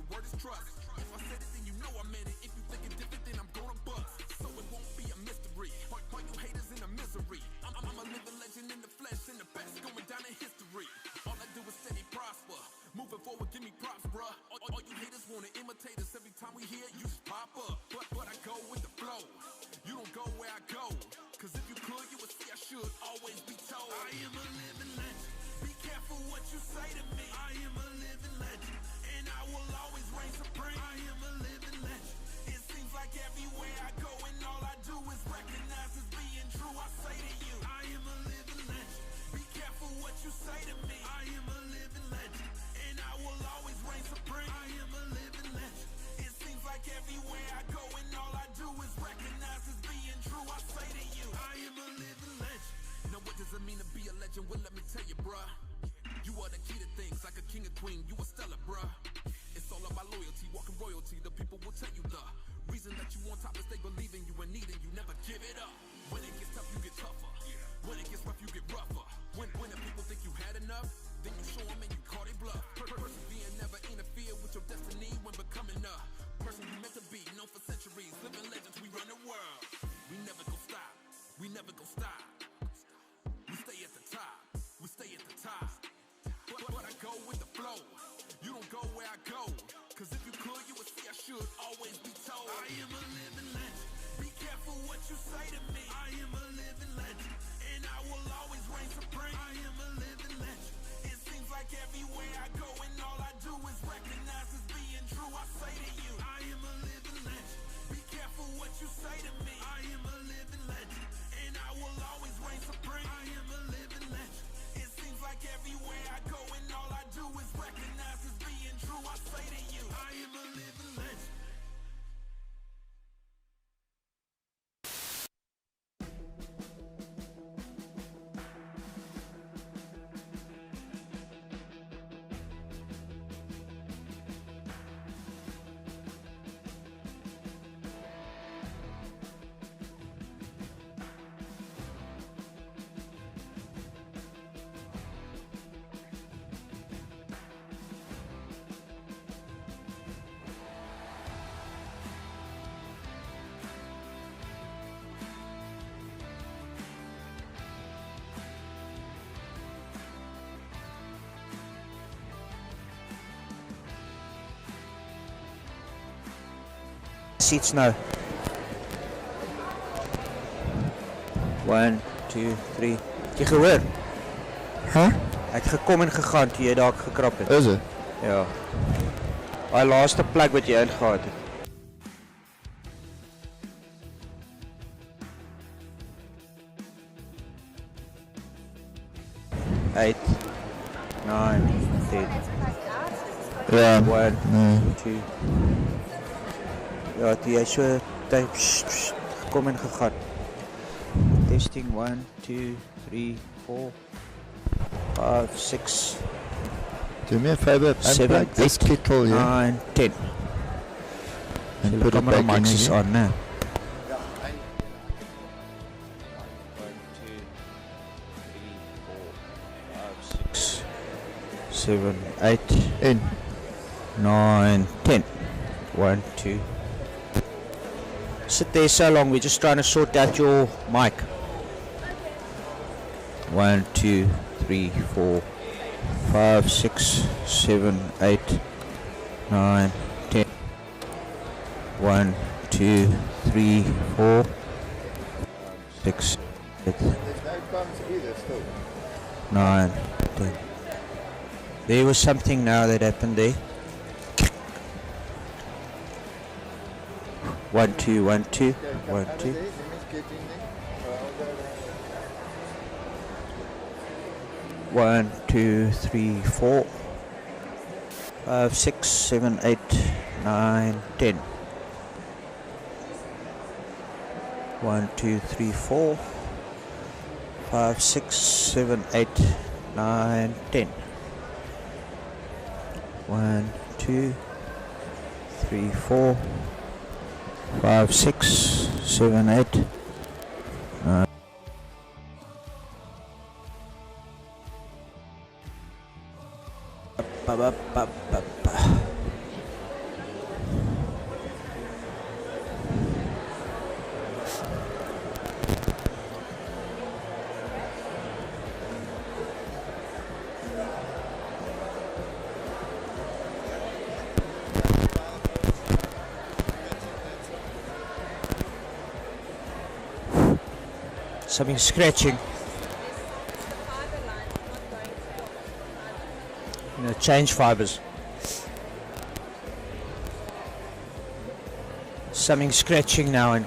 word is trust. If I said it, then you know I meant it. If you think it different, then I'm gonna bust. So it won't be a mystery. Why you haters in a misery? I'm a living legend in the flesh, and the best going down in history. All I do is steady prosper. Moving forward, give me props, bruh. All you haters wanna imitate us. Every time we hear it, you just pop up. But I go with the flow. You don't go where I go. Cause if you could, you would see I should always be told. I am a living legend. Be careful what you say to me. I am a living legend. And I will always reign supreme. I am a living legend. It seems like everywhere I go and all I do is recognize as being true. I say to you, I am a living legend. Be careful what you say to me. I am a living legend. And I will always reign supreme. I am a living legend. It seems like everywhere I go and all I do is recognize as being true. I say to you, I am a living legend. Now what does it mean to be a legend? Well, let me tell you, bruh. You are the key to things, like a king or queen. You a stellar, bruh. It's all about loyalty, walking royalty. The people will tell you the reason that you on top is they believe in you and need you. Never give it up. When it gets tough, you get tougher. When it gets rough, you get rougher. When the people think you had enough, then you show them and you call it bluff. Persevere, never interfere with your destiny when becoming a person you meant to be. Known for centuries, living legends, we run the world. We never gon' stop. We never gon' stop. We stay at the top. We stay at the top. But I go with the flow. You don't go where I go. Cause if you could, you would see I should always be told. I am a living legend. Be careful what you say to me. I am a living legend. And I will always reign supreme. I am a living legend. It seems like everywhere I go and all I do is recognize as being true. I say to you, I am a living legend. Be careful what you say to me. I am a living legend. And I will always reign supreme. I am a living legend. It seems like everywhere I go and all I do is recognize as being true. I say to you, I am a living legend. Seats nou. 1, 2, 3. Jy gehoor? Huh? Hy het gekom en gegaan toe jy daar gekrap het. Is het? Ja. Daai laaste plek wat jy ingegaan het. Eight, 9, 10. Ja. 1, Nee. 2. Ja, die is so gekom en gegaan. Testing 1, 2, 3, 4, 5, 6. Do me a favor, 7, unplug this kettle here 9, 10. and The put it camera back in max is again. on now. 1, 2, 3, 4, 5, 6, 7, 8, In. 9, 10. 1, 2. Sit there so long, we're just trying to sort out your mic. 1, 2, 3, 4, 5, 6, 7, 8, 9, 10. 1, 2, 3, 4, 6, 8, There's no bumps either still. 9, 10. There was something now that happened there. 1, 2, 1, 2, 1, 2. One, 2, 3, 4, 5, 6, 7, 8, 9, 10. 1, 2, 3, 4, 5, 6, 7, 8, 9, 10. 1, 2, 3, 4, 5, 6, 7, 8, 9. something scratching. You know, change fibers. Something scratching now and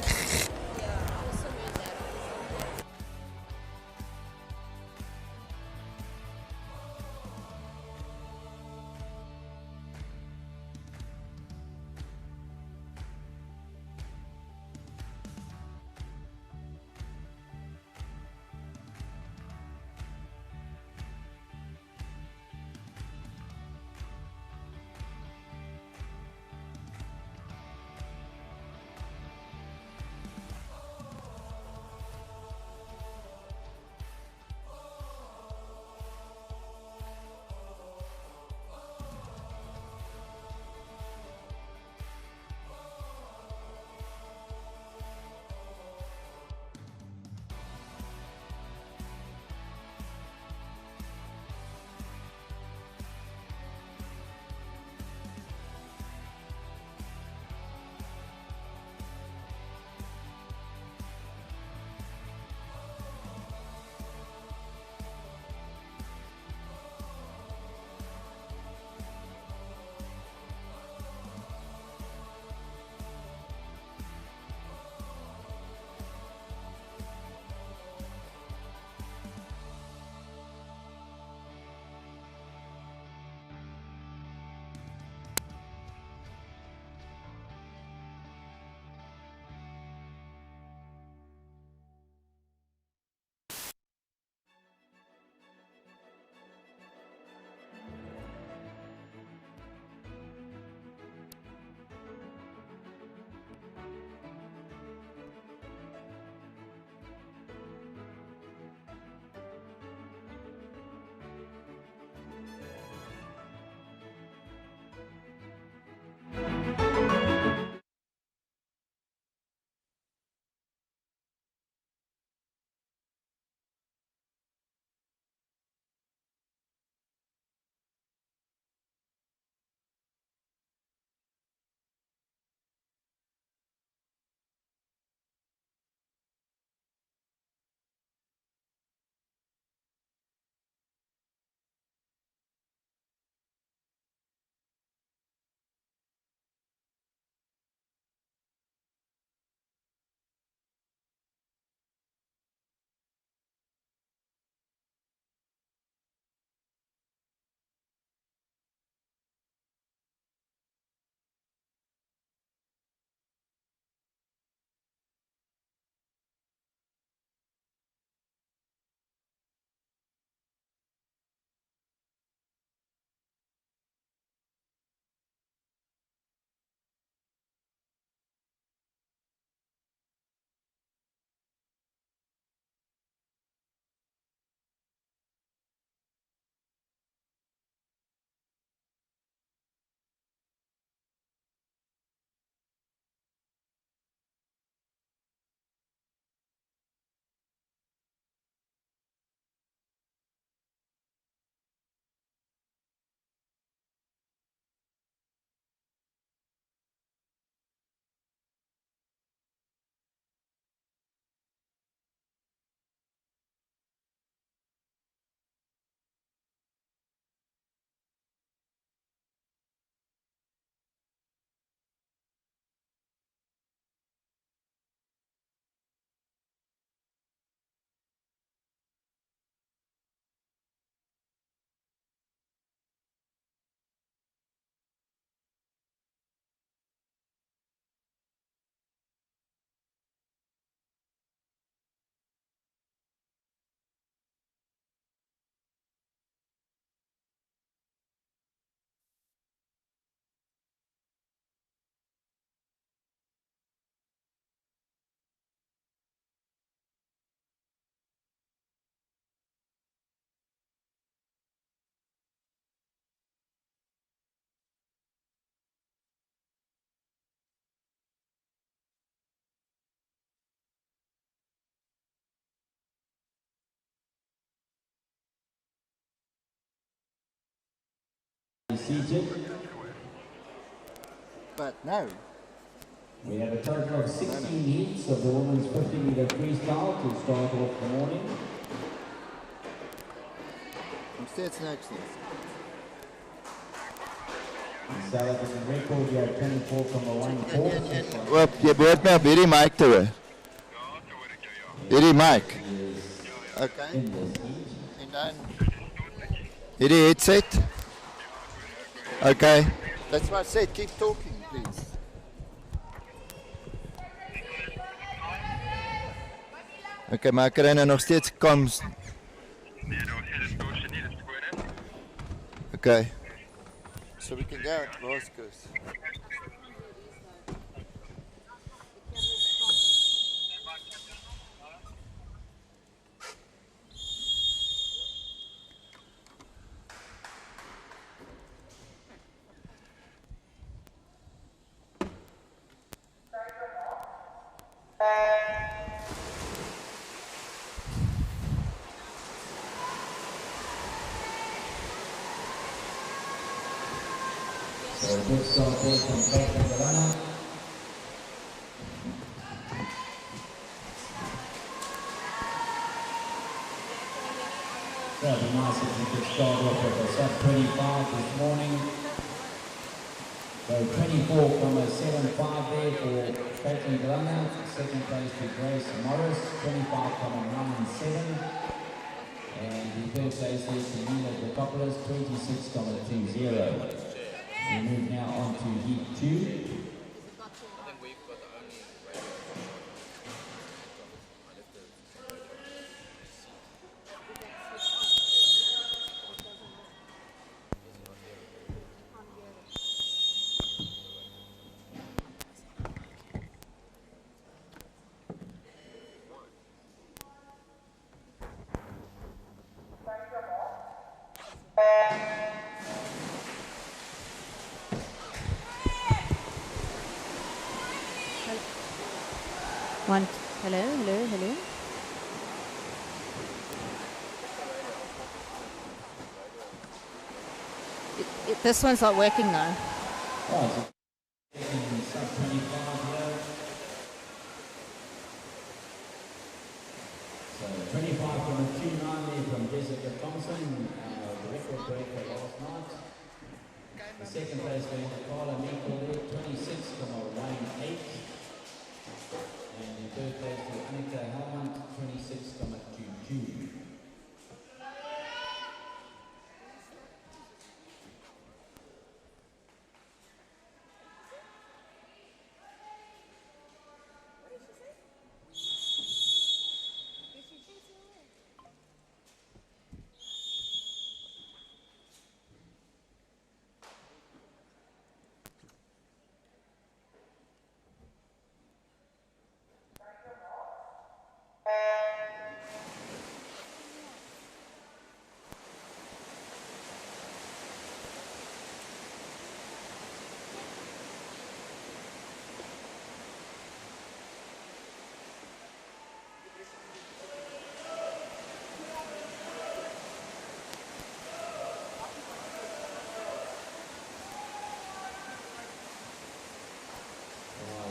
But no. We have a total of 16 heats of the women's 50-meter freestyle to start off the morning. Nog steeds niks nie. South African record, you have 24,14. Oop, jy behoort my op hierdie mic te hoor. Hierdie mic. Okay. En dan hierdie headset. Okay. That's what I said, keep talking please. Okay, maar ek kry nou nog steeds kans. Okay. So we can go at Glasgow. So good start there from Pietermaritzburg. So it'd be nice if you could start off with a sub 25 this morning. So 24,75 there for Pietermaritzburg. Second place to Grace Morris, 25,97. And the third place is to Nina Dacopoulos, 26,20. We move now on to heat 2. One. Hello. This one's not working now. Oh, sub 25 here. So 25,29 there from Jessica Thompson, the record breaker last night. The second place going to Carla Meikle there, 26,18. And the third place to Annika Helmont, 26,22.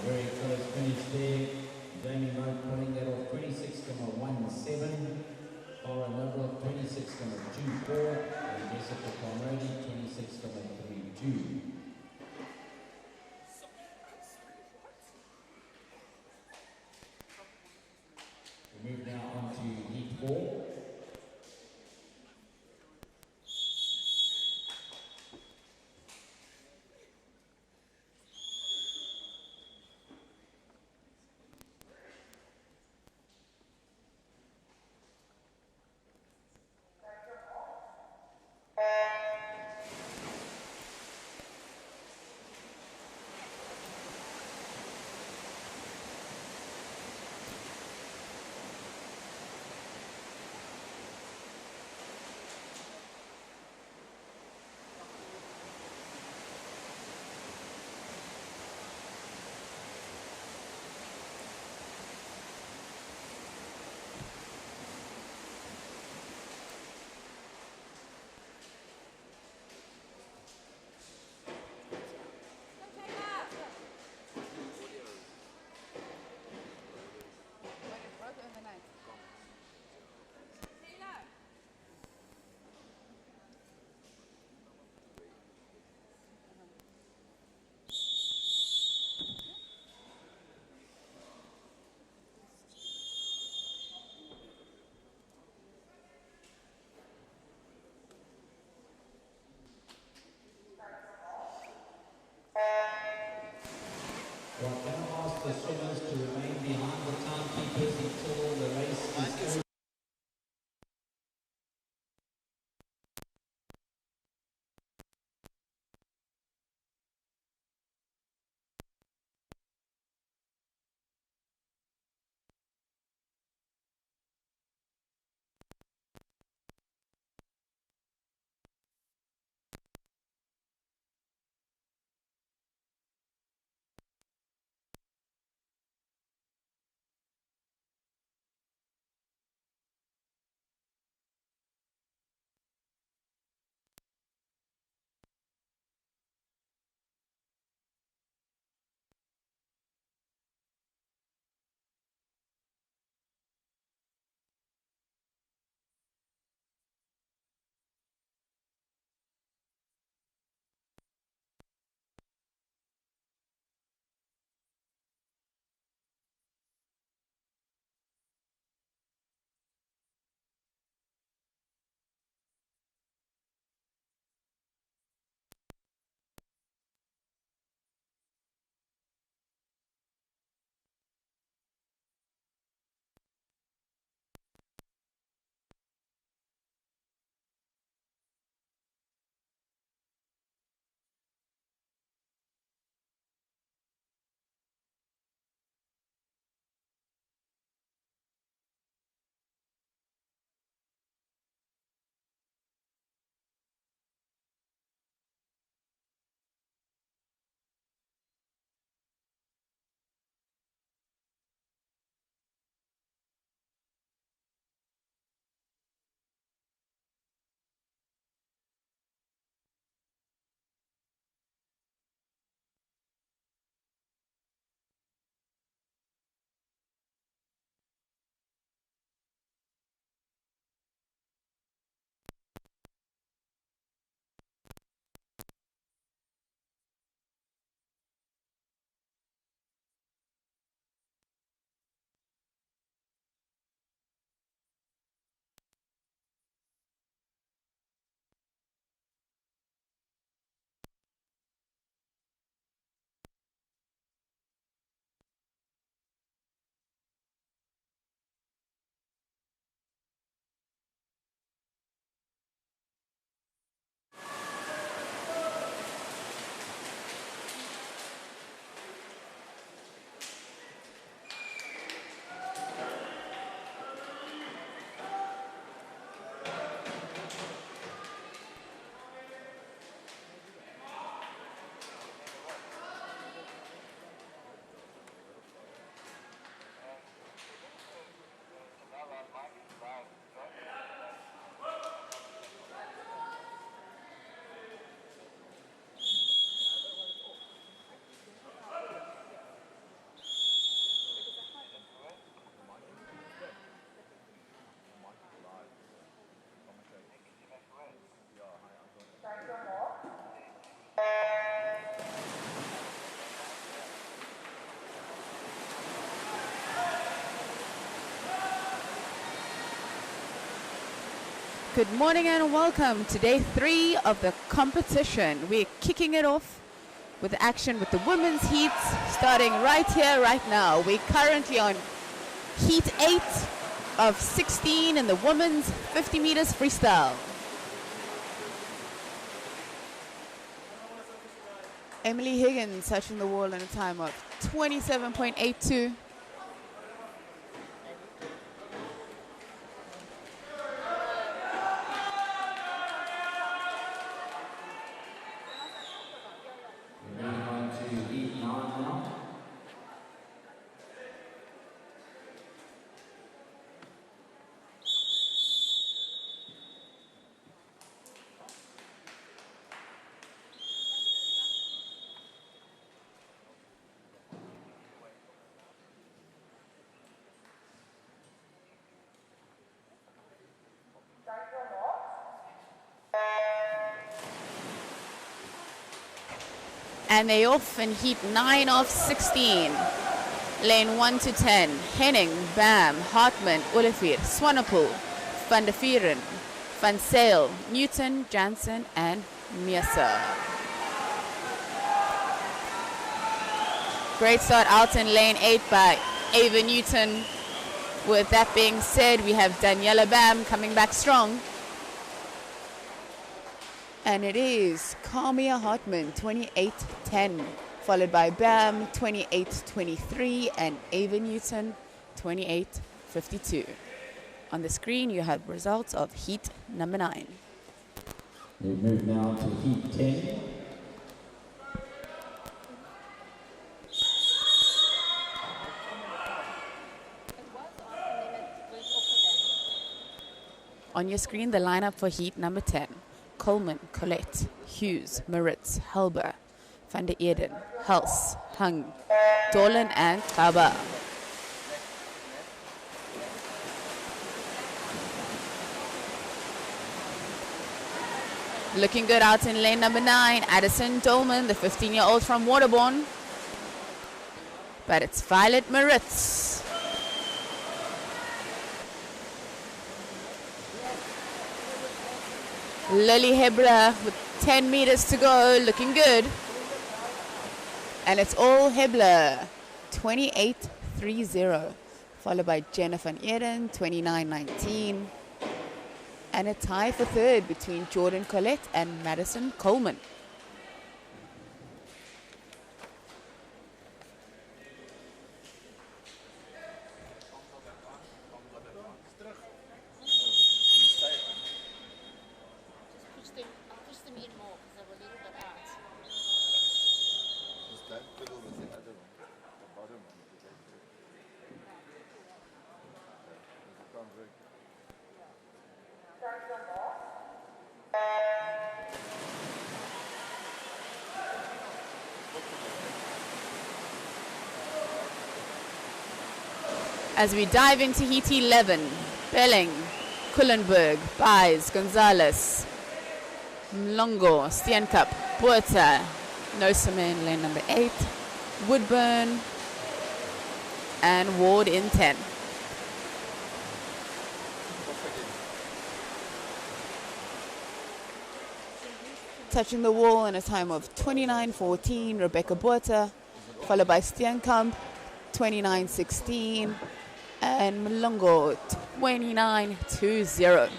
Very close finish there. Jamie Moe pulling that off 26,17. Cora Noble 26,24. And Jessica Conradi 26,32. We move now on to heat 4. Well, I'm going to ask the swimmers to remain behind the timekeepers until the race is over. Good morning and welcome to day 3 of the competition. We're kicking it off with action with the women's heats starting right here, right now. We're currently on heat 8 of 16 in the women's 50 meters freestyle. Emily Higgins touching the wall in a time of 27.82. Moving on to heat 9 now. And they off in heat 9 of 16. Lane 1 to 10. Henning, Bam, Hartman, Olivier, Swanepoel, Van der Vieren, Van Sale, Newton, Jansen, and Meese. Great start out in lane 8 by Ava Newton. With that being said, we have Daniela Bam coming back strong. And it is Kamia Hartman, 28.10, followed by Bam, 28.23, and Ava Newton, 28.52. On the screen, you have results of heat number 9. We move now to heat 10. On your screen, the lineup for heat number 10. Coleman, Colette, Hughes, Maritz, Helber, Van der Eden, Hels, Hung, Dolan, and Kaba. Looking good out in lane number 9, Addison Dolman, the 15-year-old from Waterbourne. But it's Violet Maritz. Lily Hebler with 10 meters to go, looking good. And it's all Hebler, 28.30, followed by Jennifer Van Eden, 29.19. And a tie for third between Jordan Collette and Madison Coleman. As we dive into heat 11, Belling, Kullenberg, Baez, Gonzalez, Mlongo, Steenkap, Buerta, Nosema in lane number 8, Woodburn, and Ward in 10. Touching the wall in a time of 29.14, Rebecca Buerta, followed by Steenkamp, 29.16, and Mlongo, 29.20.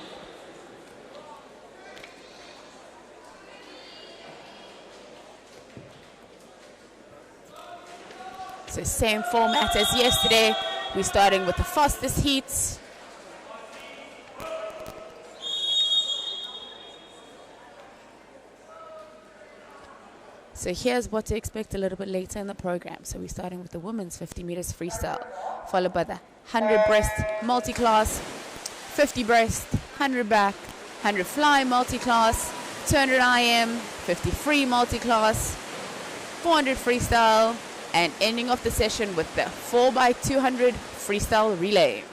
So same format as yesterday. We're starting with the fastest heats. So here's what to expect a little bit later in the program. So we're starting with the women's 50 meters freestyle, followed by the 100 breast multi-class, 50 breast, 100 back, 100 fly multi-class, 200 IM, 50 free multi-class, 400 freestyle, and ending off the session with the 4x200 freestyle relay.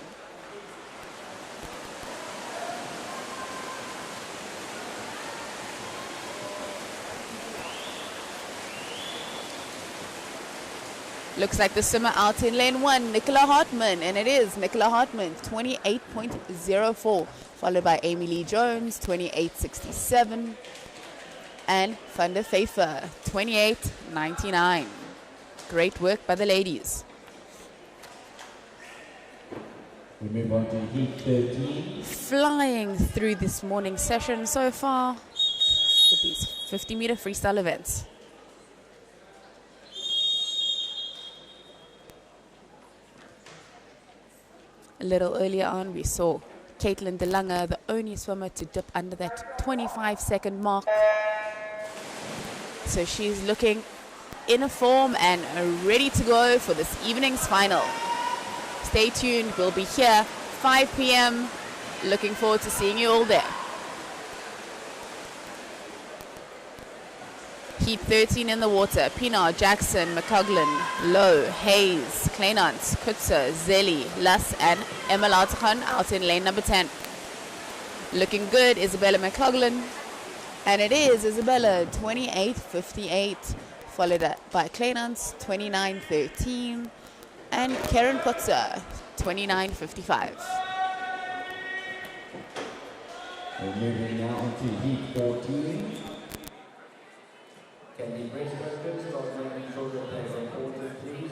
Looks like the swimmer out in lane 1, Nicola Hartman, and it is Nicola Hartman, 28.04, followed by Amy Lee Jones, 28.67, and Van der Pfeiffer, 28.99. Great work by the ladies. We move on to heat 13. Flying through this morning's session so far with these 50-meter freestyle events. A little earlier on, we saw Caitlin De Lange, the only swimmer to dip under that 25-second mark. So she's looking in a form and ready to go for this evening's final. Stay tuned. We'll be here 5 p.m. Looking forward to seeing you all there. Heat 13 in the water. Pinar, Jackson, McCoglin, Lowe, Hayes, Kleinant, Kutzer, Zelly, Luss, and Emma Lautachan out in lane number 10. Looking good, Isabella McCoglin. And it is Isabella, 28.58, followed by Kleinant, 29.13, and Karen Kutzer, 29.55. We're moving now on to heat 14. Can the breaststroke start making sure that they're important, please?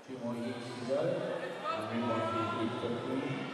2 more heats to go. And move on to heat 15.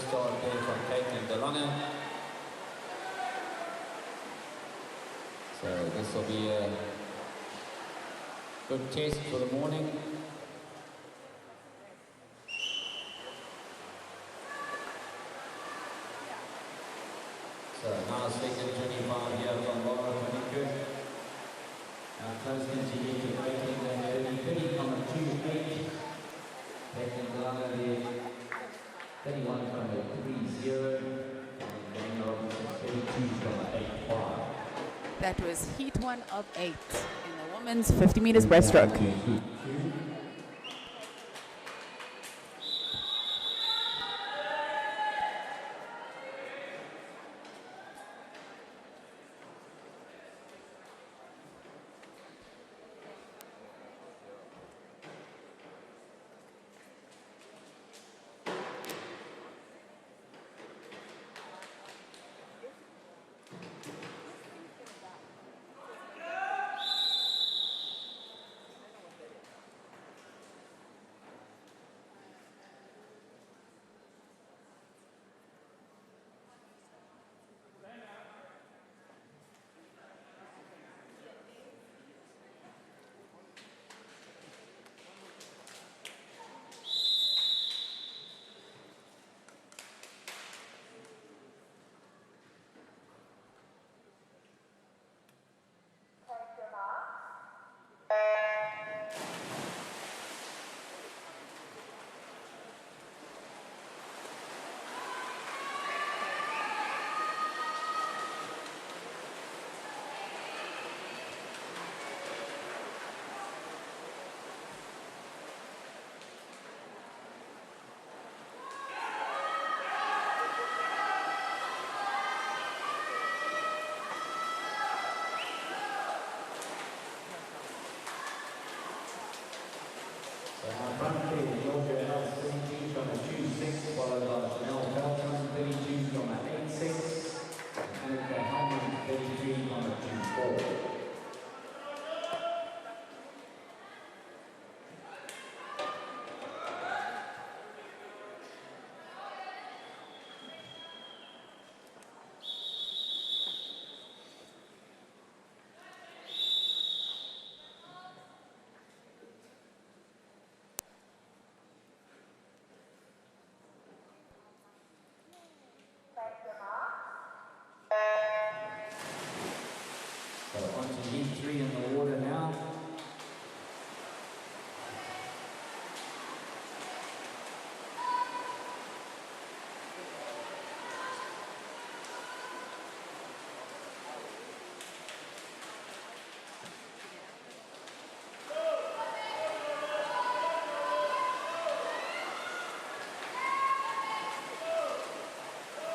start there from Caitlin DeLonge. So this will be a good test for the morning. So now second 25 here from Laura Panicuk. Now close continue to breaking the 30.28. Caitlin DeLonge there 31.30. And Daniel Robinson 32.85. That was heat 1 of 8 in the women's 50 meters breaststroke. So on to heat 3 in the water now.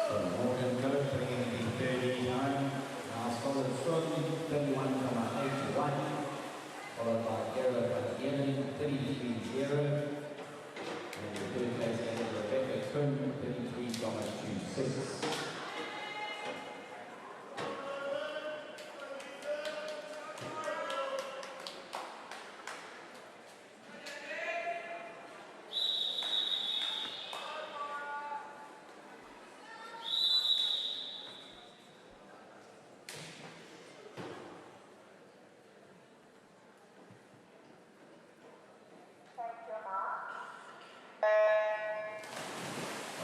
So Morgan Coe bringing the 30 home. Now solid strong, 31.81. Followed by Garrett Yemen, 33.0. And the third place is Rebecca Kuhn, 33.26.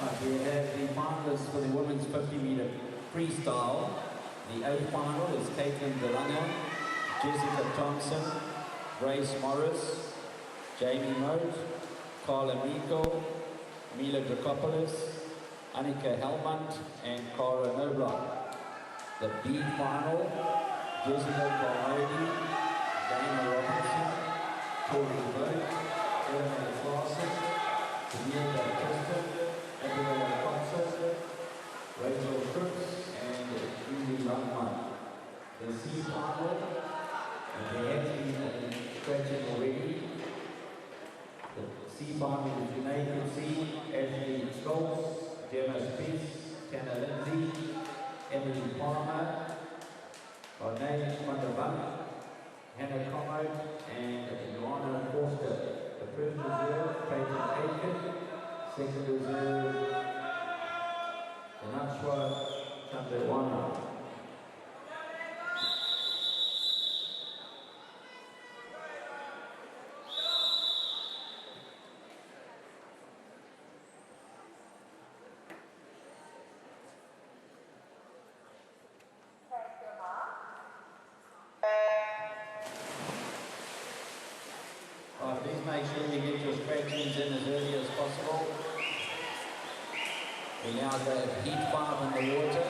Right, we have the finalists for the women's 50 meter freestyle. The A final is Caitlin DeLonge, Jessica Thompson, Grace Morris, Jamie Moat, Carla Miko, Mila Dracopoulos, Annika Helmont, and Cara Noblock. The B final, Jessica Balmody, Dana Robinson, Tori Vogt, Eleanor Clarkson, Samantha Preston, Abigail Concession, Rachel Crooks, and Julie Langman. The C final, and they have been stretching already. The C final is United C, Ashley Stoltz, Gemma Spitz, Tanner Lindsay, Emily Palmer, Renee van der Bank, Hannah Commode, and Joanna Forster. The first reserve, Peyton Aiken. Second reserve, please make sure you get your stretchings in as early as possible. We now go heat 5 in the water.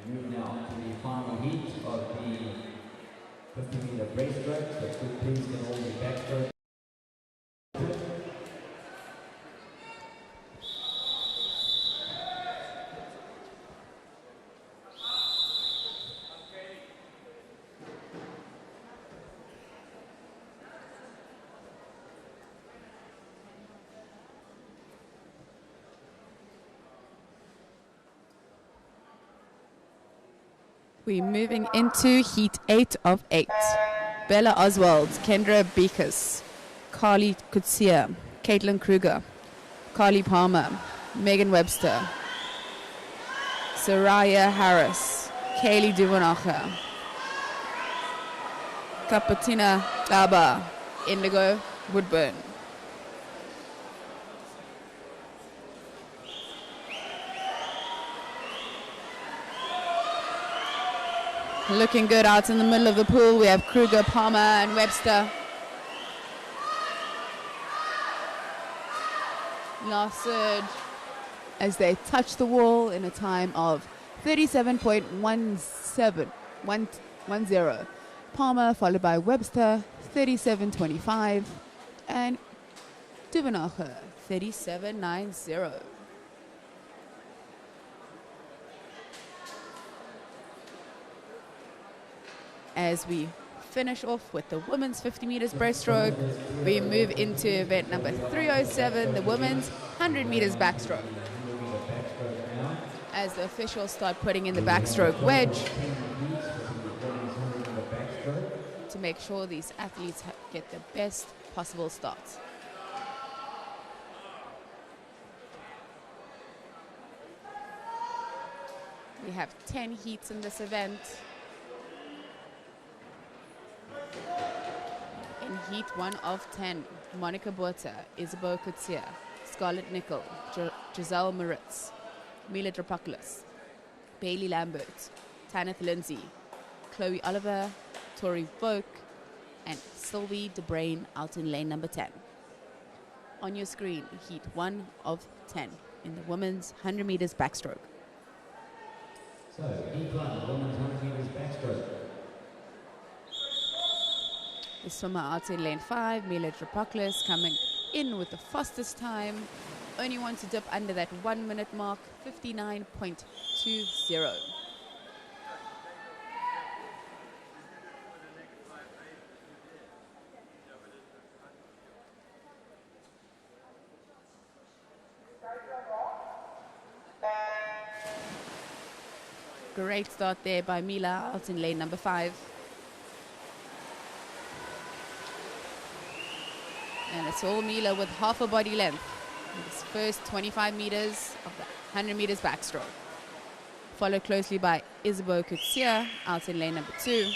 We move now to the final heat of the 50-meter breaststroke. So please can hold the backstroke. We're moving into Heat 8 of 8. Bella Oswald, Kendra Bekus, Carly Kutsia, Caitlin Kruger, Carly Palmer, Megan Webster, Soraya Harris, Kaylee Duvanacher, Kapatina Gaba, Indigo Woodburn. Looking good out in the middle of the pool. We have Kruger, Palmer, and Webster. Last surge as they touch the wall in a time of 37.1710. Palmer followed by Webster, 37.25, and Duvanacher, 37.90. As we finish off with the women's 50 meters breaststroke, we move into event number 307, the women's 100 meters backstroke. As the officials start putting in the backstroke wedge, make sure these athletes get the best possible starts. We have 10 heats in this event. In heat 1 of 10, Monica Botha, Isabeau Coetzee, Scarlett Nickel, Giselle Moritz, Mila Dropopoulos, Bailey Lambert, Tanith Lindsay, Chloe Oliver, Tori Vogt, and Sylvie De Bruyn out in lane number 10. On your screen, heat 1 of 10 in the women's 100 meters backstroke. So, heat 1, women's 100 meters backstroke. The swimmer out in lane 5, Mila Dropopoulos, coming in with the fastest time. Only one to dip under that 1 minute mark, 59.20. Great start there by Mila out in lane number 5. And it's all Mila with half a body length. This first 25 meters of the 100 meters backstroke. Followed closely by Isabeau Coetzee out in lane number 2.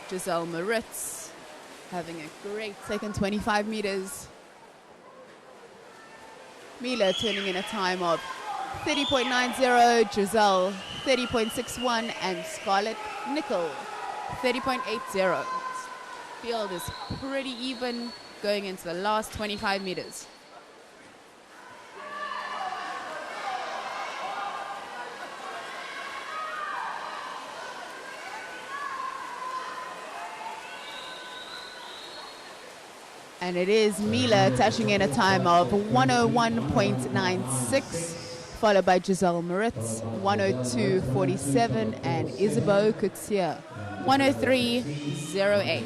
Giselle Moritz having a great second 25 meters. Mila turning in a time of 30.90, Giselle 30.61, and Scarlett Nickel 30.80. Field is pretty even going into the last 25 meters. And it is Mila touching in a time of 101.96, followed by Giselle Moritz, 102.47, and Isabeau Coetzee, 103.08.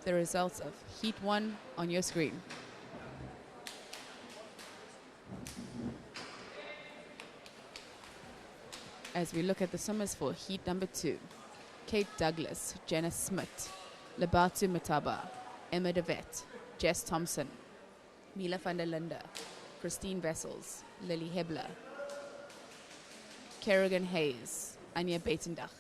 The results of Heat 1 on your screen. As we look at the swimmers for heat number 2, Kate Douglas, Jenna Smith, Lebatu Mataba, Emma De Wet, Jess Thompson, Mila van der Linde, Christine Wessels, Lily Hebler, Kerrigan Hayes, Anja Beitendach.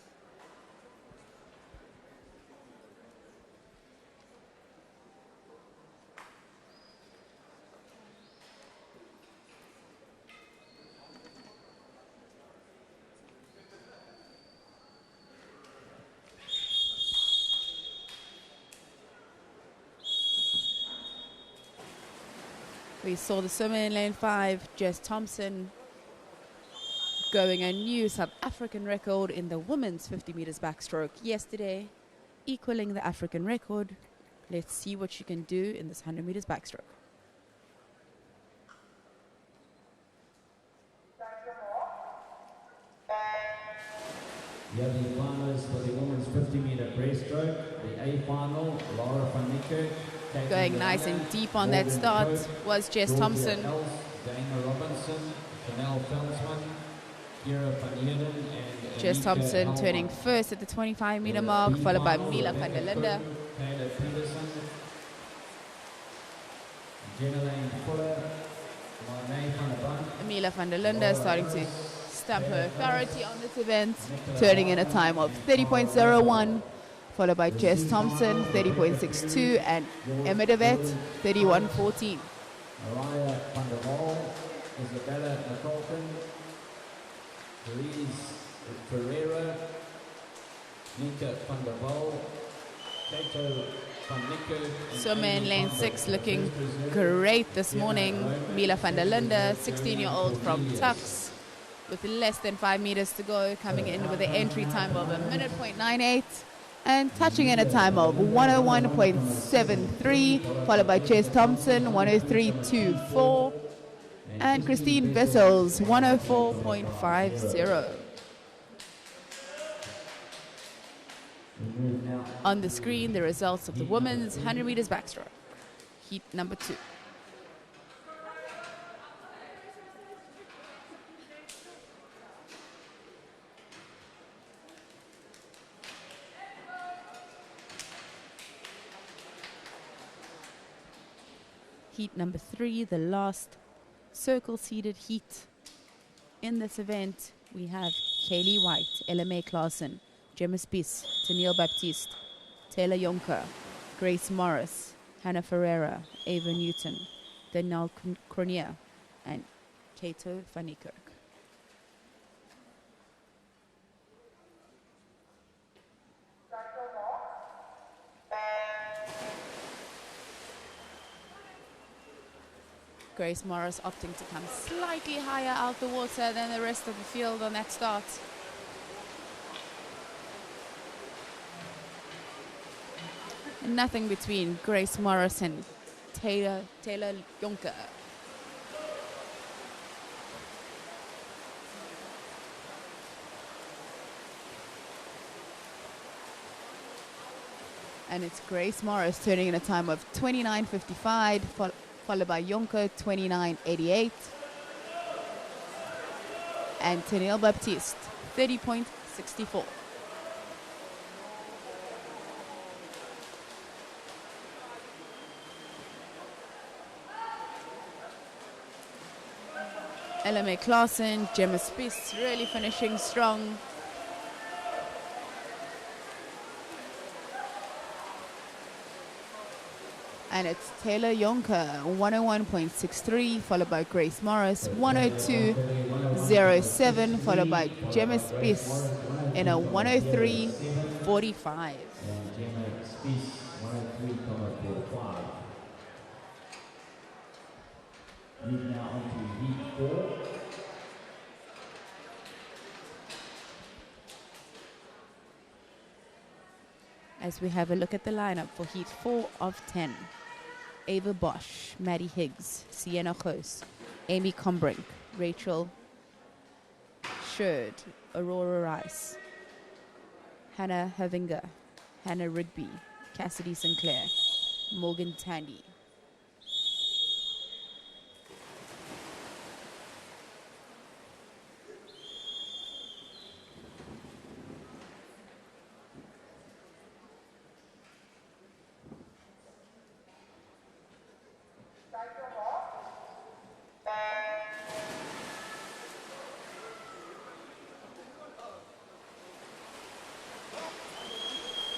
We saw the swimmer in lane 5, Jess Thompson, going a new South African record in the women's 50 meters backstroke yesterday, equaling the African record. Let's see what she can do in this 100 meters backstroke. You have the finalists for the women's 50 meter breaststroke. The A final, Laura van Niekerk. Going nice and deep on that start was Jess Thompson. Dana Robinson, Chanel Felsman, Kira van Heerden, and Jess Thompson turning first at the 25 meter mark, followed by Mila van der Linde. Taylor Peterson, Jenna Fuller, Marnay van der Band. Mila van der Linde starting to stamp her authority on this event, turning in a time of 30.01. Followed by Jess Thompson, 30.62, and Emma De Wet, 31.14. Mariah van der Wal, Isabella McColton, Louise Ferreira, Nika van der Wal, Kato van Niekerk. Swimmer in lane 6 looking great this morning. Mila van der Linde, 16-year-old from Tufts, with less than 5 meters to go, coming in with an entry time of 1:98. And touching in a time of 101.73, followed by Jess Thompson, 103.24, and Christine Wessels, 104.50. On the screen, the results of the women's 100 meters backstroke. Heat number 2. Heat number 3, the last circle-seated heat. In this event, we have Kaylee White, LMA Claassen, Gemma Spies, Tennille Baptiste, Taylor Jonker, Grace Morris, Hannah Ferreira, Ava Newton, Danielle Cronier, and Kato van Niekerk. Grace Morris opting to come slightly higher out the water than the rest of the field on that start. And nothing between Grace Morris and Taylor Jonker. And it's Grace Morris turning in a time of 29:55, followed by Jonker 29:88. And Tennille Baptiste 30.64. LMA Claassen, Gemma Spies really finishing strong. And it's Taylor Jonker, 101.63, followed by Grace Morris, 102.07, followed by Gemma Spies in a 103.45. Gemma Spies, 103.45. Move now on to heat 4. As we have a look at the lineup for heat 4 of 10. Ava Bosch, Maddie Higgs, Sienna Goos, Amy Combrink, Rachel Sherd, Aurora Rice, Hannah Havinger, Hannah Rigby, Cassidy Sinclair, Morgan Tandy.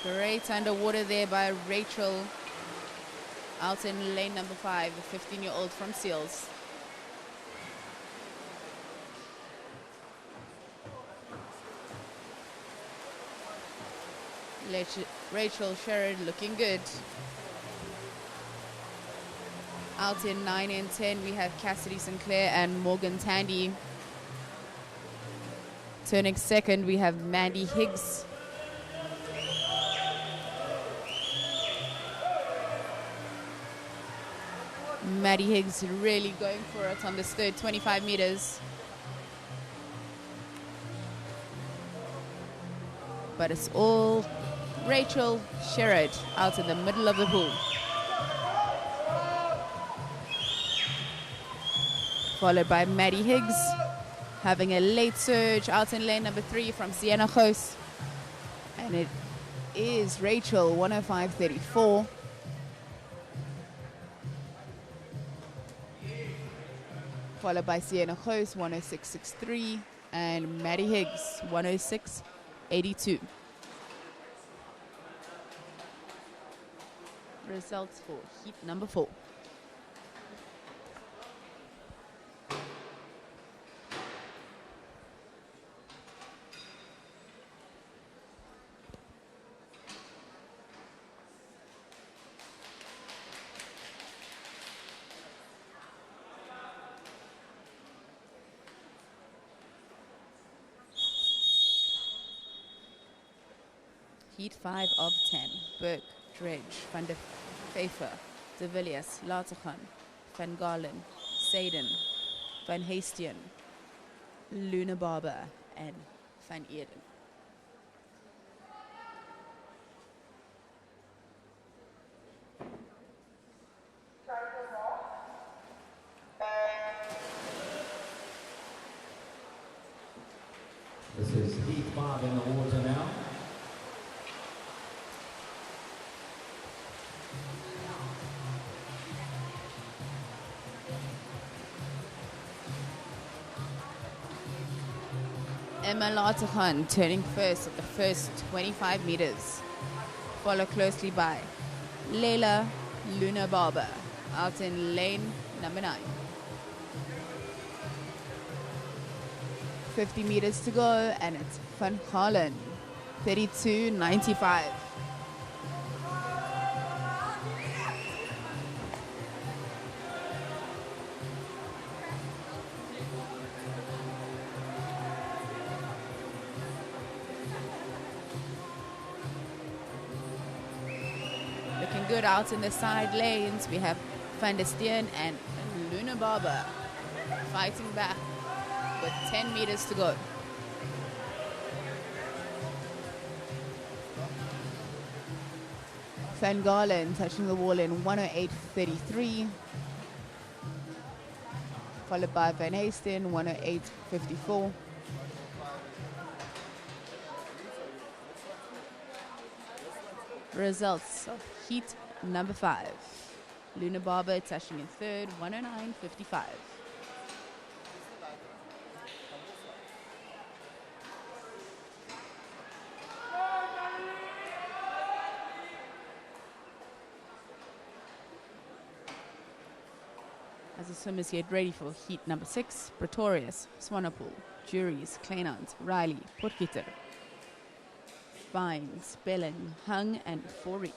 Great underwater there by Rachel out in lane number 5, the 15-year-old from Seals. Rachel Sherrod looking good. Out in 9 and 10, we have Cassidy Sinclair and Morgan Tandy. Turning second, we have Mandy Higgs. Maddie Higgs really going for it on this third 25 meters. But it's all Rachel Sherrod out in the middle of the pool. Followed by Maddie Higgs having a late surge out in lane number 3 from Sienna Goos. And it is Rachel, 105.34. Followed by Sienna Goos, 106.63, and Maddie Higgs, 106.82. Results for heat number 4. Heat 5 of 10. Burke, Dredge, Van der Pfeiffer, De Villiers, Latergan, Van Galen, Seiden, Van Hastien, Luna Barber, and Van Eden. This is heat 5 in the water now. Emma Lartigan turning first at the first 25 meters. Followed closely by Leila Luna Barber out in lane number 9. 50 meters to go, and it's Van Galen, 32.95. Looking good out in the side lanes. We have Van der Steen and Luna Barber fighting back with 10 meters to go. Van Galen touching the wall in 108.33. Followed by Van Hasten, 108.54. Results of heat number 5. Luna Barber touching in third, 109.55. As the swimmers get ready for heat number 6, Pretorius, Swanepoel, Juries, Kleinant, Riley, Potgieter, Vines, Bellen, Hung, and Forey.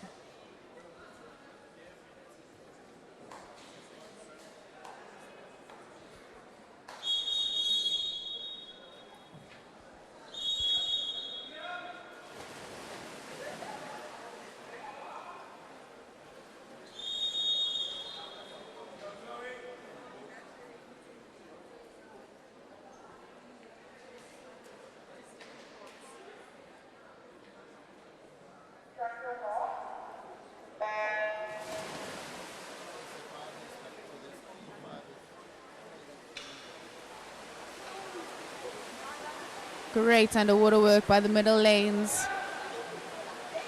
Great underwater work by the middle lanes.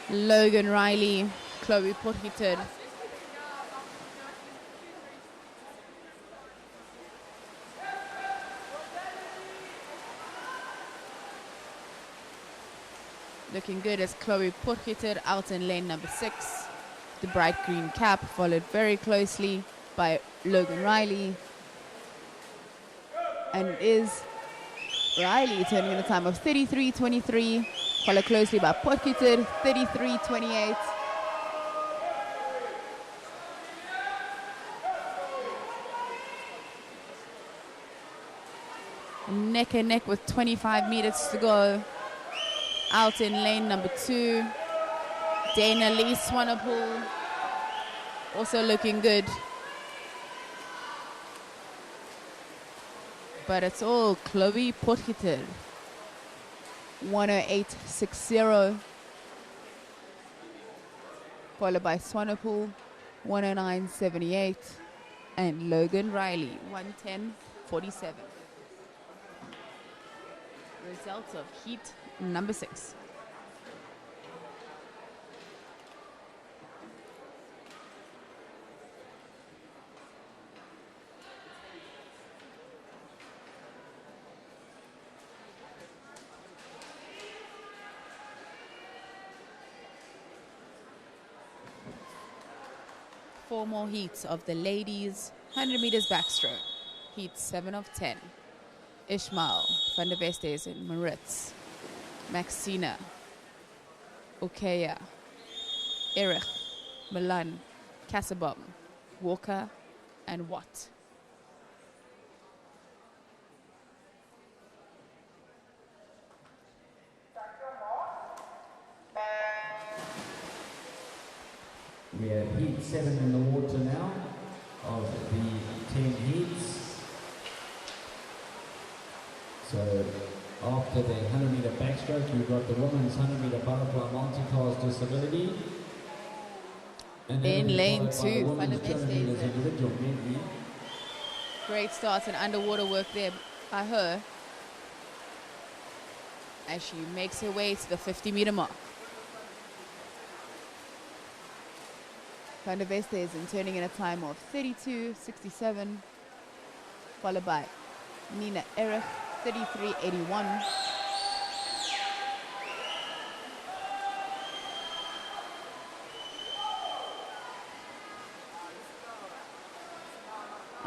Logan Riley, Chloe Potgieter. Looking good as Chloe Potgieter out in lane number 6. The bright green cap followed very closely by Logan Riley. And it is Riley turning in a time of 33.23, followed closely by Potgieter, 33.28. Neck and neck with 25 meters to go. Out in lane number 2, Dana Lee Swanepoel, also looking good. But it's all Chloe Potgieter, 108.60, followed by Swanepoel, 109.78, and Logan Riley, 110.47. Results of heat number 6. Four more heats of the ladies 100 meters backstroke. Heat 7 of 10. Ishmael, Van der Westhuizen, Maritz, Maxina, Okea, Erich, Milan, Kasabom, Walker, and Watt. We have heat 7 in the water now of the 10 heats. So after the 100 meter backstroke, you've got the women's 100 meter butterfly multi-cast disability. And then In lane followed by the 2, women's Van der 200 meters Westhuizen. individual medley. Great start and underwater work there by her. as she makes her way to the 50-meter mark. Van der Westhuizen turning in a time of 32.67, followed by Nina Erich, 33.81.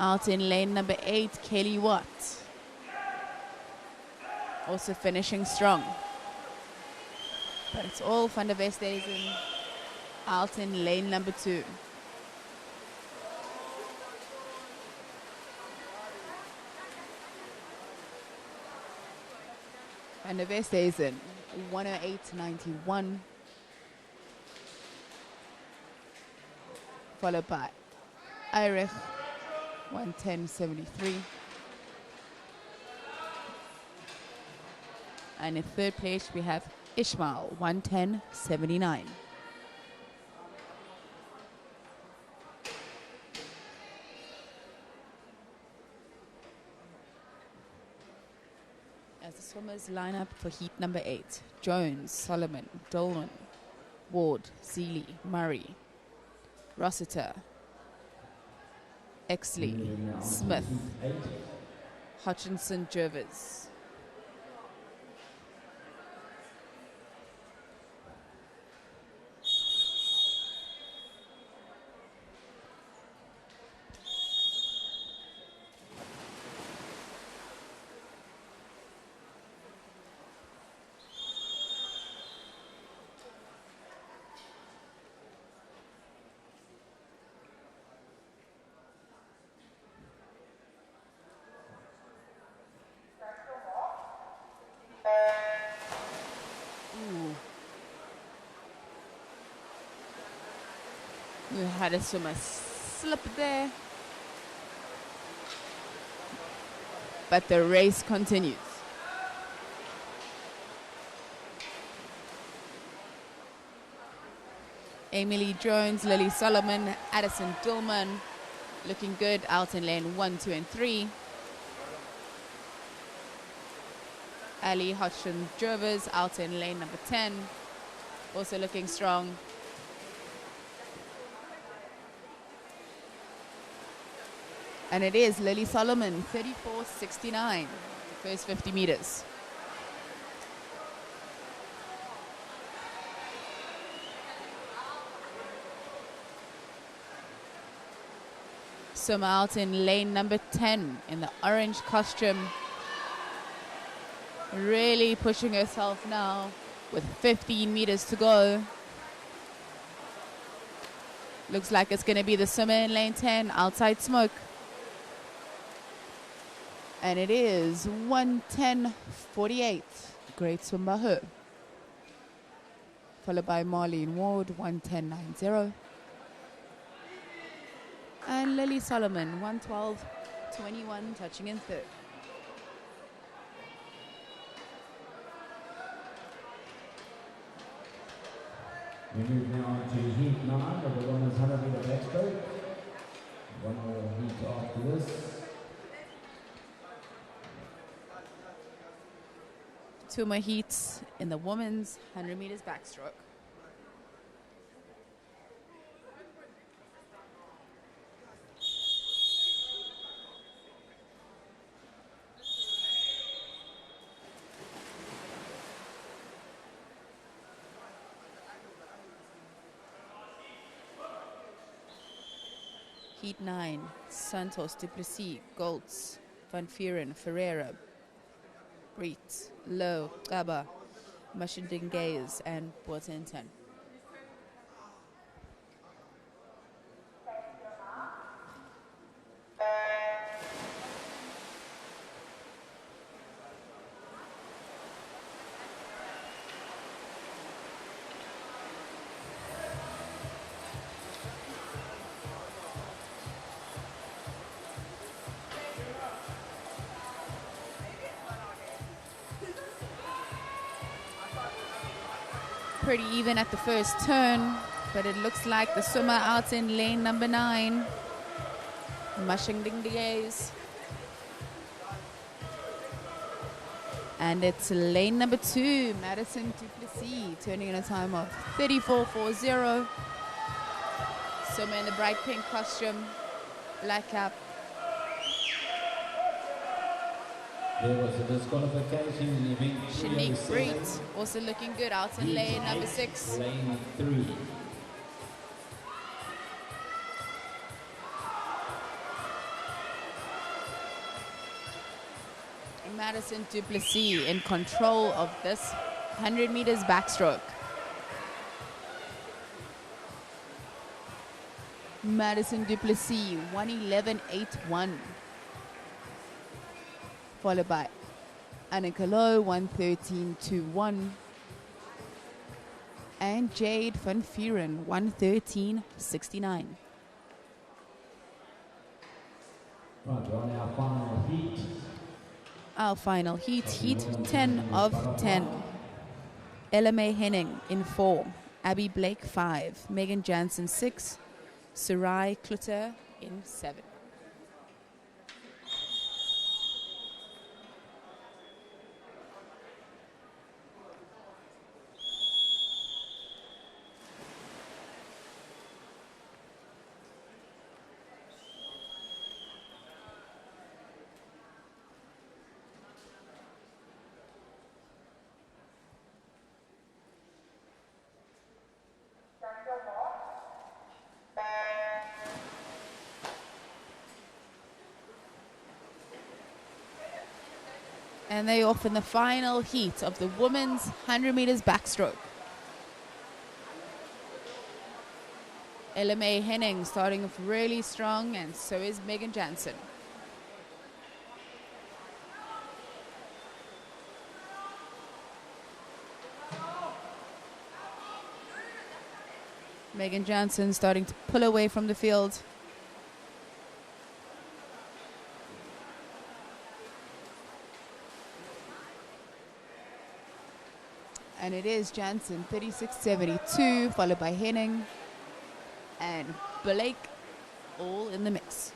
Out in lane number 8, Kelly Watt, also finishing strong. But it's all Van der Westhuizen out in lane number 2. Van der Westhuizen, 108.91, followed by Erich, 110.73. And in third place we have Ishmael, 110.79. As the swimmers line up for heat number 8, Jones, Solomon, Dolman, Ward, Seeley, Murray, Rossiter, Exley, Smith, Hutchinson, Jervis. We had a swimmer slip there, but the race continues. Emily Jones, Lily Solomon, Addison Dillman looking good out in lane 1, 2, and 3. Ali Hodgson Jervis out in lane number 10, also looking strong. And it is Lily Solomon, 34.69, first 50 meters. Swimmer out in lane number 10 in the orange costume. Really pushing herself now with 15 meters to go. Looks like it's going to be the swimmer in lane 10, outside smoke. And it is 110.48. Great swim by her. Followed by Marlene Ward, 110.90. And Lily Solomon, 112.21, touching in third. We move now to heat 9 of the women's 100-meter backstroke. One more heat after this. Two more heats in the women's 100 meters backstroke. Heat 9, Santos, Duplessis, Goltz, Van Vuren, Ferreira, Breet, Lowe, Gaba, Mashindingays, and Boatenton. Pretty even at the first turn, but it looks like the swimmer out in lane number 9, Mashindingays, And it's lane number 2, Madison Duplessis, turning in a time of 34.40. Soma in the bright pink costume, black cap. There was a disqualification in event Shanique 307. Breed also looking good out in lane number 6. Lane 3. Madison Duplessis in control of this 100 meters backstroke. Madison Duplessis 1:11.81, followed by Annika Lowe 1:13.21 and Jade van Vuren 1:13.69. Right, we're on our final heat. Our final heat, heat 10 of 10. Ella May Henning in 4, Abby Blake 5, Megan Jansen 6, Sarai Klutter in 7. And they off in the final heat of the women's 100 meters backstroke. Ella May Henning starting off really strong, and so is Megan Jansen. Megan Jansen starting to pull away from the field. And it is Jansen 36.72, followed by Henning and Blake, all in the mix.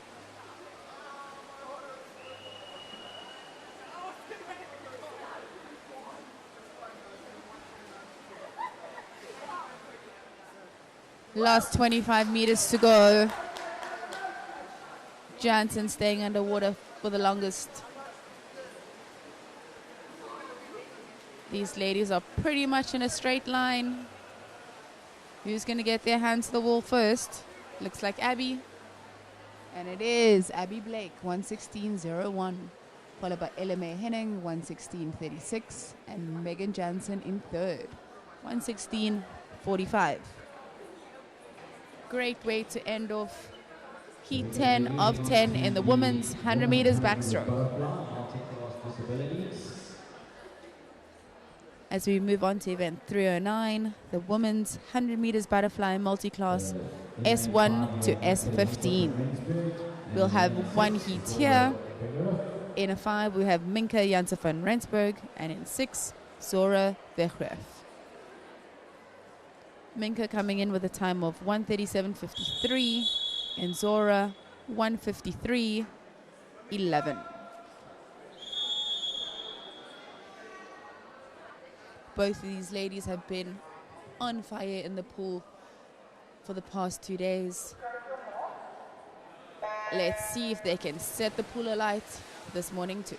Last 25 meters to go. Jansen staying underwater for the longest. These ladies are pretty much in a straight line. Who's going to get their hands to the wall first? Looks like Abby. And it is Abby Blake, 1:16.01. Followed by Ella May Henning, 1:16.36. And Megan Jansen in third, 1:16.45. Great way to end off heat 10 of 10 in the women's 100 meters backstroke. As we move on to event 309, the women's 100 meters butterfly multi-class S1 to S15. We'll have one heat here. In a 5, we have Minka Janse van Rensburg, and in 6, Zora Wegref. Minka coming in with a time of 1:37.53, and Zora 1:53.11. Both of these ladies have been on fire in the pool for the past 2 days. Let's see if they can set the pool alight this morning too.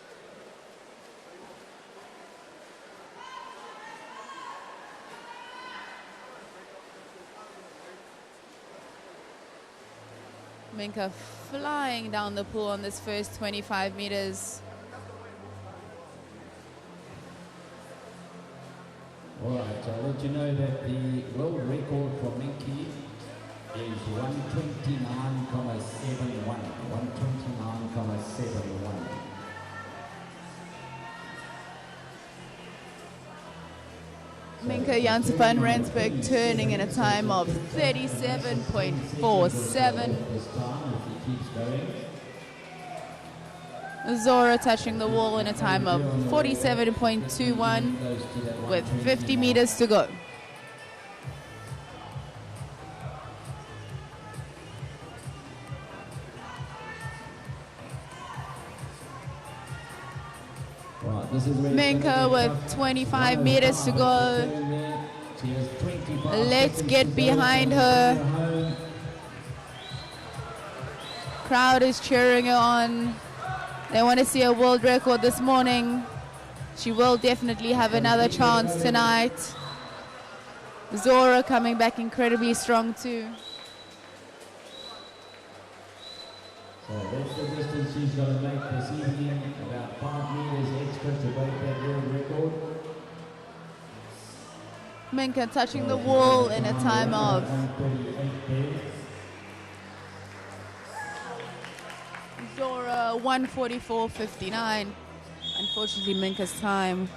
Minka flying down the pool on this first 25 meters. All right, I'll let you know that the world record for Minky is 129.71. 129.71. Minka Janse van Rensburg turning in a time of 37.47. This time, if he keeps going. Zora touching the wall in a time of 47.21 with 50 meters to go. Right, Minka with 25 meters to go. Let's get behind her. Crowd is cheering her on. They want to see a world record this morning. She will definitely have another chance tonight. Zora coming back incredibly strong too. So that's the distance she's going to make this evening, about 5 meters extra to break that world record. Minka touching the wall in a time of 1:44.59. Unfortunately, Minka's time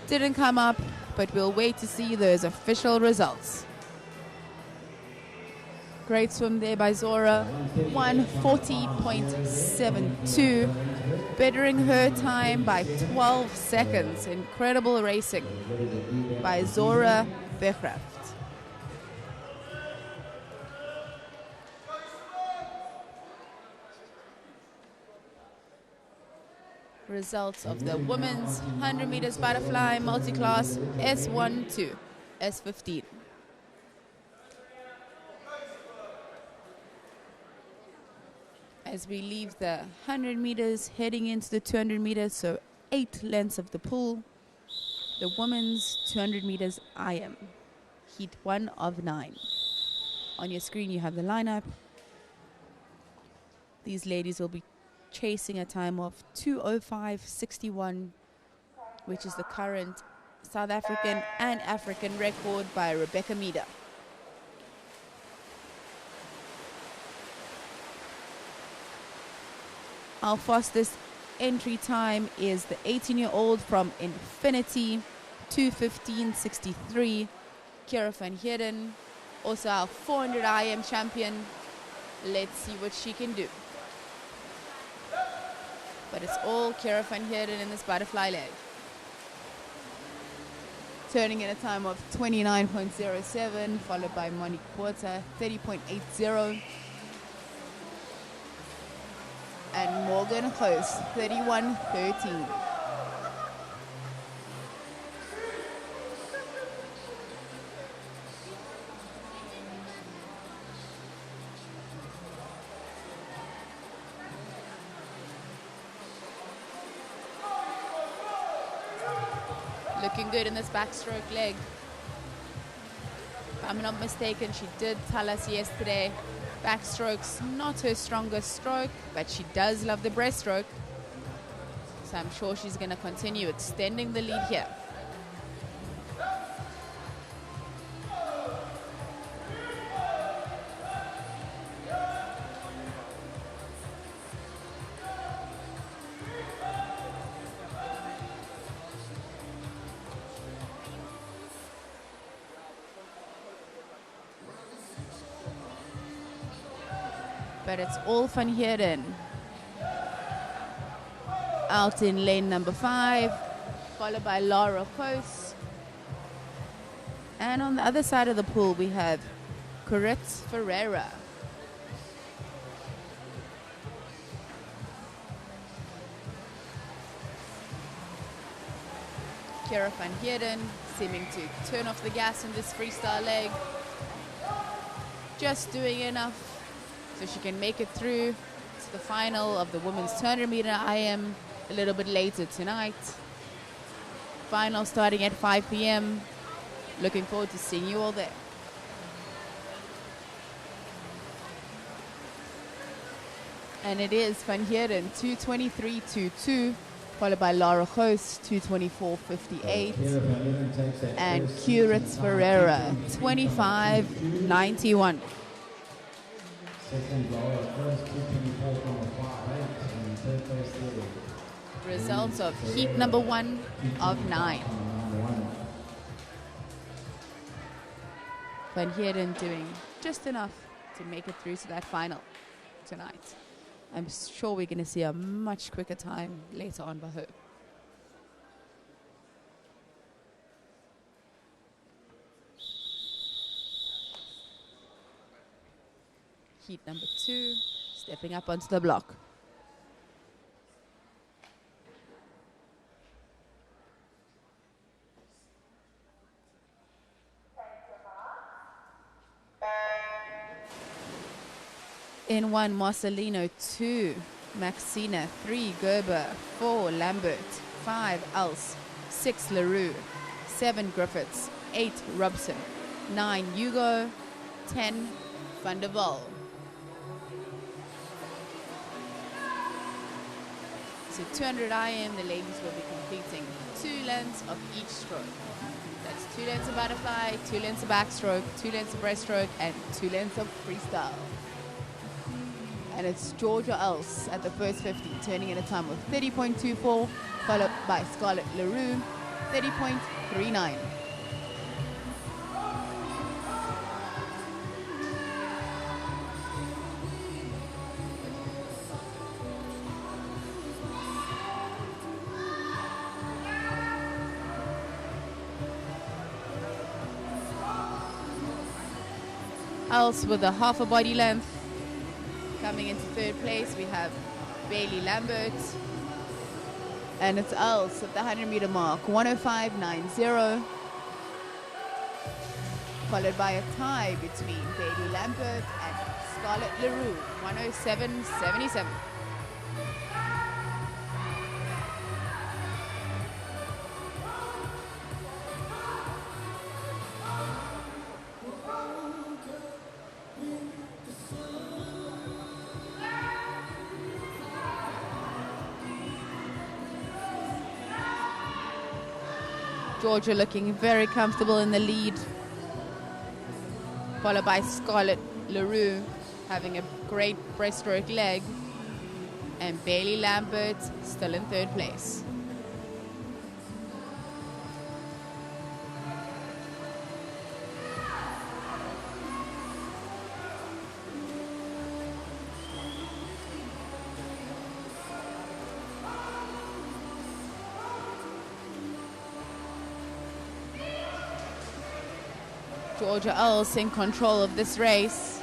didn't come up, but we'll wait to see those official results. Great swim there by Zora. 1:40.72, bettering her time by 12 seconds. Incredible racing by Zora Begraft. Results of the women's 100 meters butterfly multi-class S1 to S15. As we leave the 100 meters heading into the 200 meters, so 8 lengths of the pool. The women's 200 meters IM, heat 1 of 9. On your screen you have the lineup. These ladies will be chasing a time of 2:05.61, which is the current South African and African record by Rebecca Meader. Our fastest entry time is the 18-year-old from Infinity, 2:15.63, Kira van Heerden, also our 400 IM champion. Let's see what she can do. But it's all Kira van Heerden in this butterfly leg. Turning in a time of 29.07, followed by Monique Porter, 30.80. And Morgan Host, 31.13. Looking good in this backstroke leg. If I'm not mistaken, she did tell us yesterday backstroke's not her strongest stroke, but she does love the breaststroke. So I'm sure she's going to continue extending the lead here. But it's all Van Heerden out in lane number 5, followed by Laura Koos. And on the other side of the pool, we have Coritz Ferreira. Kira van Heerden seeming to turn off the gas in this freestyle leg. Just doing enough so she can make it through to the final of the women's 200 meter IM a little bit later tonight. Final starting at 5 p.m. Looking forward to seeing you all there. And it is Van Heerden 2:23.22, followed by Laura Host 2:24.58, and Curitz Ferreira 25.91. Results of heat number 1 of 9. Van Heerden doing just enough to make it through to that final tonight. I'm sure we're going to see a much quicker time later on by her. Heat number 2, stepping up onto the block. In 1, Marcelino. 2, Maxina. 3, Gerber. 4, Lambert. 5, Else. 6, LaRue. 7, Griffiths. 8, Robson. 9, Hugo. 10, Van der Waal. So 200 IM, the ladies will be completing 2 lengths of each stroke. That's 2 lengths of butterfly, 2 lengths of backstroke, 2 lengths of breaststroke, and 2 lengths of freestyle. And it's Georgia Else at the first 50, turning in a time of 30.24, followed by Scarlett LaRue, 30.39. Else with a half a body length. Coming into 3rd place, we have Bailey Lambert. And it's Else at the 100-meter mark, 105.90. Followed by a tie between Bailey Lambert and Scarlett LaRue, 107.77. Georgia looking very comfortable in the lead, followed by Scarlett LaRue having a great breaststroke leg, and Bailey Lambert still in 3rd place. Georgia Else in control of this race.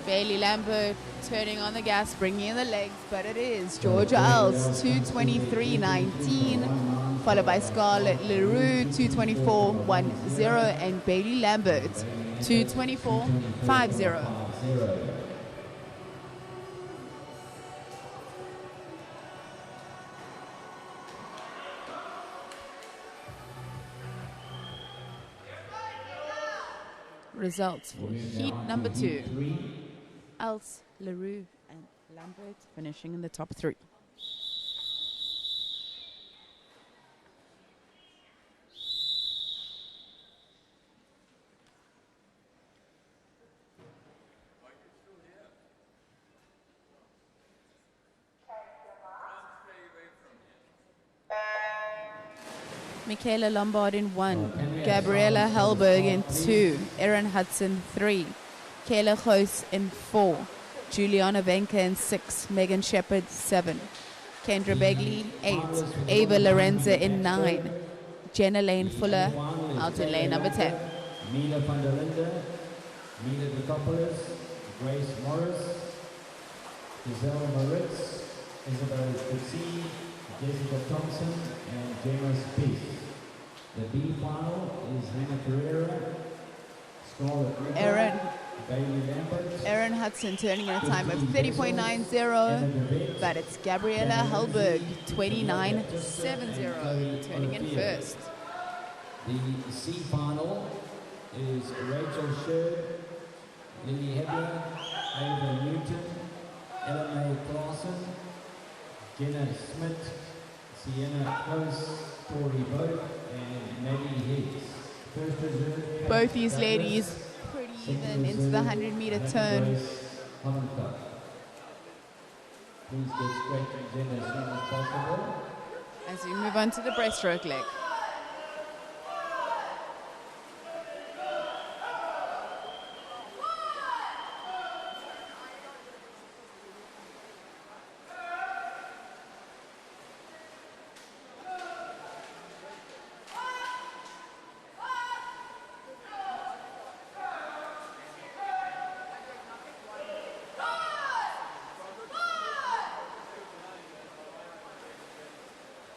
Bailey Lambert turning on the gas, bringing in the legs, but it is Georgia Else, 2:23.19, followed by Scarlett LaRue, 2:24.10, and Bailey Lambert, 2:24.50. Results for heat number 2. Else, LaRue, and Lambert finishing in the top 3. Michaela Lombard in 1, Gabriella Hellberg in 2, Erin Hudson 3, Kayla Goos in 4, Juliana Venka in 6, Megan Shepard 7, Kendra Begley 8, Ava Lorenza in 9, Jenna Lane Fuller out in lane number 10. Mila van der Linde, Mila Dicopoulos, Grace Morris, Giselle Moritz, Isabel Kutsi, Jessica Thompson, and Gemma Spieth. The B final is Hannah Pereira, Scarlett Ritter, Bailey Lambert, Erin Hudson turning in a time of 30.90, but it's Gabriella Hellberg, 29.70, turning in first. The C final is Rachel Sherd, Lily Hebler, Ava Newton, Ella Mae Clausen, Jenna Smith, Sienna Close, Tori Boat, and Maggie Hicks. First reserve. Both these ladies pretty even into the 100-meter turn. Please get straight to Jenna as soon as possible. As we move on to the breaststroke leg.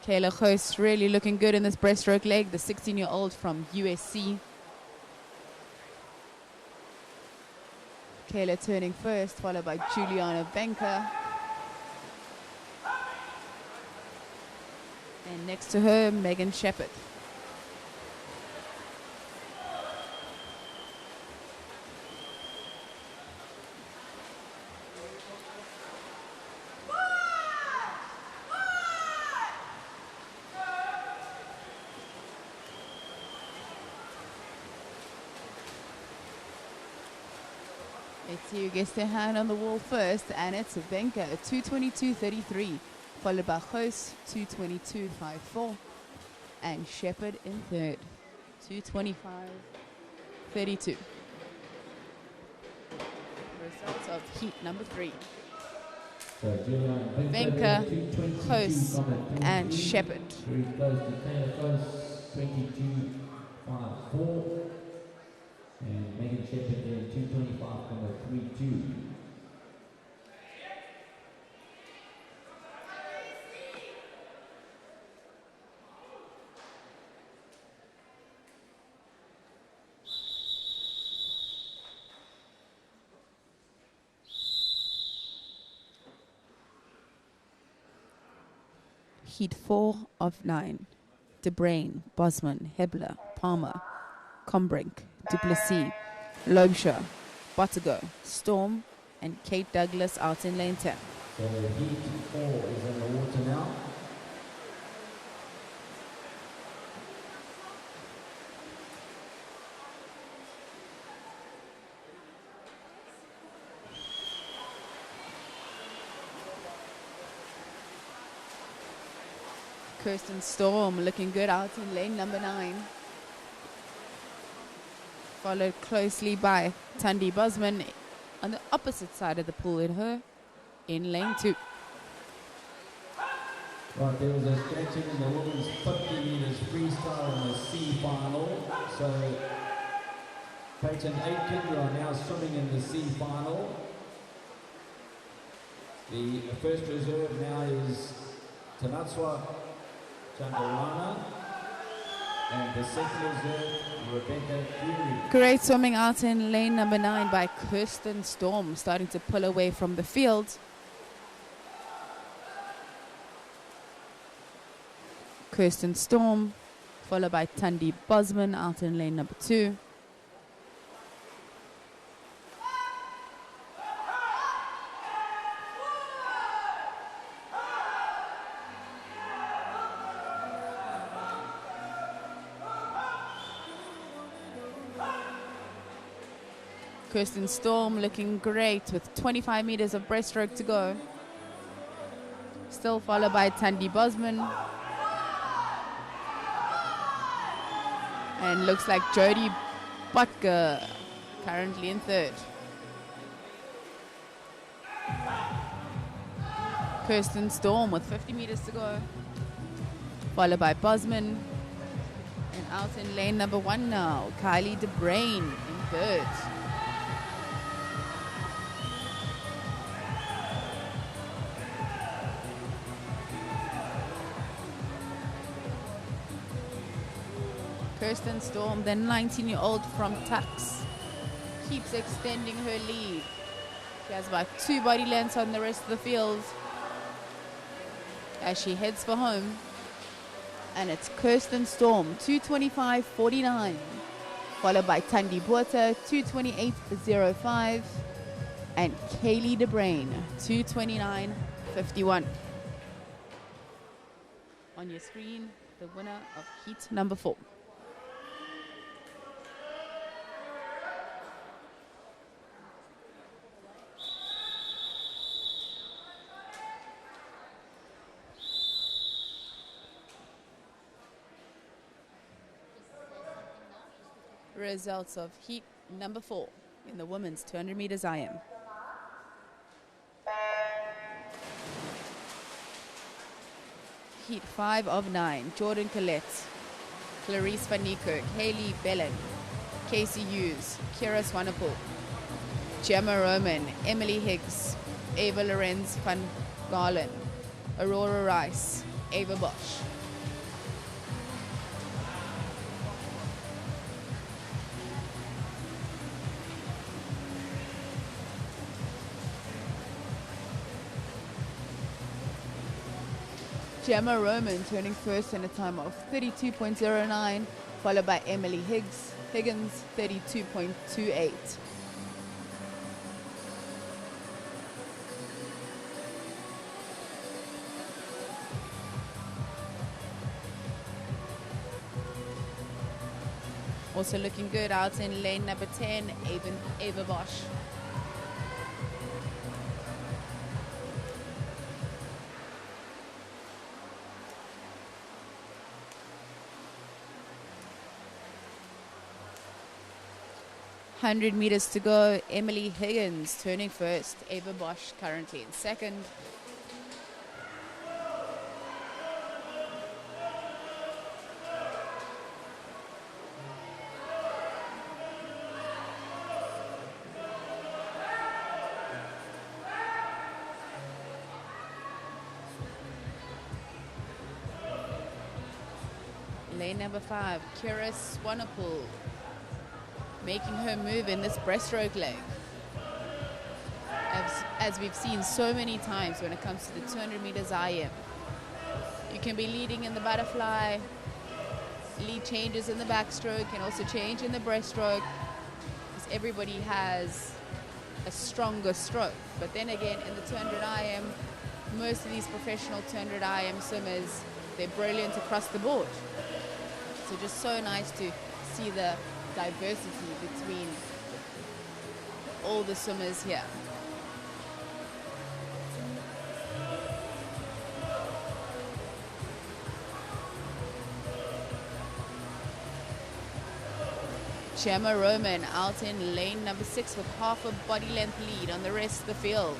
Kayla Goos really looking good in this breaststroke leg, the 16-year-old from USC. Kayla turning first, followed by Juliana Benker. And next to her, Megan Shepherd. Let's see who gets their hand on the wall first, and it's Benka at 2:22.33, followed by Host 2:22.54, and Shepherd in third, 2:25.32. Results of heat number 3. So Julian Benka, Host, 22.32, and Shepherd. Very close to Taylor Close, 22.54. And Megan Shepherd in 2:25.32. Heat 4 of 9. De Bruyn, Bosman, Hebler, Palmer, Combrink, Duplessis, Loebscher, Bottego, Storm, and Kate Douglas out in lane 10. So heat 4 is in the water now. Kirsten Storm looking good out in lane number 9. Followed closely by Tandy Bosman on the opposite side of the pool in her in lane 2. Right, there was a stretching in the women's 50 metres freestyle in the C final. So Peyton Aitken are now swimming in the C final. The first reserve now is Tanatswa Chandarana, and the second reserve, Rebecca Fury. Great swimming out in lane number 9 by Kirsten Storm, starting to pull away from the field. Kirsten Storm, followed by Tandy Bosman out in lane number 2. Kirsten Storm looking great with 25 meters of breaststroke to go. Still followed by Tandy Bosman. And looks like Jodie Butker currently in third. Kirsten Storm with 50 meters to go. Followed by Bosman. And out in lane number 1 now, Kylie De Bruyn in third. Kirsten Storm, the 19-year-old from Tux, keeps extending her lead. She has about 2 body lengths on the rest of the field as she heads for home. And it's Kirsten Storm, 2:25.49, followed by Tandy Botha, 2:28.05, and Kaylee De Bruyn, 2:29.51. On your screen, the winner of heat number 4. Results of heat number 4 in the women's 200 meters IM. Heat 5 of 9, Jordan Collette, Clarice Van Niekerk, Hayley Bellen, Casey Hughes, Kira Swanepoel, Gemma Roman, Emily Higgs, Ava Lorenz van Galen, Aurora Rice, Ava Bosch. Gemma Roman turning first in a time of 32.09, followed by Emily Higgins 32.28. Also looking good out in lane number 10, Ava Bosch. "100 meters to go, Emily Higgins turning first, Ava Bosch currently in second. Lane number 5, Kira Swanepoel, making her move in this breaststroke leg. As we've seen so many times when it comes to the 200 meters IM. You can be leading in the butterfly, lead changes in the backstroke, and also change in the breaststroke, because everybody has a stronger stroke. But then again, in the 200 IM, most of these professional 200 IM swimmers, they're brilliant across the board. So just so nice to see the diversity between all the swimmers here. Gemma Roman out in lane number 6 with half a body length lead on the rest of the field.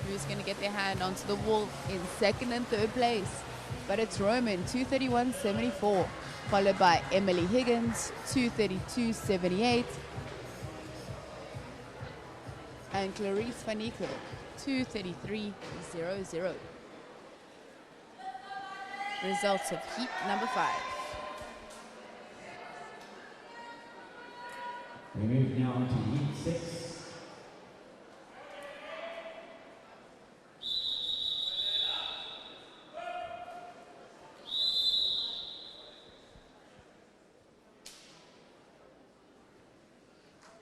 Who's going to get their hand onto the wall in second and third place? But it's Roman, 2:31.74, followed by Emily Higgins, 2:32.78, and Clarice Van Niekerk, 2:33.00. Results of heat number 5. We move now to heat 6.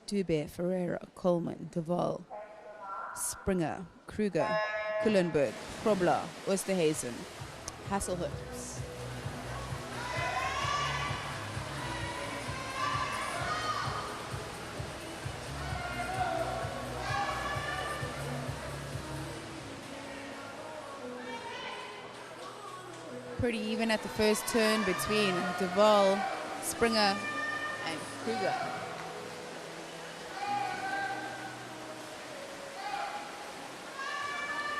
Dube, Ferreira, Coleman, Duval, Springer, Kruger, Kullenberg, Krobler, Osterhazen, Hasselhurst. Pretty even at the first turn between Duval, Springer, and Kruger.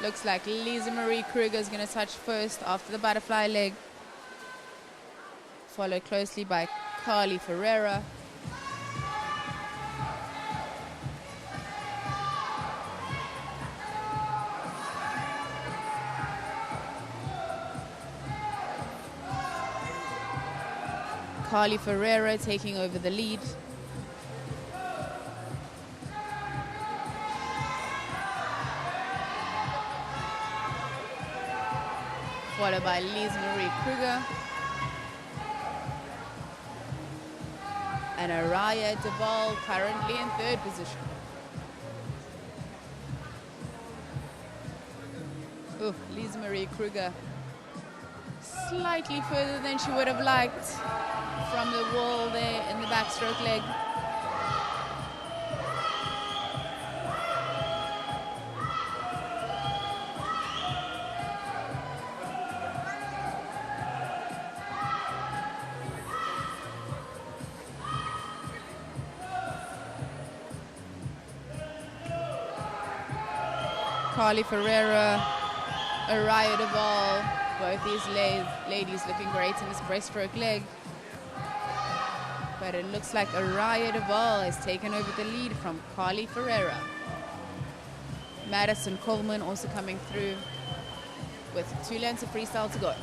Looks like Lisa Marie Kruger is going to touch first after the butterfly leg, followed closely by Carly Ferreira. Carly Ferreira taking over the lead. Followed by Lise Marie Kruger. And Araya Duval currently in third position. Ooh, Lise Marie Kruger slightly further than she would have liked from the wall there in the backstroke leg. Carly Ferreira, Araya Duval, both these ladies looking great in this breaststroke leg. But it looks like Araya Duval has taken over the lead from Carly Ferreira. Madison Coleman also coming through with 2 lengths of freestyle to go.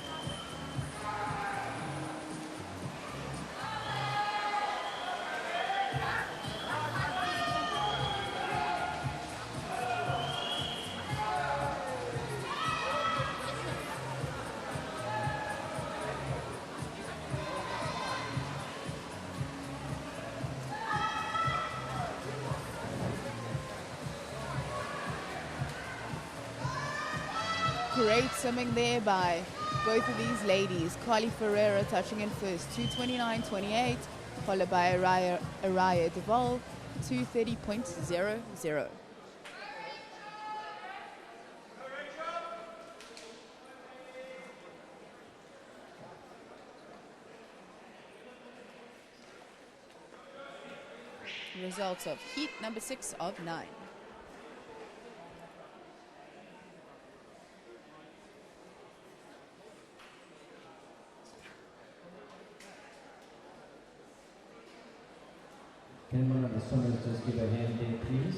Great swimming there by both of these ladies. Carly Ferreira touching in first, 2:29.28, followed by Araya Deval, 2:30.00. Results of heat number 6 of 9. Can one of the swimmers just give a hand there, please?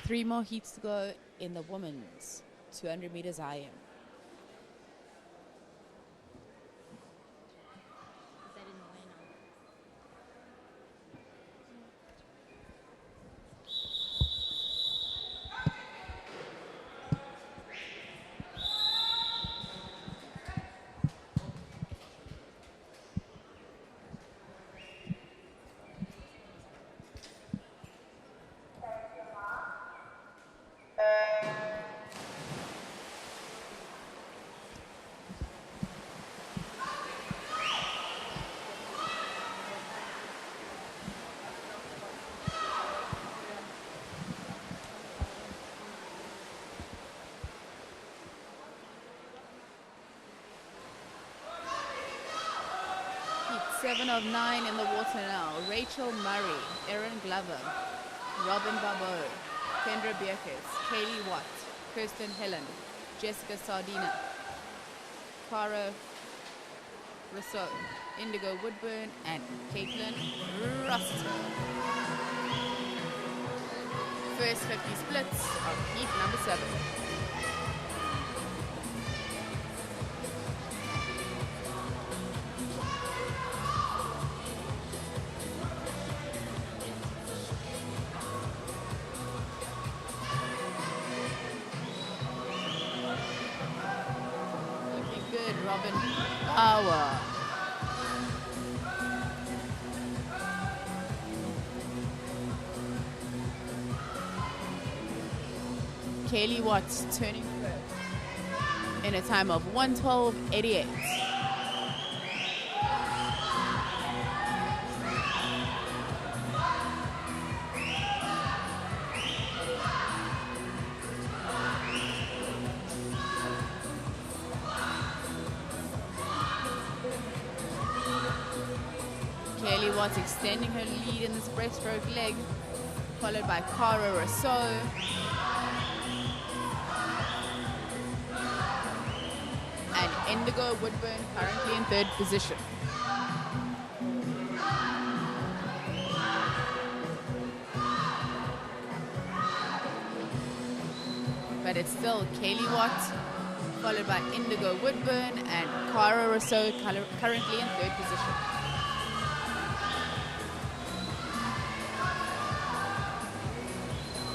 Three more heats to go in the women's 200 meters IM. Heat 7 of 9 in the water now. Rachel Murray, Erin Glover, Robin Barbeau, Kendra Bierkes, Kaylee Watt, Kirsten Helen, Jessica Sardina, Cara Rousseau, Indigo Woodburn, and Caitlin Rossiter. First 50 splits of heat number 7. Robin Power. Kaylee Watts turning first in a time of 1:12.88. Kaylee Watts extending her lead in this breaststroke leg, followed by Cara Rousseau. And Indigo Woodburn currently in third position. But it's still Kaylee Watts, followed by Indigo Woodburn and Cara Rousseau currently in third position.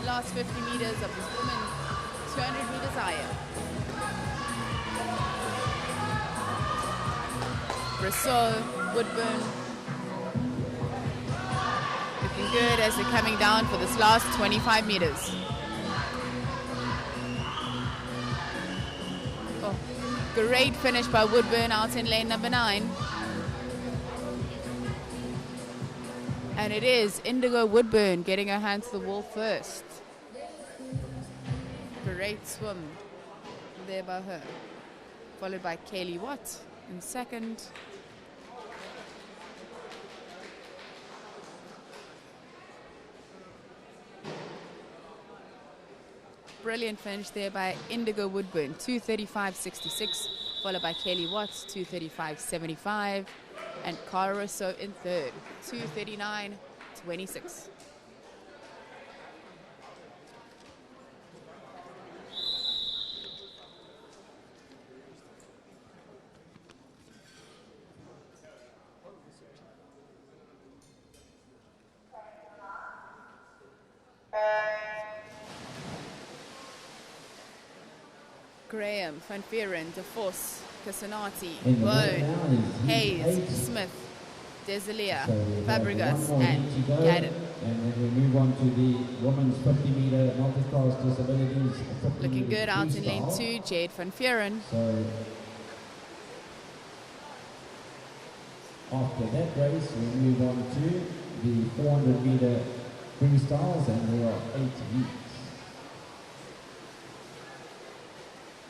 Last 50 meters of this women's 200 meters IM. Rousseau, Woodburn, looking good as they're coming down for this last 25 meters. Oh, great finish by Woodburn out in lane number 9. And it is Indigo Woodburn getting her hand to the wall first. Great swim there by her. Followed by Kaylee Watt in second. Brilliant finish there by Indigo Woodburn, 2:35.66, followed by Kaylee Watts, 2:35.75, and Cara Rousseau in third, 2:39.26. Graham, Van Vieren, De Vos, Casanati, In the Bone, middle now is Hayes, Heat 8. Smith, Desalia, So we have Fabregas, one more and heat to go, Gadden. and then we move on to the women's 50-meter multi-class disabilities. 50 Looking meter good out in lane freestyle. 2, Jade Van Vieren. So after that race, we move on to the 400-meter freestyles, and there are 8 heats.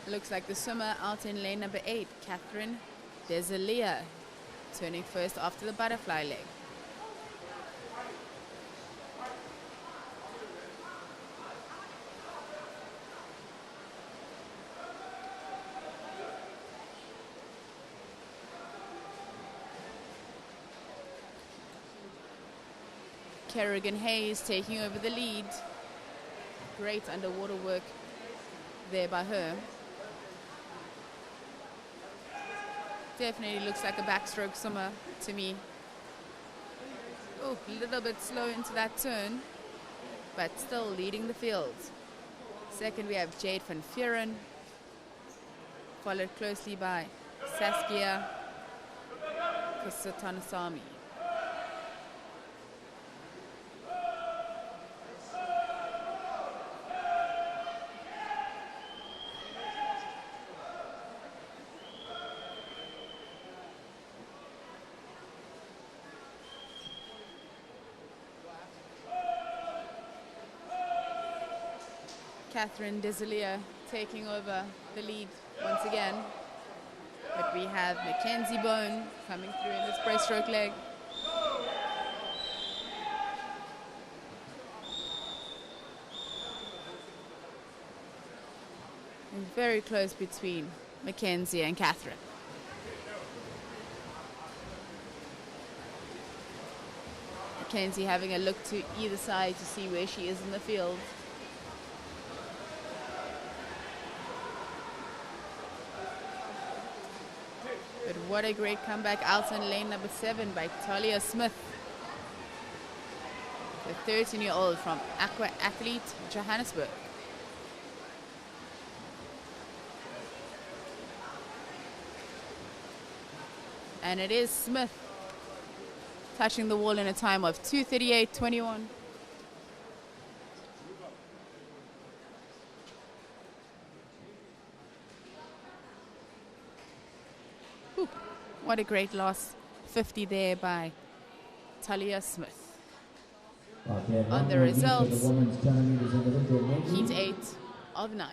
Looks like the swimmer out in lane number 8, Catherine Desalia, turning first after the butterfly leg. Kerrigan Hayes taking over the lead. Great underwater work there by her. Definitely looks like a backstroke swimmer to me. Oh, a little bit slow into that turn, but still leading the field. Second, we have Jade Van Vieren, followed closely by Saskia Kusatanasamy. Catherine Desalia taking over the lead once again. But we have Mackenzie Bone coming through in this breaststroke leg. And very close between Mackenzie and Catherine. Mackenzie having a look to either side to see where she is in the field. But what a great comeback out in lane number 7 by Talia Smith, the 13-year-old from Aqua Athlete Johannesburg. And it is Smith touching the wall in a time of 2:38.21. What a great last 50 there by Talia Smith. On the results, heat 8 of 9.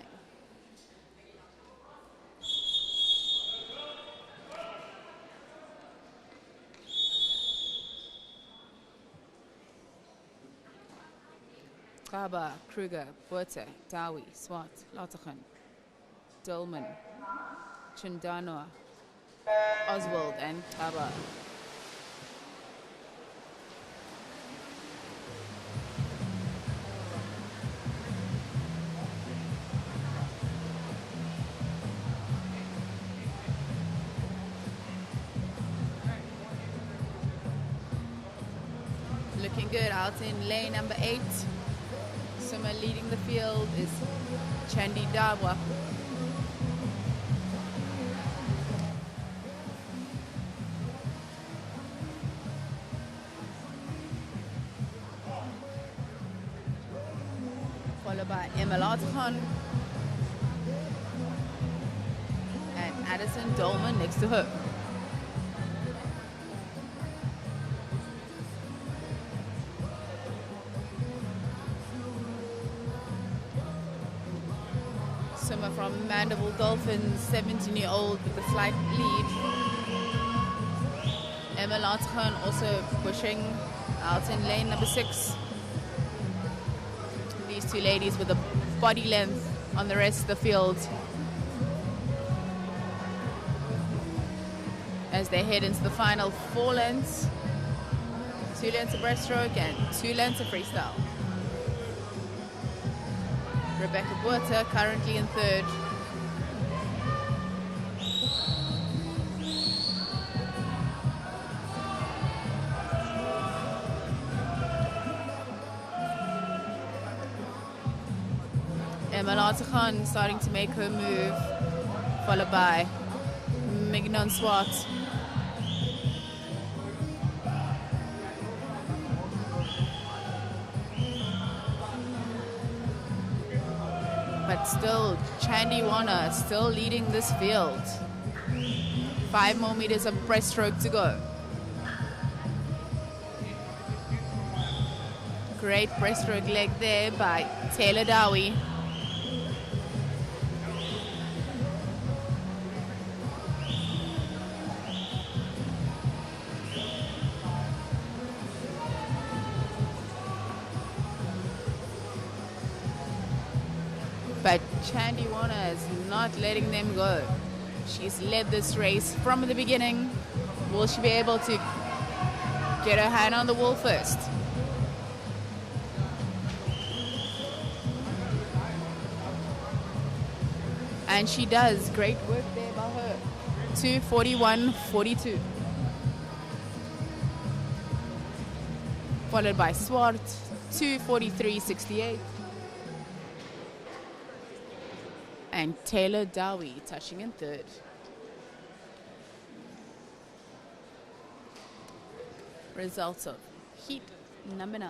Kaba, Kruger, Botha, Dawi, Swart, Lautachan, Dolman, Chindanoa, Oswald and Kaba. Looking good out in lane number 8. Swimmer leading the field is Chandi Dawa. Followed by Emma Khan and Addison Dolman next to her. Swimmer from Mandible Dolphins, 17-year-old with a slight lead. Emma Khan also pushing out in lane number 6. These two ladies with a body length on the rest of the field as they head into the final 4 lengths. 2 lengths of breaststroke and 2 lengths of freestyle. Rebecca Botha currently in 3rd. Emma Khan starting to make her move followed by Mignon Swart. But still, Chandiwana still leading this field. 5 more meters of breaststroke to go. Great breaststroke leg there by Taylor Dowie. But Chandiwana is not letting them go. She's led this race from the beginning. Will she be able to get her hand on the wall first? And she does. Great work there by her. 2:41.42. Followed by Swart, 2:43.68. And Taylor Dowie touching in third. Results of heat number 9.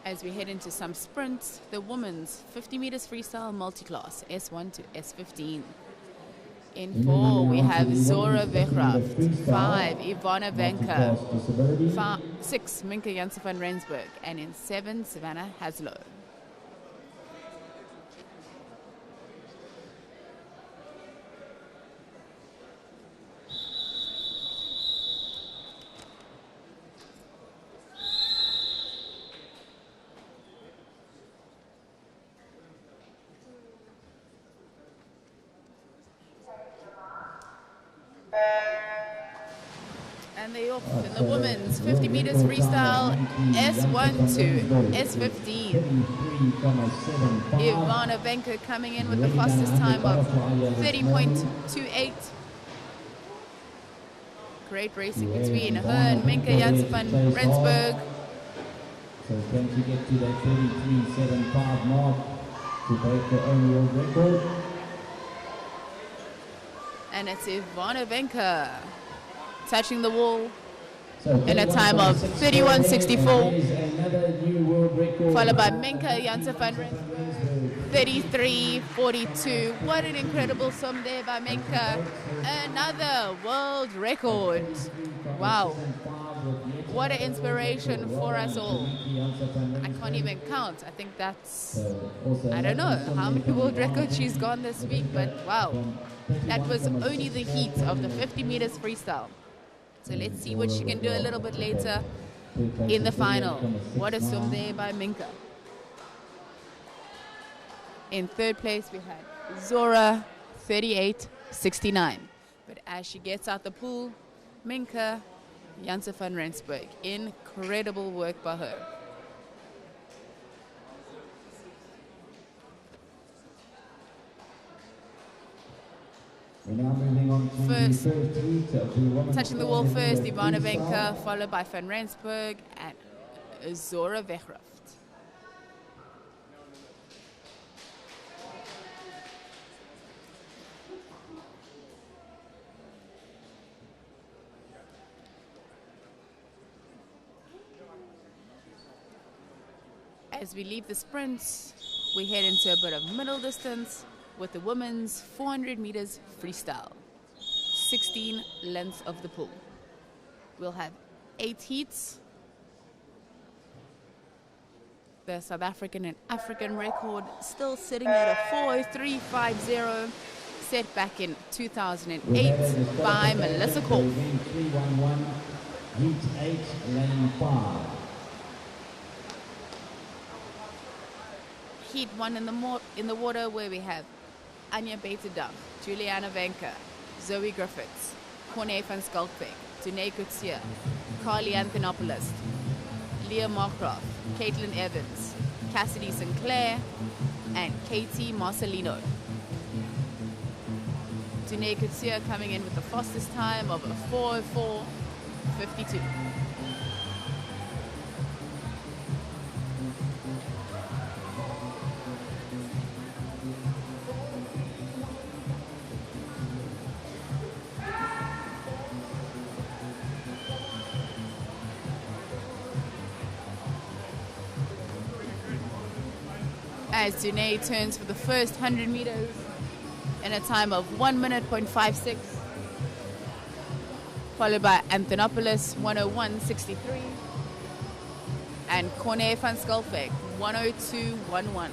As we head into some sprints, the women's 50 meters freestyle multi-class S1 to S15. In 4, we have Zora Wegraft. 5, Ivana Venka. 6, Minka Janssen van Rensburg. And in 7, Savannah Haslow. And they off in the women's 50 meters freestyle S1 to S15. Ivana Venka coming in with the fastest time of 30.28. Great racing between her and Minka Janssen van Rensburg. So can she get to that 33.75 mark to break the own world record? And it's Ivana Venka touching the wall in a time of 31.64, followed by Minka Janssen van Rensburg, 33.42. What an incredible sum there by Minka. Another world record. Wow. What an inspiration for us all. I can't even count. I think that's, I don't know how many world records she's gone this week, but wow. That was only the heat of the 50 meters freestyle. So let's see what she can do a little bit later in the final. What a swim there by Minka. In third place, we had Zora, 38.69. But as she gets out the pool, Minka Janssen van Rensburg, incredible work by her. We're now moving on to First, the first heat of the women's touching the wall first, Ivana freestyle. Venka, followed by van Rensburg and Zora Wegraft. As we leave the sprints, we head into a bit of middle distance with the women's 400 meters freestyle, 16 lengths of the pool. We'll have 8 heats. The South African and African record still sitting at a 4:03.50, set back in 2008 by Melissa Korf. 311, heat 8, lane 5. Heat 1 in the water, where we have Anya Beterdam, Juliana Venka, Zoe Griffiths, Corne van Skalkbeek, Dune Kutsia, Carly Anthanopoulos, Leah Markgraf, Caitlin Evans, Cassidy Sinclair, and Katie Marcelino. Dune Kutsia coming in with the fastest time of a 4:04.52. as Dune turns for the first 100 meters in a time of 1 minute, 0.56, followed by Anthonopoulos, 101.63, and Corne van Skalkwyk, 102.11.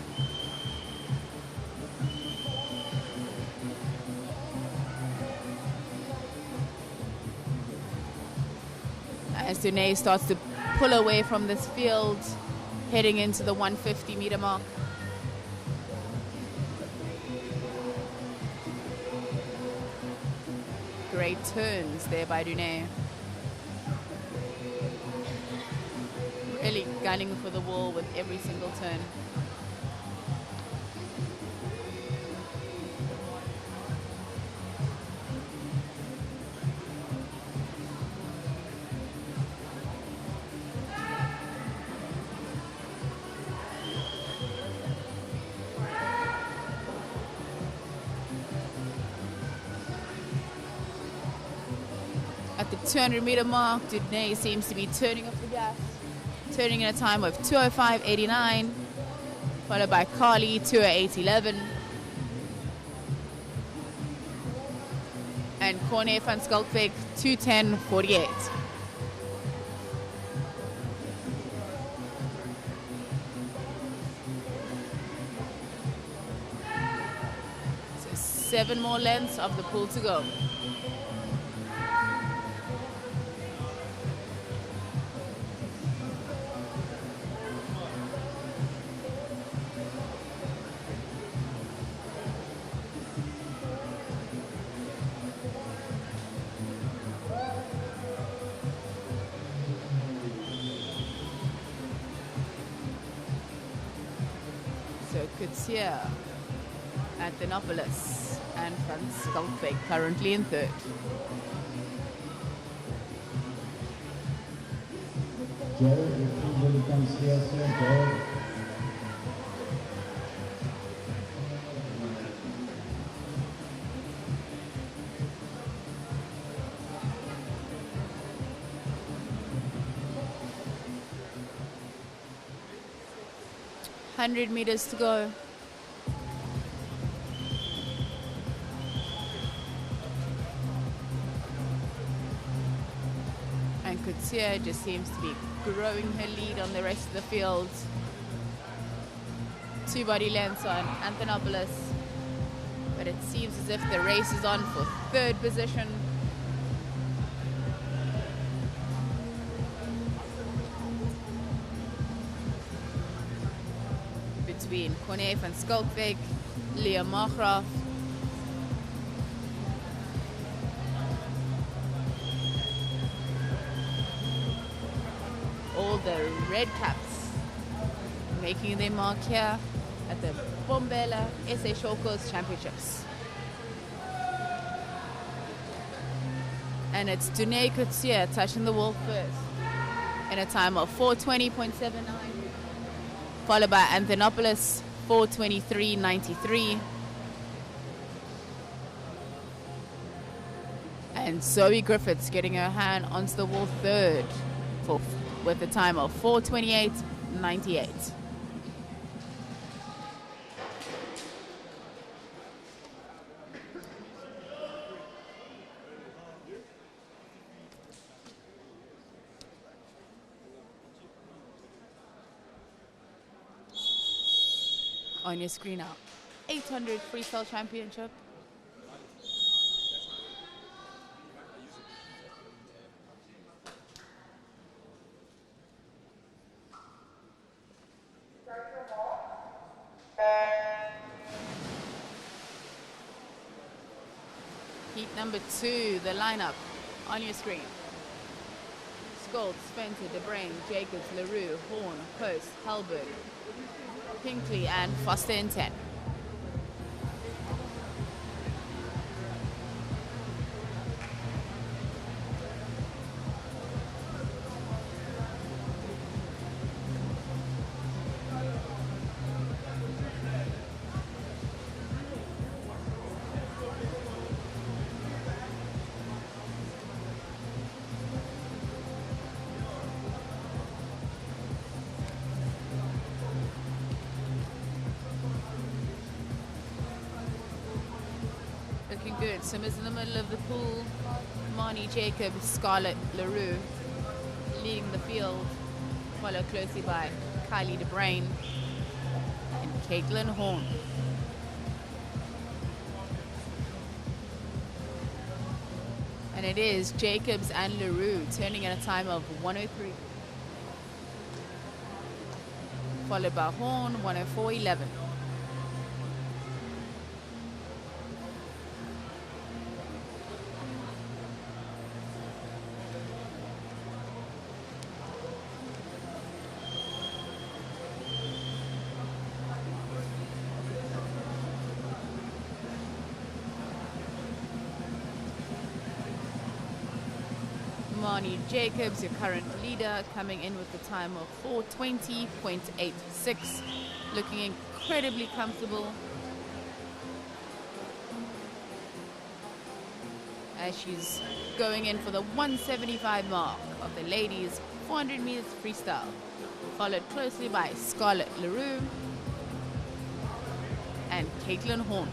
As Dune starts to pull away from this field, heading into the 150 meter mark. Great turns there by Dune. Really gunning for the wall with every single turn. At the 200 meter mark, Dune seems to be turning off the gas, turning in a time of 2:05.89, followed by Carly, 2:08.11, and Corne van Skalkwyk, 2:10.48. So 7 more lengths of the pool to go. Here at Anthonopoulos and Van Skalkwyk currently in third. Joe, if you comes here, Joe. $100 meters to go. And Couture just seems to be growing her lead on the rest of the field. 2 body lengths on Anthonopoulos. But it seems as if the race is on for third position. Between Corne van Skalkwyk, Leah Margraaf, all the red caps making their mark here at the Bombela SA Short Course Championships. And it's Dune Couture touching the wall first in a time of 4:20.79. Followed by Anthonopoulos, 4:23.93. And Zoe Griffiths getting her hand onto the wall third with a time of 4:28.98. On your screen now, 800 Freestyle Championship. Heat number 2, the lineup on your screen. Scholz, Spencer, DeBrain, Jacobs, LaRue, Horn, Post, Halberg, Pinkley, and Foster in 10. Looking good. Swimmers in the middle of the pool. Marnie Jacobs, Scarlett LaRue leading the field, followed closely by Kylie DeBrain and Caitlin Horn. And it is Jacobs and LaRue turning at a time of 103. Followed by Horn, 104.11. Marnie Jacobs, your current leader, coming in with the time of 4:20.86, looking incredibly comfortable as she's going in for the 175 mark of the ladies 400 meters freestyle, followed closely by Scarlett LaRue and Caitlin Horn.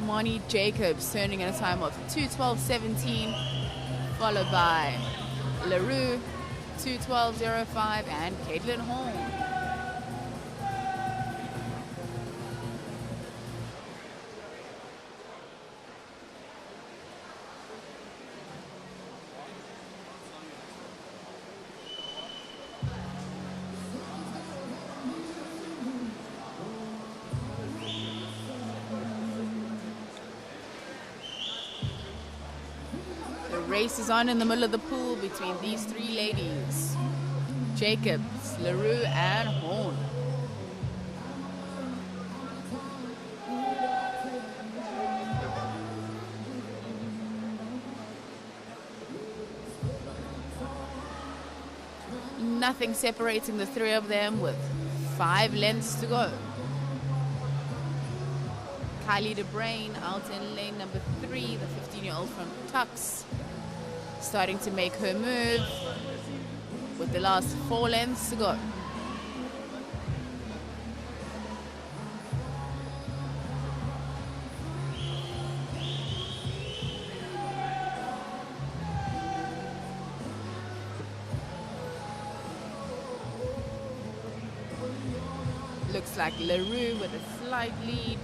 Marnie Jacobs turning at a time of 2:12.17, followed by LaRue, 2:12.05, and Caitlin Horn. Race is on in the middle of the pool between these three ladies, Jacobs, LaRue, and Horn. Nothing separating the three of them with 5 lengths to go. Kylie DeBrain out in lane number 3, the 15-year-old from Tux, starting to make her move with the last 4 lengths to go. Looks like LaRue with a slight lead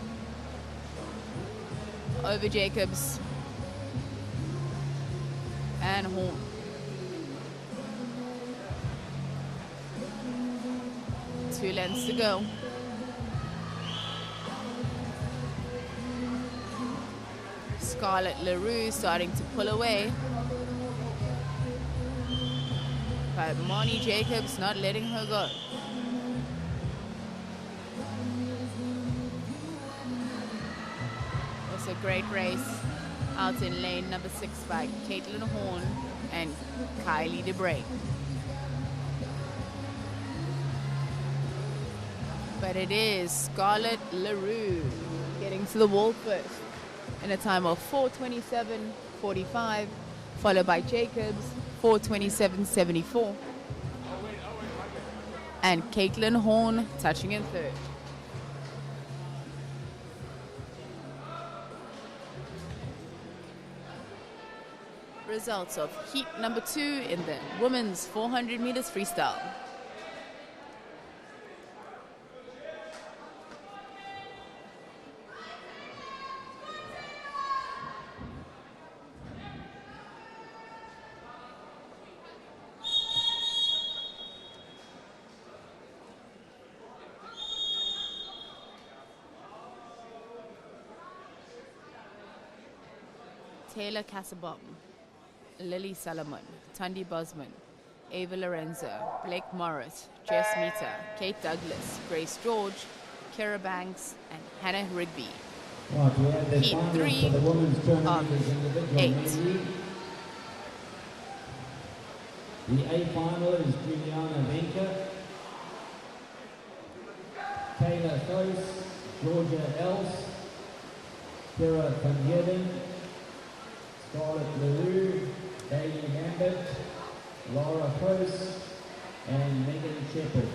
over Jacobs and Horn. Two lengths to go. Scarlett LaRue starting to pull away, but Marnie Jacobs not letting her go. A great race out in lane number 6 by Caitlin Horn and Kylie DeBrain. But it is Scarlett LaRue getting to the wall first in a time of 4:27.45, followed by Jacobs 4:27.74, and Caitlin Horn touching in third. Results of heat number 2 in the women's 400 meters freestyle. Taylor Casaubon, Lily Salomon, Tundi Bosman, Ava Lorenzo, Blake Morris, Jess Meter, Kate Douglas, Grace George, Kara Banks, and Hannah Rigby. Right, we have the Heat finals 3 for the women's 200 of meters individual 8. medley. The A final is Juliana Venka, Kayla Thos, Georgia Els, Kira van Heerden, Scarlett LaRue, Bailey Lambert, Laura Post, and Megan Shepherd.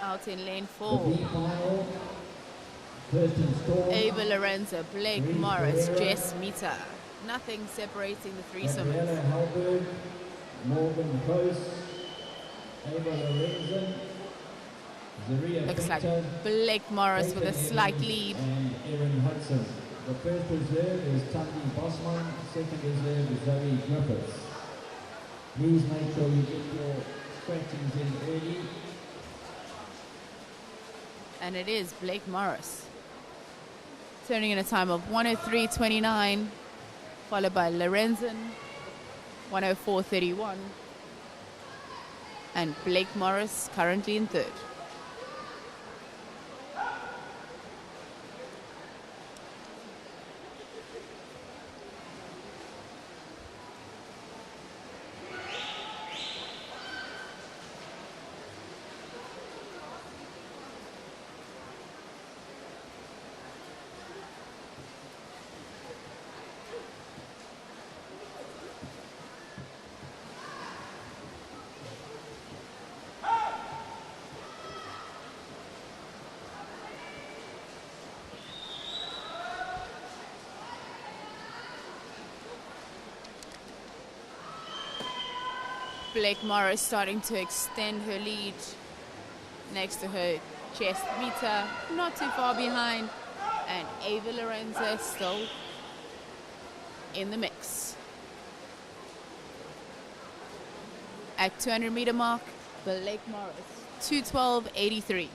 Out in lane The 4. B final, Kirsten Storm, Ava Lorenzo, Blake Reed Morris, Pereira, Jess Mita. Nothing separating the three swimmers. Gabriella Halberg, Morgan Post, Ava Lorenzen, Zaria Looks like Victor, Blake Morris with a Caitlin slight Evans, lead. and Erin Hudson. The first reserve is Tandy Bosman, second reserve is Zoe Griffiths. Please make sure you get your scratchings in early. And it is Blake Morris. Turning in a time of 103.29, followed by Lorenzen, 104.31. And Blake Morris currently in third. Blake Morris starting to extend her lead next to her chest meter, not too far behind, and Ava Lorenzo still in the mix. At 200 meter mark, Blake Morris, 2:12.83.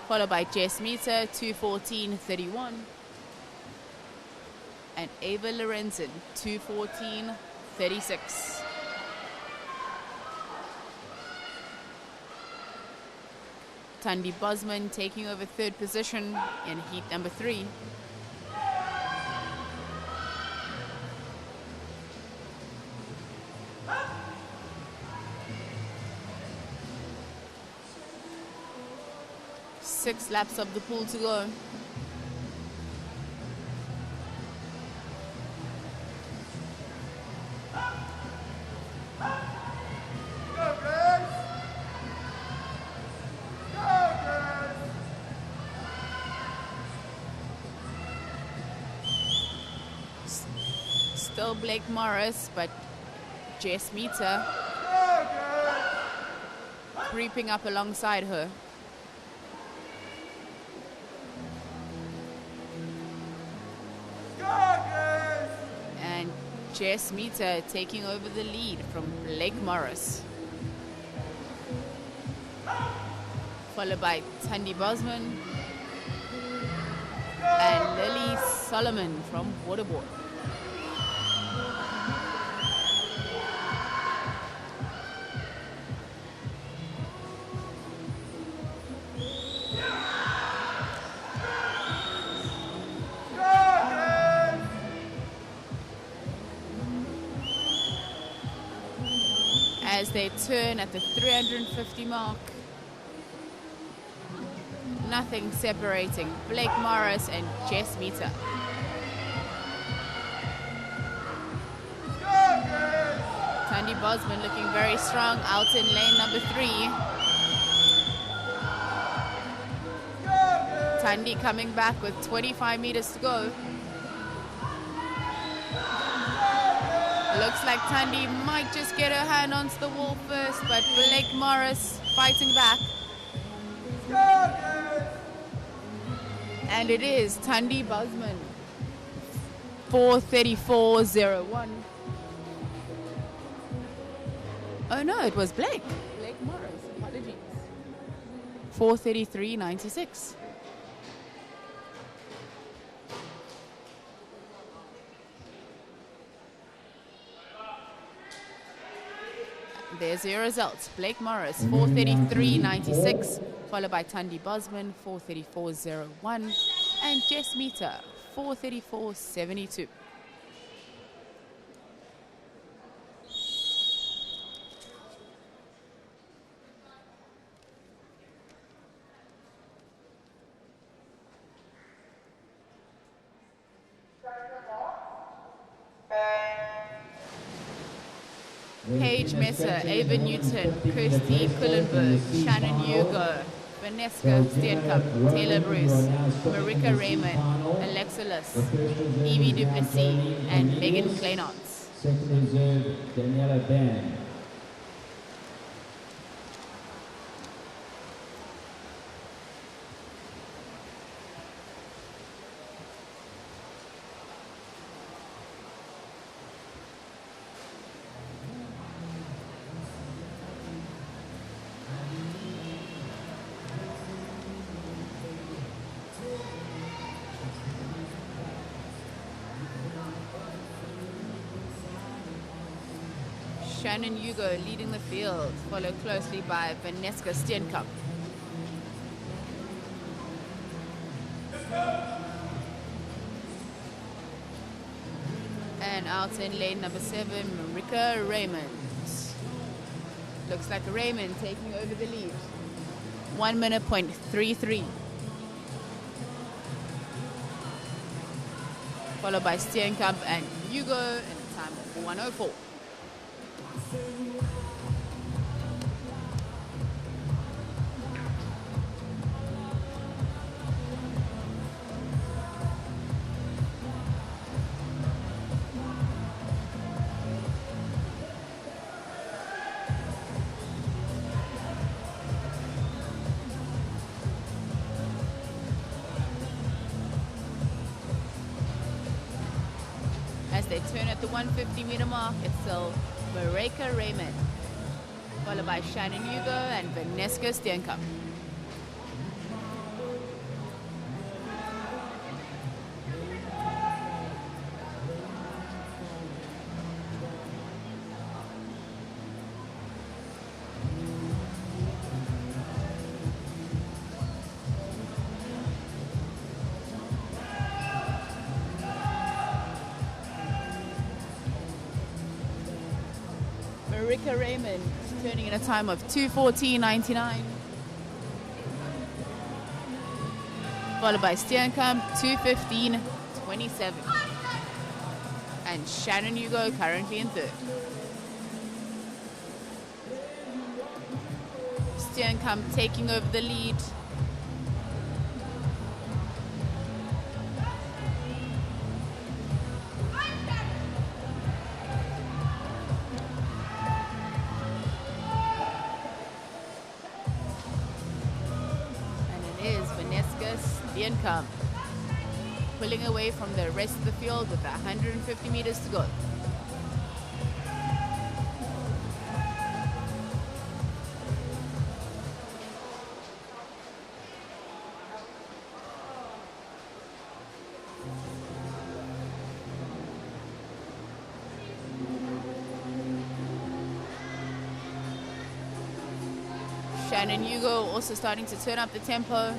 Followed by Jess Mita, 2:14.31. And Ava Lorenzen, 2:14.36. Tandy Bosman taking over third position in heat number 3. Six laps of the pool to go. Still Blake Morris, but Jess Mita creeping up alongside her. And Jess Mita taking over the lead from Blake Morris. Followed by Tandy Bosman and Lily Solomon from Waterboard. As they turn at the 350 mark, nothing separating Blake Morris and Jess Mita. Tandy Bosman looking very strong out in lane number 3. Tandy coming back with 25 meters to go. Looks like Tandy might just get her hand onto the wall first, but Blake Morris fighting back. And it is Tandy Bosman, 4:34.01. Oh no, it was Blake Morris, apologies. 4:33.96. There's your results. Blake Morris, 4:33.96, followed by Tandy Bosman, 4:34.01, and Jess Mita, 4:34.72. Paige Messer, Ava Newton, Kirsty Kullenberg, Shannon Hugo, Vanessa Steenkamp, Taylor Bruce, Marika Raymond, Alexa Luss, Evie Duplessis, and Megan Kleinarts. Second reserve, Daniela Ban. Shannon Hugo leading the field, followed closely by Vanessa Steenkamp. And out in lane number 7, Marika Raymond. Looks like Raymond taking over the lead. 1 minute point 33. Followed by Steenkamp and Hugo in a time of 1:04. As they turn at the 150-meter mark, it's still Marika Raymond, followed by Shannon Hugo and Vanessa Steenkamp. Marika Raymond turning in a time of 2:14.99. Followed by Steenkamp, 2:15.27. And Shannon Hugo currently in third. Steenkamp taking over the lead. Steenkamp pulling away from the rest of the field with 150 meters to go. Shannon Hugo also starting to turn up the tempo.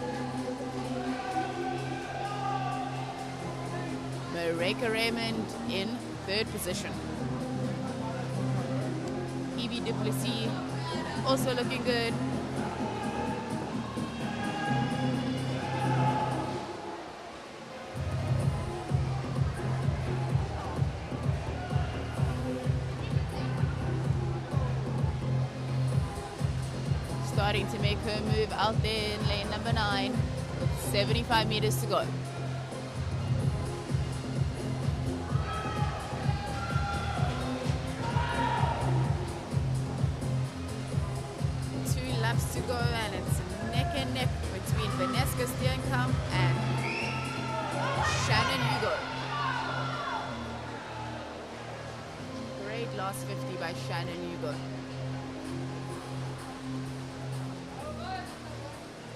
Marika Raymond in third position. Evie Duplessis also looking good. Starting to make her move out there in lane number 9 with 75 meters to go. To go, and it's neck and neck between Vanessa Steenkamp and Shannon Hugo. Great last 50 by Shannon Hugo.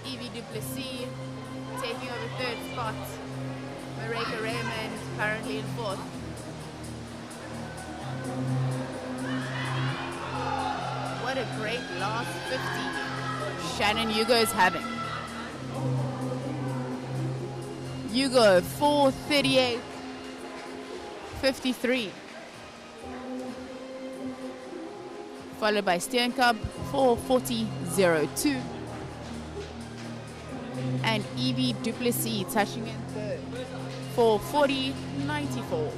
Evie Duplessis taking over third spot. Marika Raymond currently in fourth. What a great last 50 Shannon Hugo is having. Hugo 4:38.53. Followed by Steenkamp 4:40.02. And Evie Duplessis touching in third 4:40.94.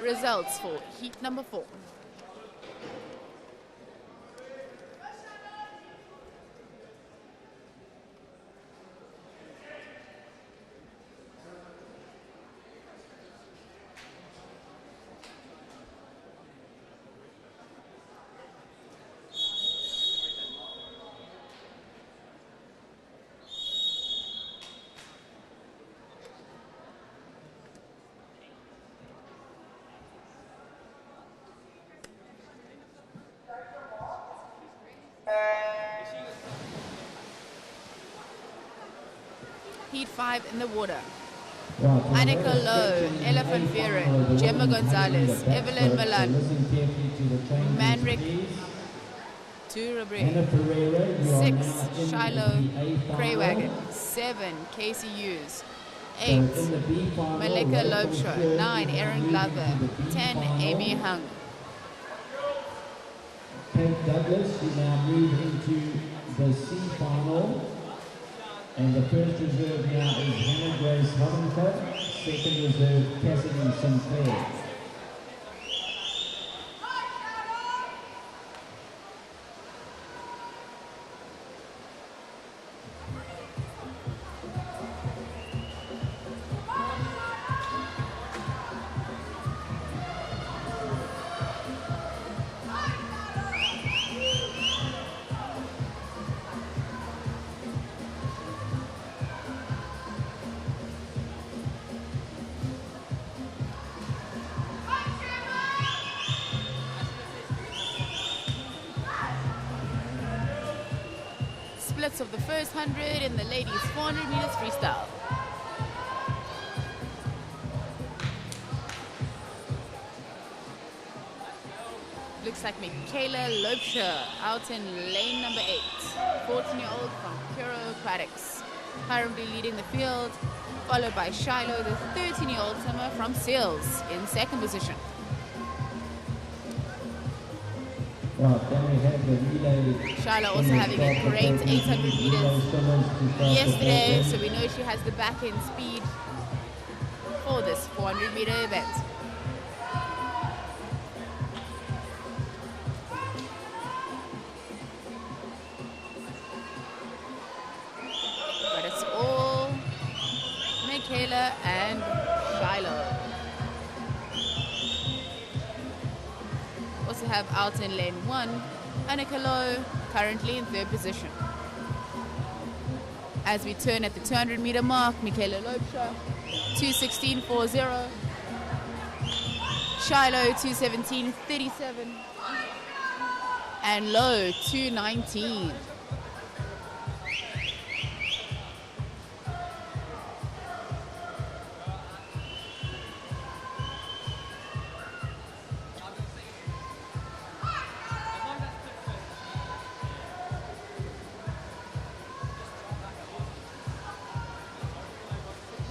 results for heat number 4. Heat 5 in the water. Annika Lowe, Elephant Viren, Gemma Gonzalez, Evelyn Milan, Manrik Durabre, 6 Shiloh Craywagon, 7 Casey Hughes, 8 Malika Lobshaw, 9 Erin Glover, 10 Amy Hung. Kate Douglas, we now move into the C final. And the first reserve now is Hannah Grace Hovenscott, second reserve Cassidy Sinclair. Splits of the first 100 in the ladies 400 meters freestyle. Looks like Michaela Lobsher out in lane number 8. 14-year-old from Kuro Aquatics. Currently leading the field, followed by Shiloh, the 13-year-old swimmer from Seals in second position. Right, then we have the relay. Shiloh also having a great 800 meters yesterday, so we know she has the back end speed for this 400 meter event. But it's all Michaela and Shiloh. Also have out in lane 1, Annika Lowe, currently in third position. As we turn at the 200 meter mark, Michaela Lobsha, 2:16.40. Shiloh, 2:17.37. And Lowe, 2:19.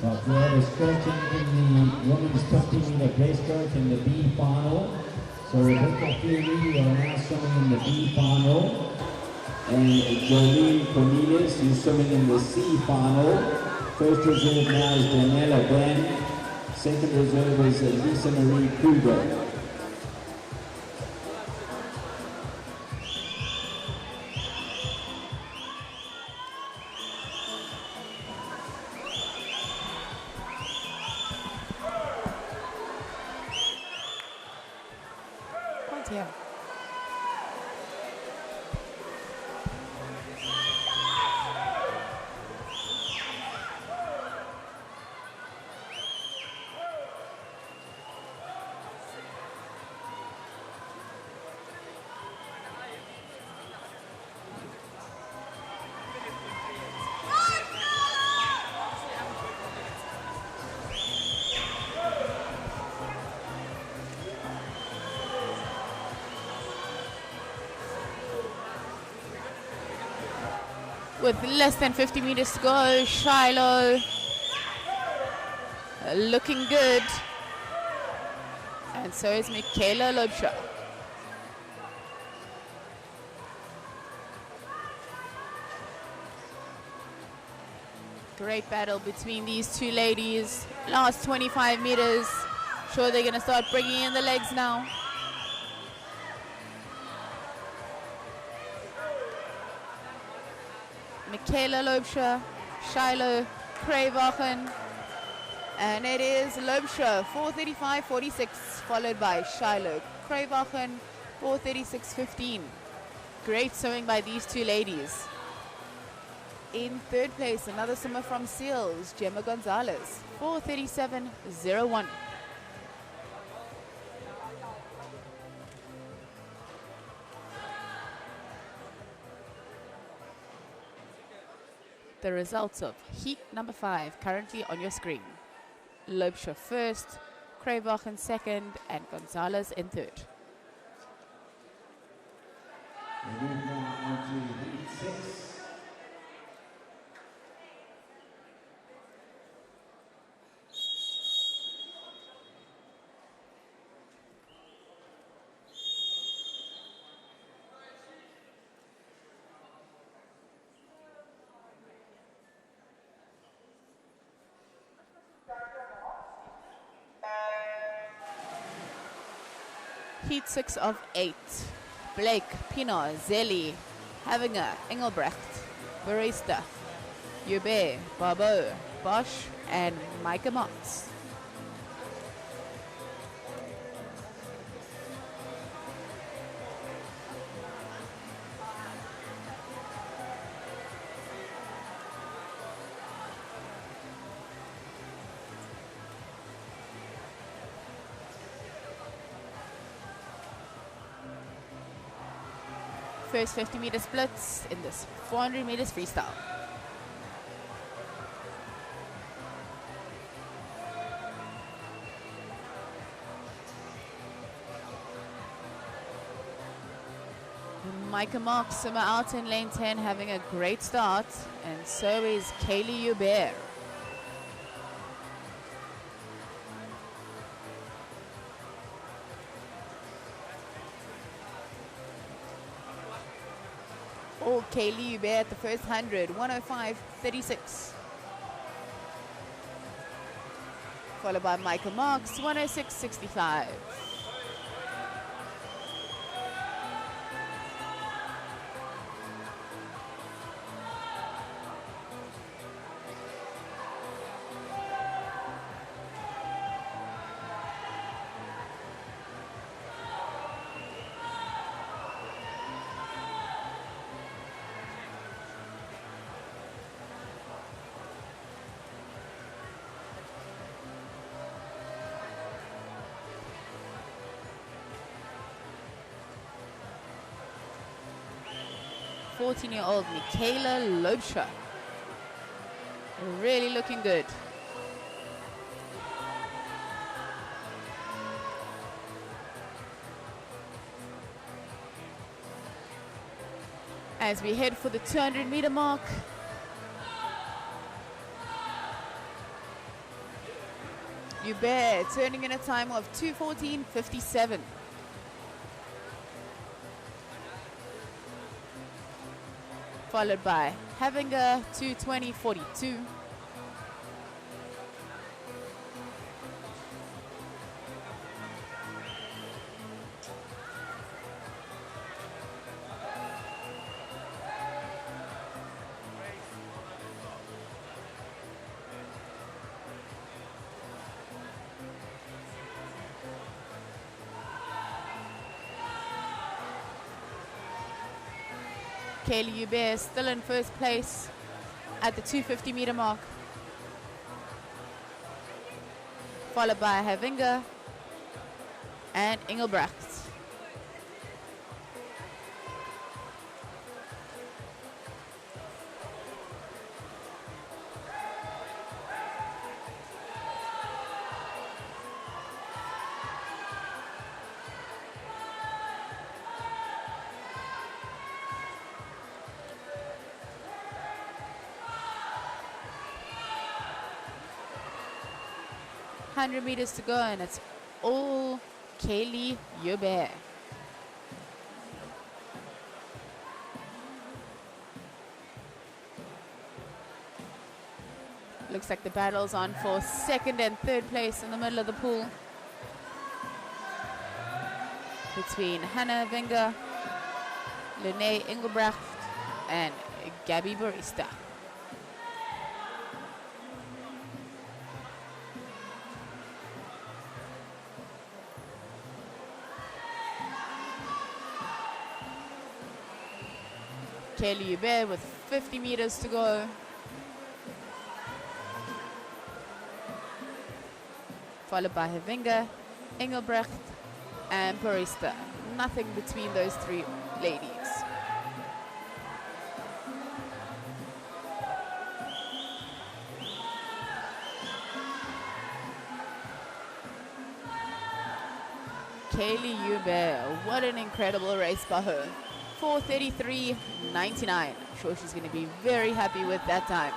Right, we have a stretching in the women's 50-meter breaststroke in the B final. So Rebecca Cleary are now swimming in the B final. And Jolene Cornelius is swimming in the C final. First reserve now is Daniela Brand. Second reserve is Lisa Marie Kruger. Yeah. With less than 50 meters to go, Shiloh looking good. And so is Michaela Lobsha. Great battle between these two ladies. Last 25 meters, Sure, they're going to start bringing in the legs now. Michaela Loubser, Shiloh Krayvachen, and it is Loubser 4:35.46, followed by Shiloh Krayvachen 4:36.15. Great sewing by these two ladies. In third place, another swimmer from Seals, Gemma Gonzalez 4:37.01. The results of heat number 5 currently on your screen. Loubser first, Krayvachen second, and Gonzalez in third. We move now on to heat 6. Heat 6 of 8. Blake, Pino, Zelli, Havinger, Engelbrecht, Barista, Hubert, Barbeau, Bosch, and Micah Motz. First 50-meter splits in this 400 meters freestyle. Micah Marks, swimmer out in lane 10, having a great start, and so is Kaylee Hubert. All Kaylee Hubert at the first 100, 105.36. Followed by Michael Marks, 106.65. Fourteen-year-old Michaela Loubser, really looking good. As we head for the 200-meter mark, Hubert turning in a time of 2:14.57. Followed by Havinger, 2:20.42. Kaylee Hubert still in first place at the 250-meter mark. Followed by Havinger and Engelbrecht. .100 meters to go, and it's all Kaylee Hubert. Looks like the battle's on for second and third place in the middle of the pool. between Hannah Wenger, Lene Engelbrecht, and Gabby Barista. Kaylee Hubert with 50 meters to go. Followed by Havinga, Engelbrecht, and Barista. Nothing between those three ladies. Kaylee Hubert, what an incredible race by her. 4:33.99. I'm sure she's going to be very happy with that time.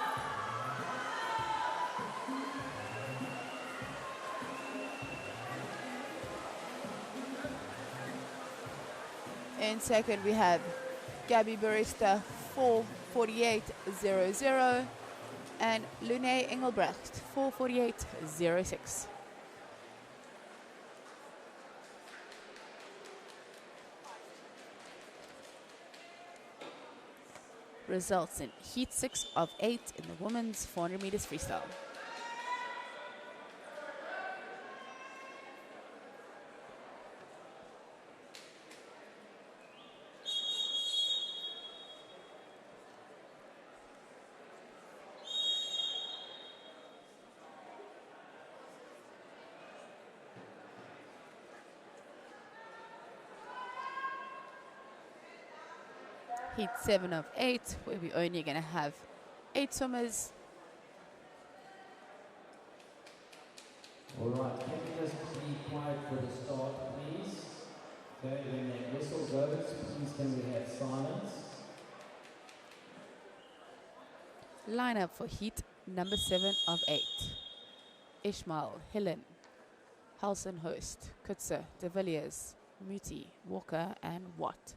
In second, we have Gabby Barista, 4:48.00, and Lune Engelbrecht, 4:48.06. Results in heat 6 of 8 in the women's 400 meters freestyle. Heat 7 of 8, where we're only going to have 8 swimmers. All right, can we just be quiet for the start, please? Okay, when that whistle goes, please can we have silence? Line up for heat number 7 of 8. Ishmael, Helen, Halson Host, Kutzer, De Villiers, Muti, Walker, and Watt.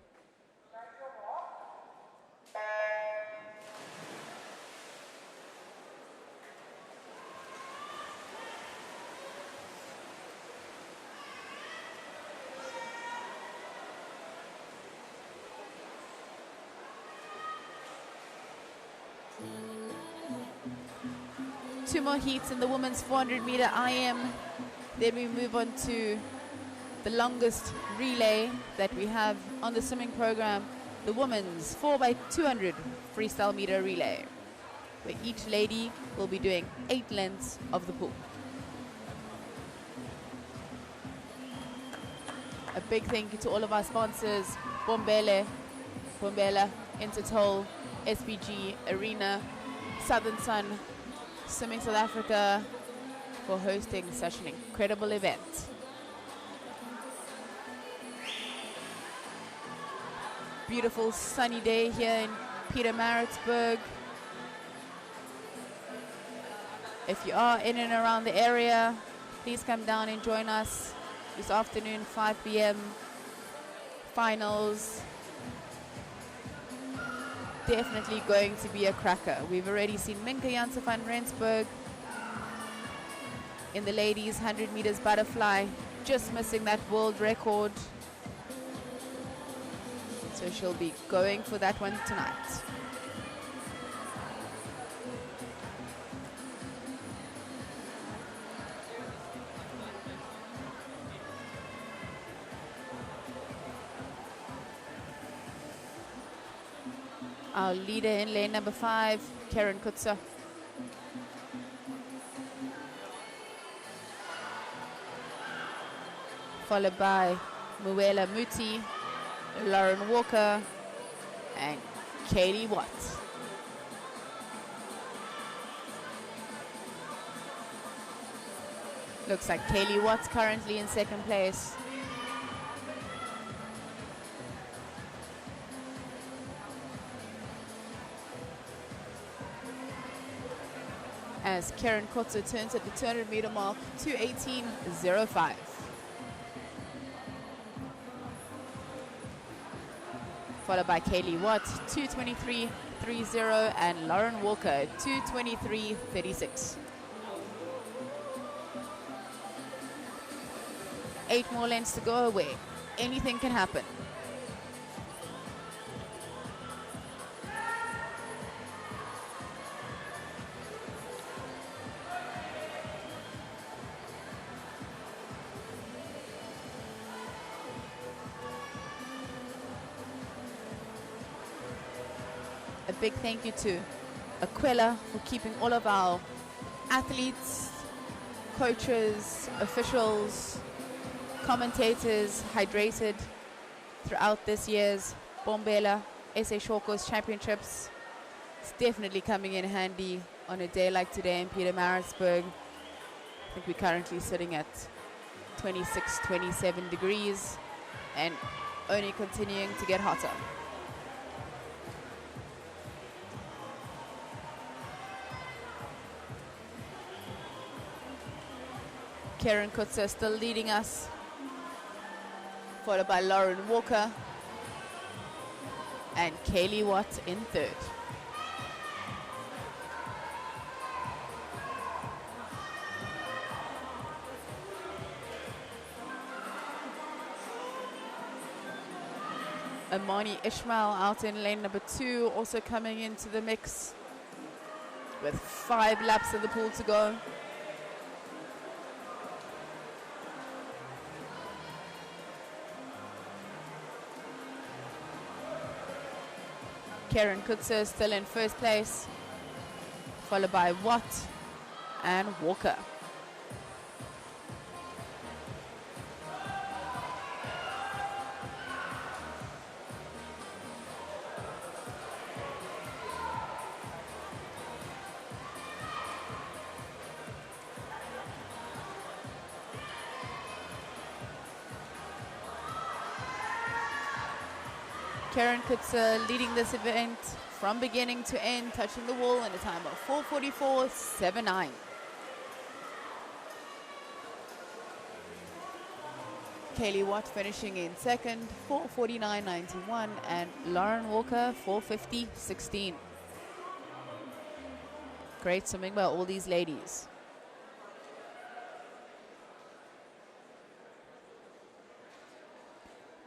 Two more heats in the women's 400 meter IM. Then we move on to the longest relay that we have on the swimming program, the women's 4x200 freestyle meter relay, where each lady will be doing 8 lengths of the pool. A big thank you to all of our sponsors, Bombela, Intertoll, SPG, Arena, Southern Sun, Swimming South Africa, for hosting such an incredible event. Beautiful sunny day here in Pietermaritzburg. If you are in and around the area, please come down and join us this afternoon, 5 p.m. Finals. Definitely going to be a cracker. We've already seen Minka Janse van Rensburg in the ladies 100 meters butterfly, just missing that world record. So she'll be going for that one tonight. Our leader in lane number 5, Karen Kutzer. Followed by Muela Muti, Lauren Walker, and Katie Watts. Looks like Kaylee Watts currently in second place. As Karen Kotzer turns at the 200 meter mark, 2:18.05. Followed by Kaylee Watt, 2:23.30, and Lauren Walker, 2:23.36. 8 more lengths to go away. anything can happen. A big thank you to Aquila for keeping all of our athletes, coaches, officials, commentators hydrated throughout this year's Bombela SA Short Course Championships. It's definitely coming in handy on a day like today in Pietermaritzburg. I think we're currently sitting at 26, 27 degrees and only continuing to get hotter. Karen Kutzer still leading us, followed by Lauren Walker and Kaylee Watt in third. Amani Ishmael out in lane number 2, also coming into the mix with 5 laps of the pool to go. Karen Kutzer still in first place, followed by Watt and Walker. Karen Kutzer leading this event from beginning to end, touching the wall in a time of 4:44.79. Kaylee Watt finishing in second, 4:49.91, and Lauren Walker, 4:50.16. Great swimming by all these ladies.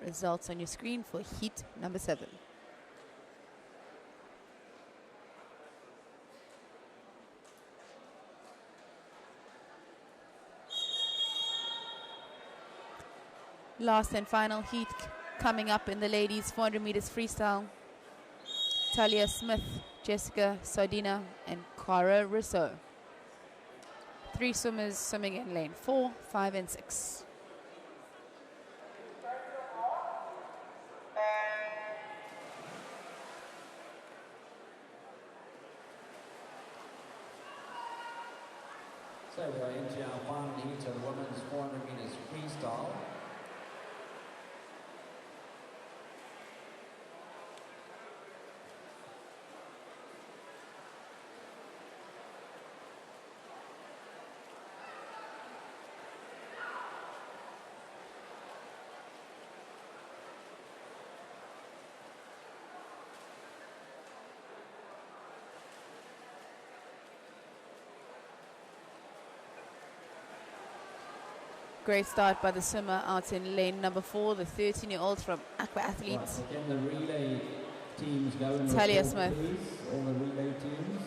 Results on your screen for heat number 7. Last and final heat coming up in the ladies 400 meters freestyle. Talia Smith, Jessica Sardina, and Cara Rousseau. 3 swimmers swimming in lane 4, 5, and 6. So we're into our final heat of women's 400 meters freestyle. Great start by the swimmer out in lane number 4, the 13-year-old from Aqua Athletes. Right, again, the relay teams go in Talia report, Smith. please. All the relay teams.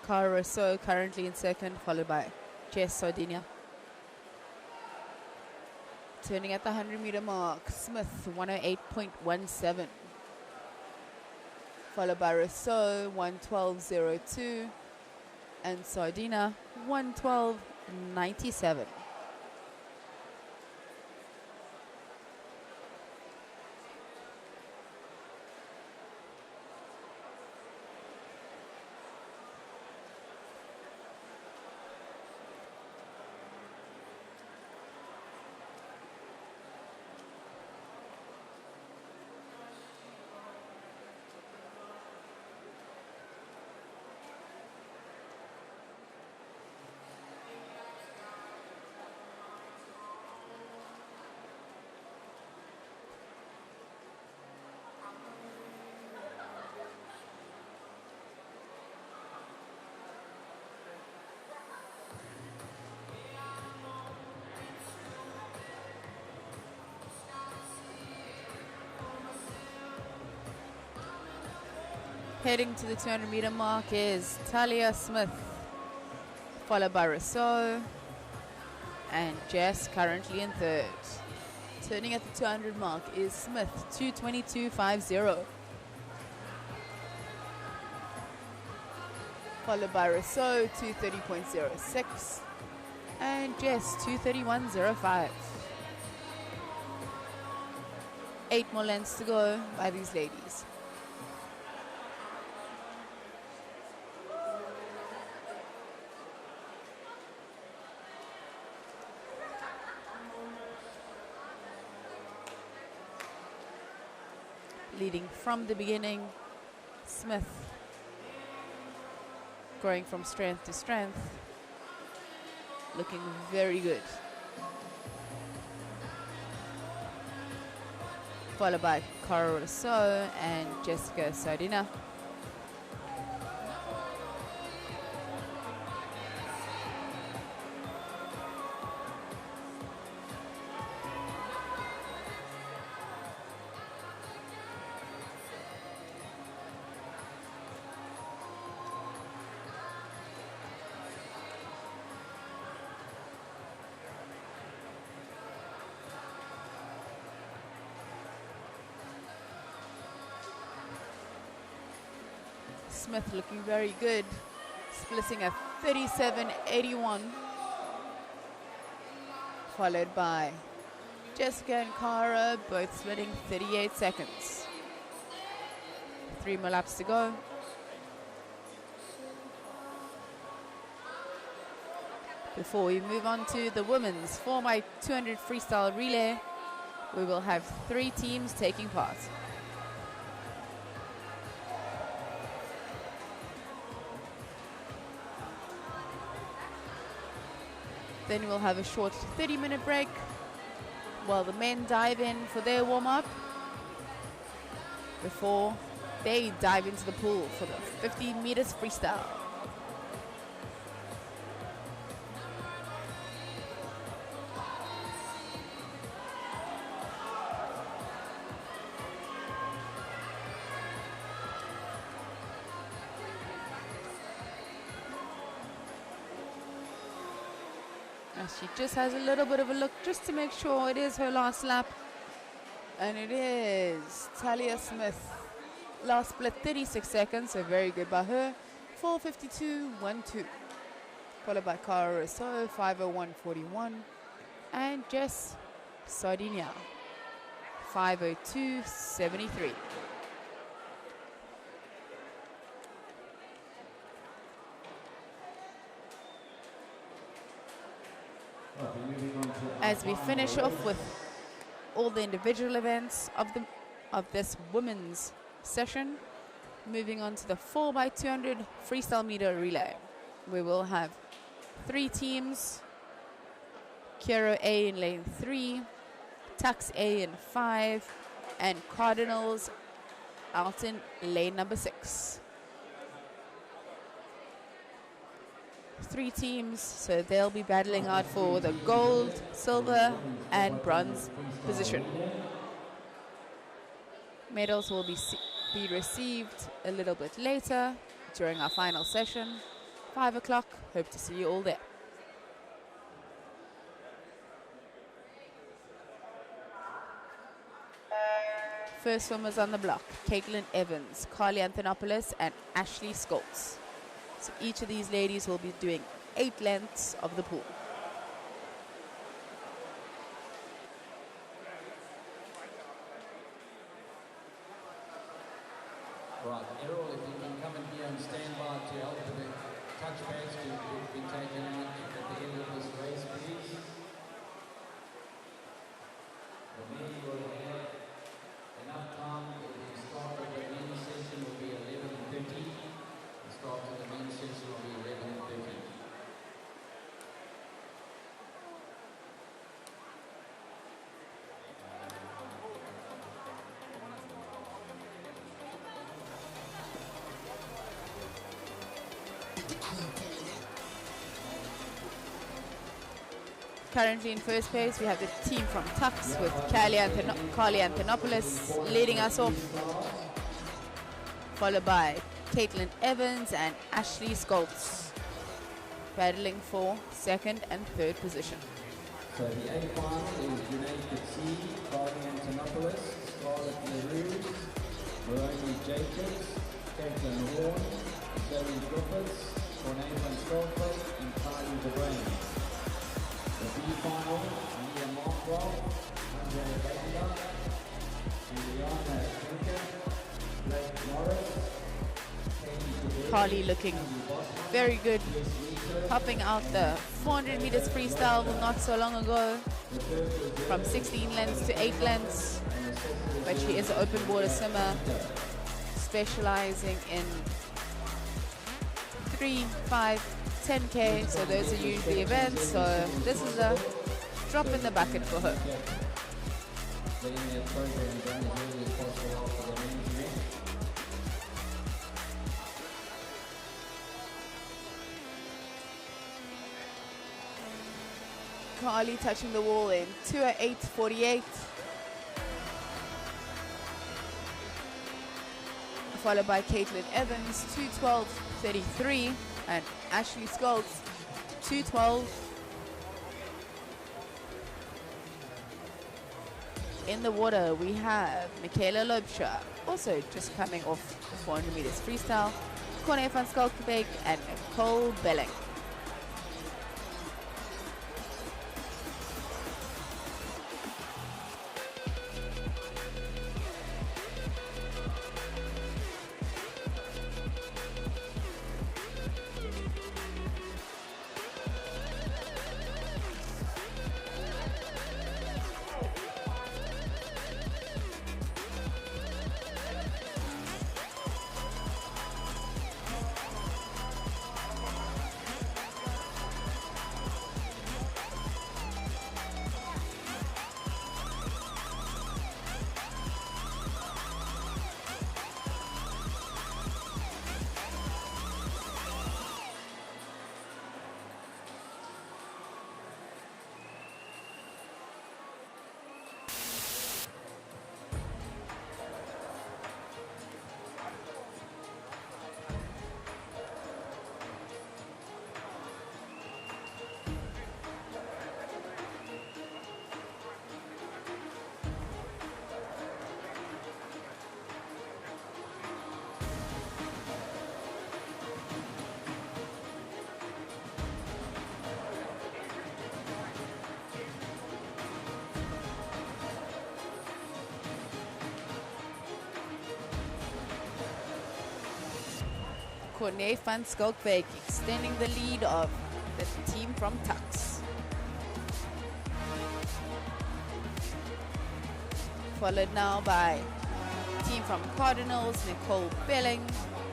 Cara Rousseau currently in second, followed by Jess Sardinia. Turning at the 100-meter mark, Smith 108.17. Followed by Rousseau 112.02 and Sardina 112.97. Heading to the 200-meter mark is Talia Smith, followed by Rousseau, and Jess currently in third. Turning at the 200 mark is Smith, 2:22.50. Followed by Rousseau, 2:30.06. And Jess, 2:31.05. 8 more lengths to go by these ladies. Leading from the beginning, Smith growing from strength to strength, looking very good. Followed by Cara Rousseau and Jessica Sardina. Smith looking very good, splitting at 37.81, followed by Jessica and Cara, both splitting 38 seconds. 3 more laps to go. Before we move on to the women's 4x200 freestyle relay, we will have 3 teams taking part. Then we'll have a short 30-minute break while the men dive in for their warm-up before they dive into the pool for the 50 meters freestyle. She just has a little bit of a look just to make sure it is her last lap. And it is Talia Smith. Last split 36 seconds, so very good by her. 4:52.12. Followed by Cara Rousseau, 5:01.41. And Jess Sardina, 5:02.73. As we finish off with all the individual events of this women's session, moving on to the 4x200 freestyle meter relay. We will have 3 teams: Kero A in lane 3, Tux A in 5, and Cardinals out in lane number 6. 3 teams, so they'll be battling out for the gold, silver, and bronze position. Medals will be received a little bit later during our final session, 5 o'clock. Hope to see you all there. First swimmers on the block: Caitlin Evans, Carly Anthonopoulos, and Ashley Scholz. So each of these ladies will be doing 8 lengths of the pool. Right, Errol, if you can come in here and stand by to help with the touch pads to be taken out at the end of this race, please. The men will have enough time. The start of the men's session will be 11:30. The start of the men's session will be 11:30. Currently in first place, we have the team from Tux with Carly Anthonopoulos leading us off, followed by Caitlin Evans and Ashley Skoltz, battling for second and third position. So the A final is Junaid Katsi, Carly Antonopoulos, Scarlett LaRue, Moroni Jacobs, Caitlin Horn, Zoe Griffiths, Cornell van Stolfeld, and Kylie DeBrain. The B final, Nia Markroff, Andrea Baker, Juliana Trinker, Blake Morris, Carly looking very good, popping out the 400 meters freestyle not so long ago, from 16 lengths to 8 lengths, but she is an open water swimmer, specializing in 3, 5, 10K, so those are usually events, so this is a drop in the bucket for her. Carly touching the wall in 2:08.48, followed by Caitlin Evans 2:12.33 and Ashley Skoltz 2:12. In the water we have Michaela Lobsha, also just coming off the 400 meters freestyle, Corne van Skalkbeek and Nicole Belling. Corne van Skalkbeek extending the lead of the team from Tux. Followed now by team from Cardinals, Nicole Belling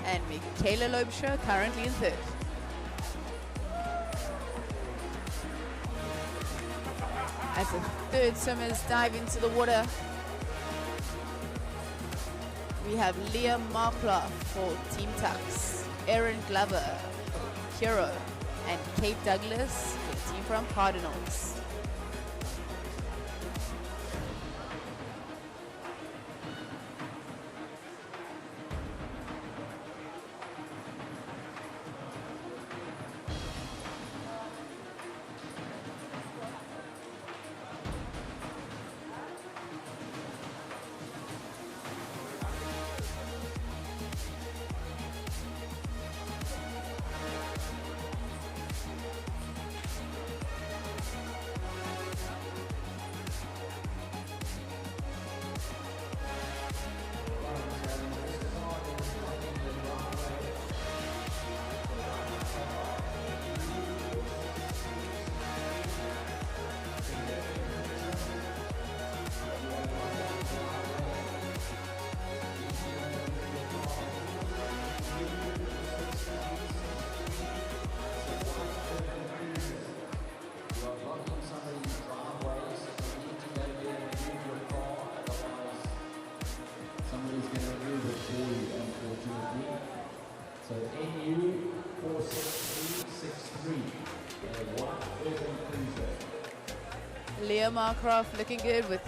and Michaela Lobsha, currently in third. As the third swimmers dive into the water, we have Leah Markla for Team Tux, Erin Glover, Hero, and Kate Douglas for the team from Cardinals. So NU 46363. Leah Markroft looking good with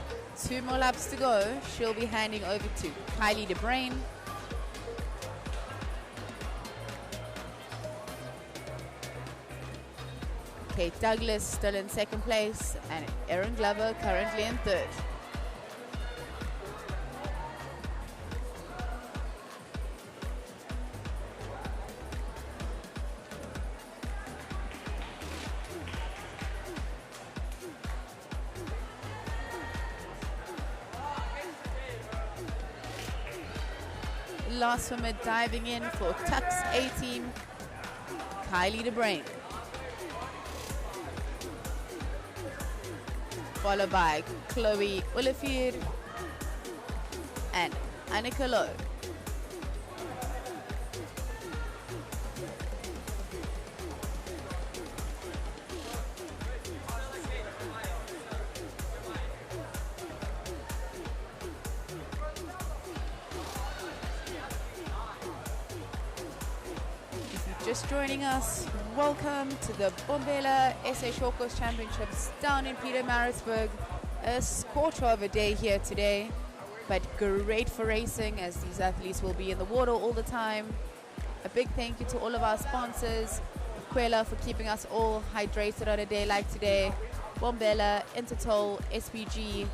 2 more laps to go. She'll be handing over to Kylie DeBrain. Kate Douglas still in second place, and Erin Glover currently in third. Last swimmer diving in for Tux A team, Kylie DeBrain. Followed by Chloe Olivier and Annika Lowe. Just joining us, welcome to the Bombela SA Short Course Championships down in Pietermaritzburg. A scorcher of a day here today, but great for racing as these athletes will be in the water all the time. A big thank you to all of our sponsors, Quella for keeping us all hydrated on a day like today, Bombela, Intertoll, SPG,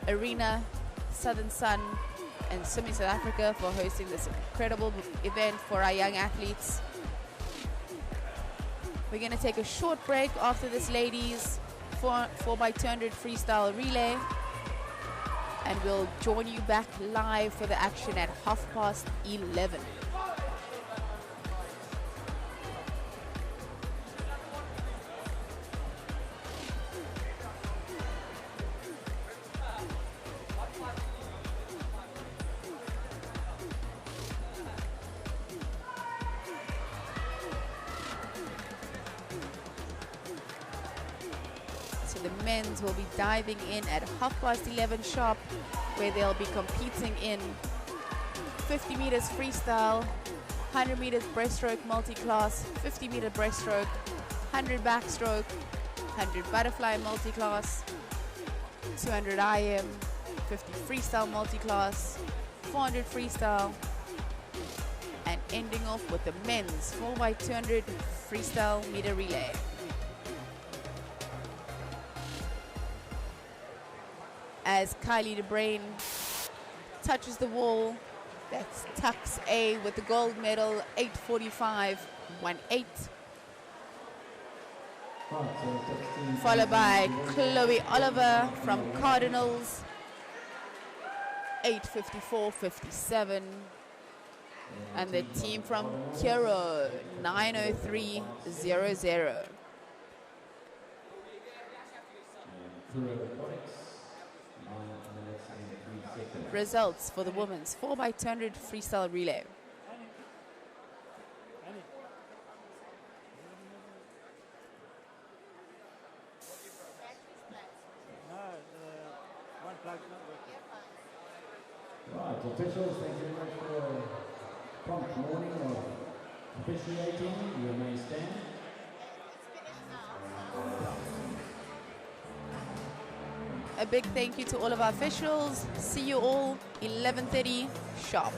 Arena, Southern Sun, and Swimming South Africa for hosting this incredible event for our young athletes. We're going to take a short break after this ladies 4x200 freestyle relay, and we'll join you back live for the action at 11:30. The men's will be diving in at 11:30 sharp, where they'll be competing in 50 meters freestyle, 100 meters breaststroke multi-class, 50 meter breaststroke, 100 backstroke, 100 butterfly multi-class, 200 IM, 50 freestyle multi-class, 400 freestyle, and ending off with the men's 4x200 freestyle meter relay. As Kylie DeBrain touches the wall, that's Tux A with the gold medal, 8:45.18. Followed by Chloe Oliver from Cardinals, 8:54.57. And the team from Kiro, 9:03.00. Results for the women's 4x200 freestyle relay. Right, officials, thank you very much for a prompt warning of officiating. You may stand. A big thank you to all of our officials. See you all 11:30 sharp.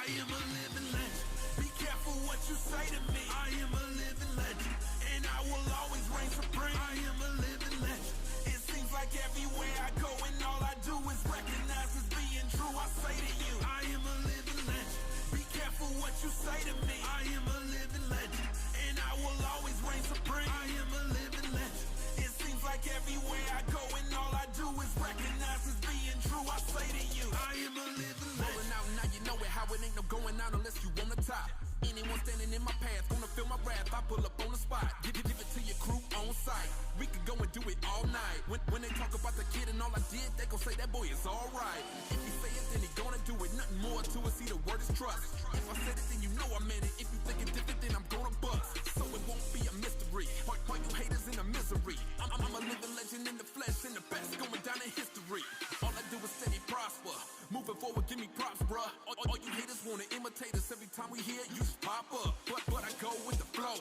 I am a living legend. Be careful what you say to me. I am a living legend, and I will always reign supreme. I am a living legend. It seems like everywhere I go and all I do is recognize as being true. I say to you, I am a living legend. Be careful what you say to me. I am a living legend, and I will always reign supreme. I am a living legend. It seems like everywhere I go and all I do is recognize as being true. I say to you, I am a living legend. Rolling out, now you know it, how it ain't no going out unless you on the top. Anyone standing in my path gonna feel my wrath. I pull up on the spot, give it to your crew on sight. We could go and do it all night. When they talk about the kid and all I did, they gon' say that boy is alright. If he say it, then he gonna do it. Nothing more to it, see the word is trust. If I said it, then you know I meant it. If you think it different, then I'm gonna bust. So it won't be a mystery. All you haters in a misery. I'm a living legend in the flesh, and the best going down in history. All I do is steady prosper. Moving forward, give me props, bruh. All you haters wanna imitate us. Every time we hear it, you just pop up. But I go with the flow.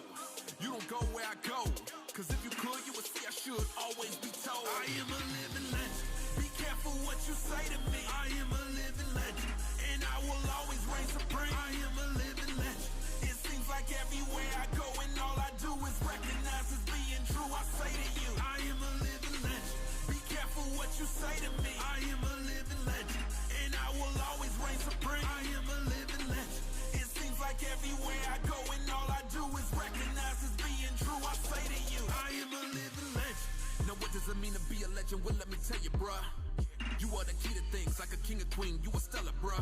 You don't go where I go. Cause if you could, you would see I should always be told. I am a living legend. Be careful what you say to me. I am a living legend, and I will always reign supreme. I am a living legend. It seems like everywhere I go and all I do is recognize as being true. I say to you, I am a living legend. Be careful what you say to me. I am a living legend, and I will always reign supreme. I am a living legend. It seems like everywhere I go and all I do is recognize as being true. I say to you, I am a living legend. Now what does it mean to be a legend? Well, let me tell you, bruh. You are the key to things, like a king or queen. You a stellar, bruh.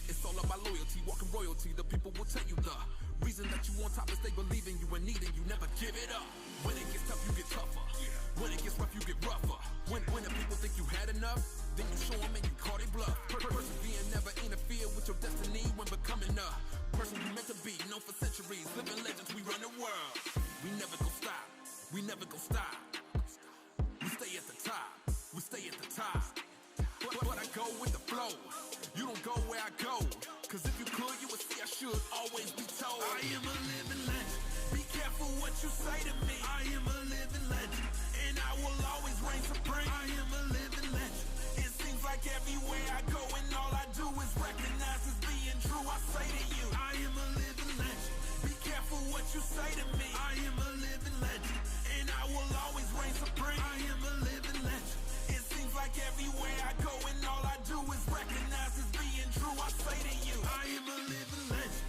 It's all about loyalty, walking royalty. The people will tell you the reason that you on top is they believe in you and need you. Never give it up. When it gets tough, you get tougher. When it gets rough, you get rougher. When the people think you had enough, then you show them and you call they bluff. Persevere, never interfere with your destiny when becoming a person you meant to be. Known for centuries, living legends, we run the world. We never gon' stop. We never gon' stop. We stay at the top. We stay at the top. But I go with the flow. You don't go where I go. Cause if you could, you would see I should always be told. I am a living legend. Be careful what you say to me. I am a living legend, and I will always reign supreme. I am a living legend. It seems like everywhere I go and all I do is recognize as being true. I say to you, I am a living legend. Be careful what you say to me. I am a living legend, and I will always reign supreme. I am a living legend. It seems like everywhere I go and all I do is recognize as being true. I say to you, I am a living legend.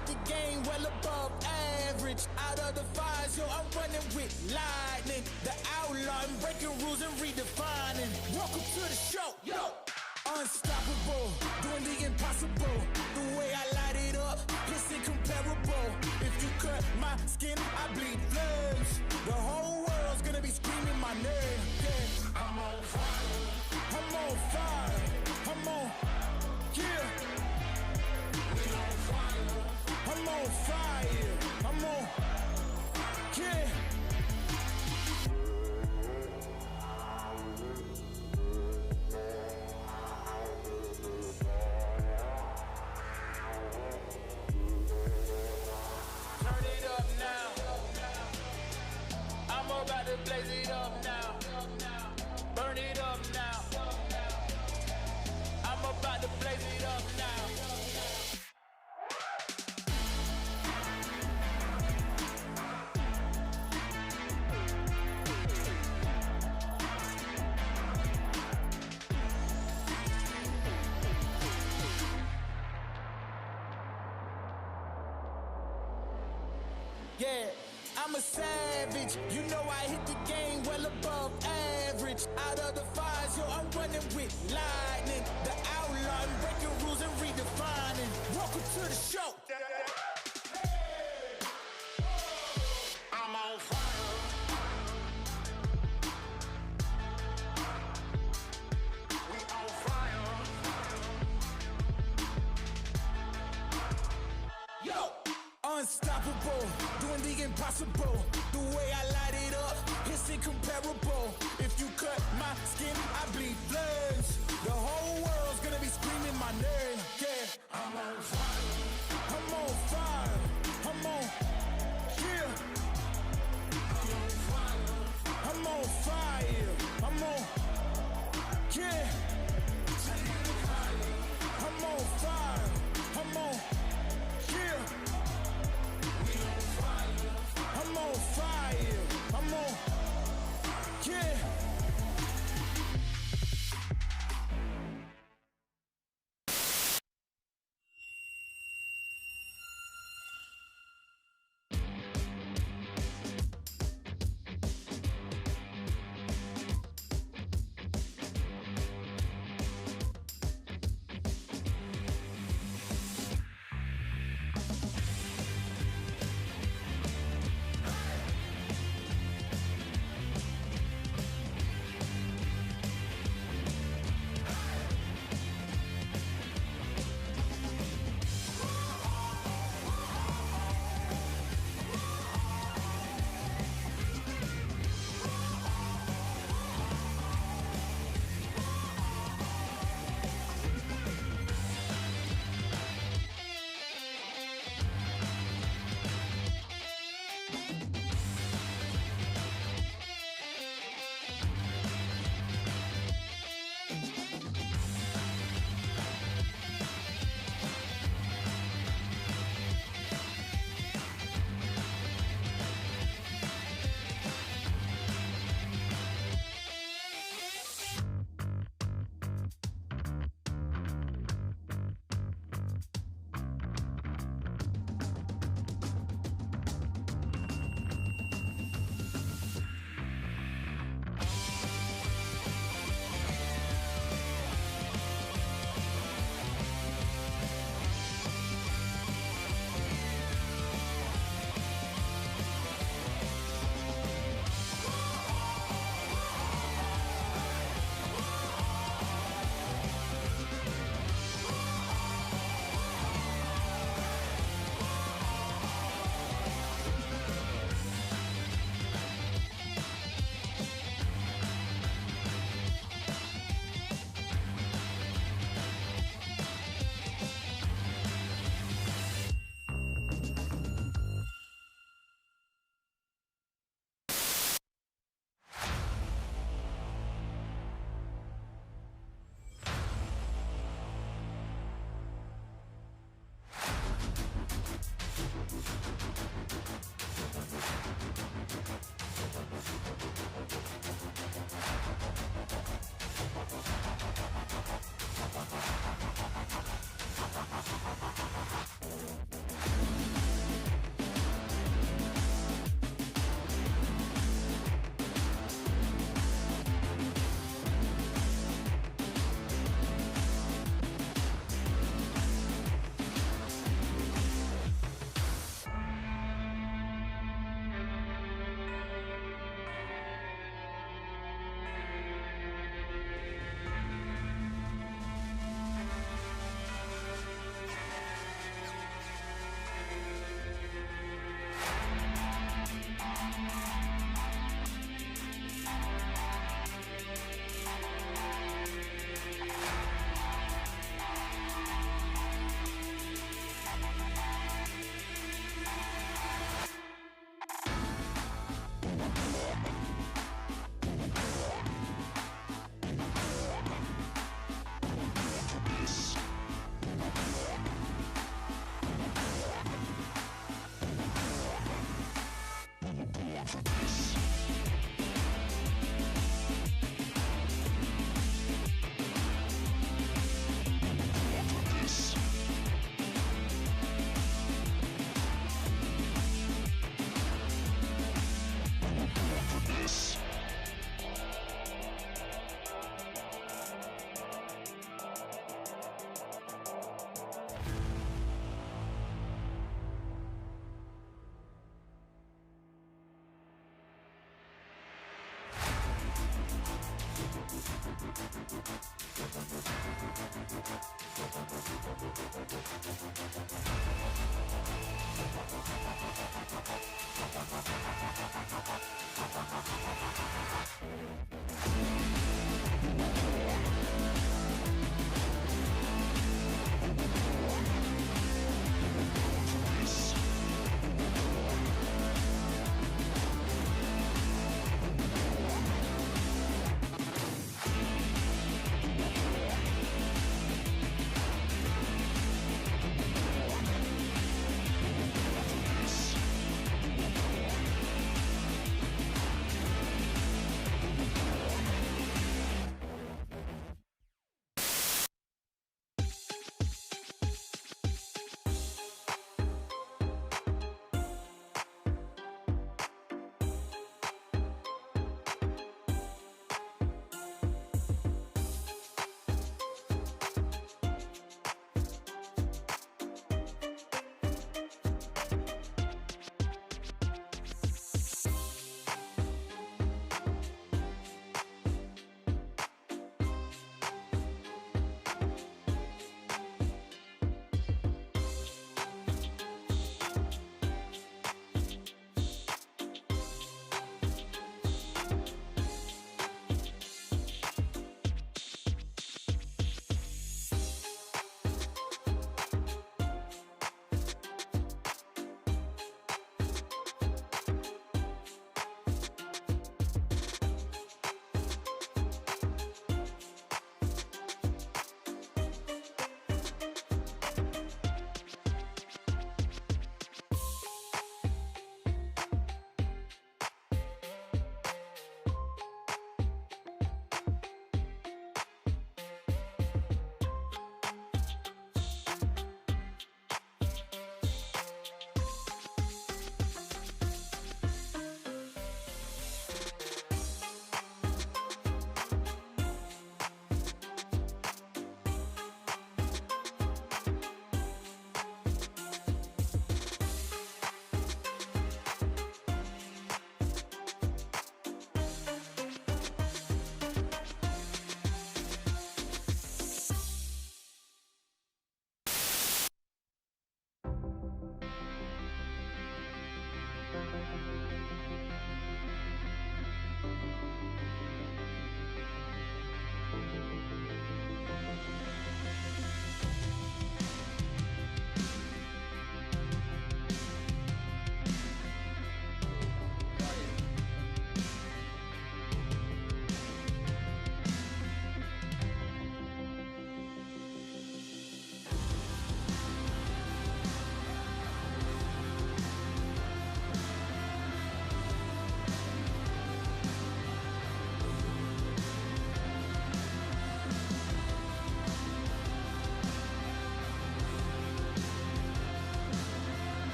hit the game well above average. Out of the fires, yo, I'm running with lightning. The outlaw, I'm breaking rules and redefining. Welcome to the show, yo. Unstoppable, doing the impossible. The way I light it up, it's incomparable. If you cut my skin, I bleed flames. The whole world's gonna be screaming my name. Yeah, I'm on fire. I'm on fire. I'm on, yeah. We on fire. I'm on fire. I'm on, yeah. Turn it up now. I'm about to blaze it up now. Burn it up now. I'm about to blaze it up now. Yeah, I'm a savage. You know I hit the game well above average. Out of the fires, yo, I'm running with lightning. The outlaw, I'm breaking rules and redefining. Welcome to the show. I'm on fire. We on fire. Yo, unstoppable, doing the impossible. The way I light it up, it's incomparable. If you cut my skin, I bleed flames. The whole world's gonna be screaming my name. Yeah, I'm on fire. I'm on fire. I'm on, yeah. I'm on fire. I'm on fire. I'm on, yeah. I'm on fire. I'm on, yeah. I'm on fire. I'm on, yeah.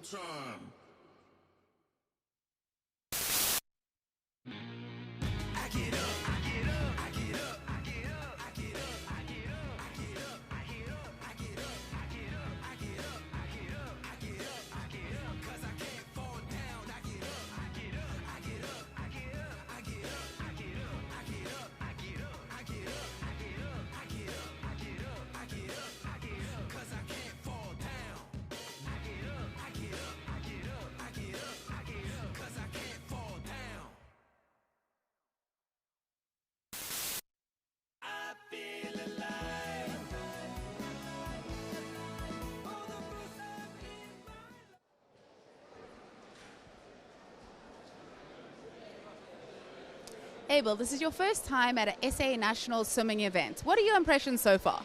time. I get up, I get up, I get up, I get up, I get up, I get up, I get up, I get up, I get up, I get up, I get up, I get up, I get up, I get up, 'cause I can't fall down. I get up, I get up, I get up, I get up, I get up, I get up, I get up, I get up, I get up, I get up, I get up, I get up, I get up, I get up, 'cause I can't fall down. I get up, I get up, I get up, I get up, I get up, 'cause I can't fall down. I feel alive. All the first time in my life. Abel, this is your first time at a SA National Swimming event. What are your impressions so far?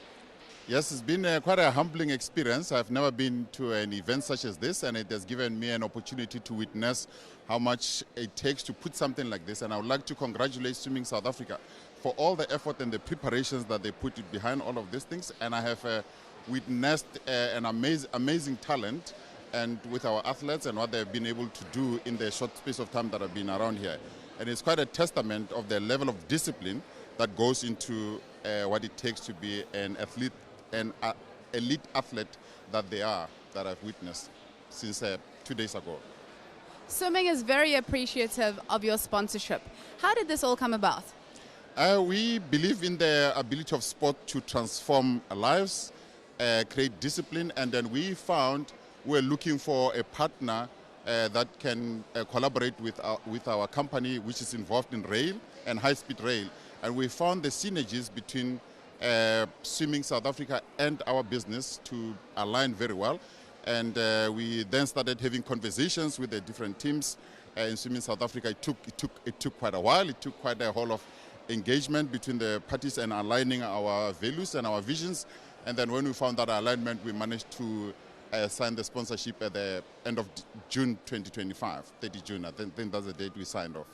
Yes, it's been quite a humbling experience. I've never been to an event such as this, and it has given me an opportunity to witness how much it takes to put something like this. And I would like to congratulate Swimming South Africa for all the effort and the preparations that they put behind all of these things. And I have witnessed an amazing talent and with our athletes and what they've been able to do in the short space of time that I've been around here. And it's quite a testament of the level of discipline that goes into what it takes to be an athlete, an elite athlete that they are, that I've witnessed since 2 days ago. Swimming is very appreciative of your sponsorship. How did this all come about? We believe in the ability of sport to transform lives, create discipline, and then we found we're looking for a partner that can collaborate with our company, which is involved in rail and high-speed rail. And we found the synergies between Swimming South Africa and our business to align very well. And we then started having conversations with the different teams in Swimming South Africa. It took quite a while. It took quite a whole of engagement between the parties and aligning our values and our visions. And then when we found that alignment, we managed to sign the sponsorship at the end of June 2025, 30 June. I think that's the date we signed off.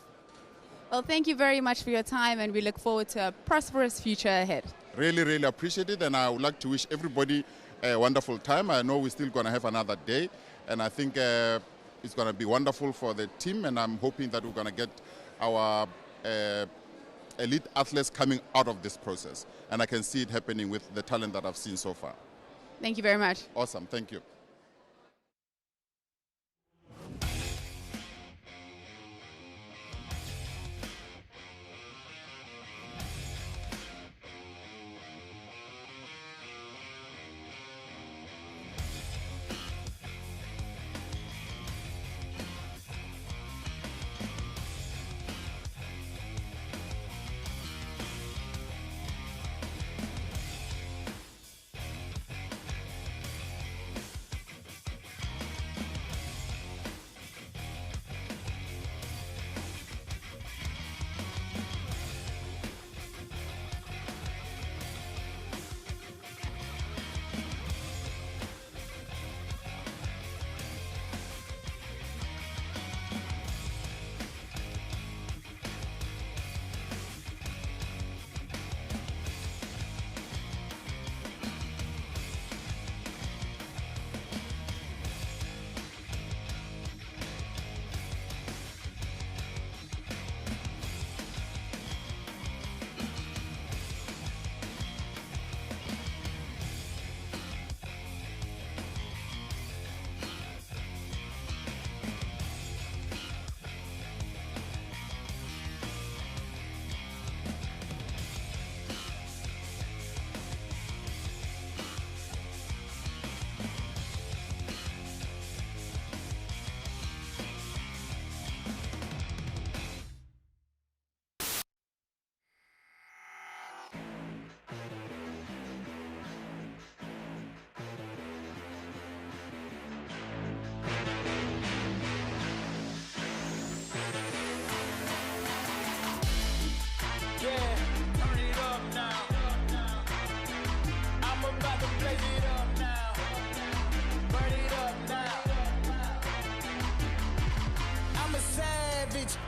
Well, thank you very much for your time, and we look forward to a prosperous future ahead. Really, really appreciate it, and I would like to wish everybody a wonderful time. I know we're still going to have another day, and I think it's going to be wonderful for the team, and I'm hoping that we're going to get our elite athletes coming out of this process, and I can see it happening with the talent that I've seen so far. Thank you very much. Awesome, thank you.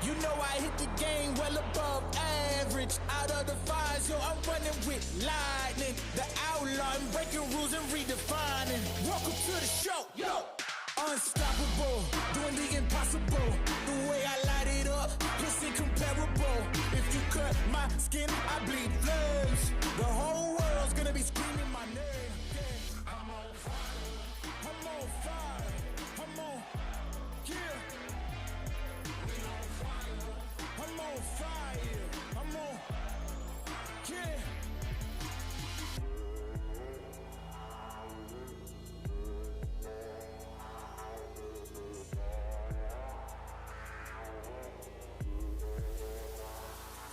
You know I hit the game well above average. Out of the fires, yo, I'm running with lightning. The outlaw, I'm breaking rules and redefining. Welcome to the show, yo. Unstoppable. impossible. The way I light it up, it's incomparable. If you cut my skin, I bleed flames. The whole world's gonna be screaming my name. Yeah. I'm on fire. I'm on fire. I'm on, yeah. We on fire. I'm on fire. I'm on, yeah.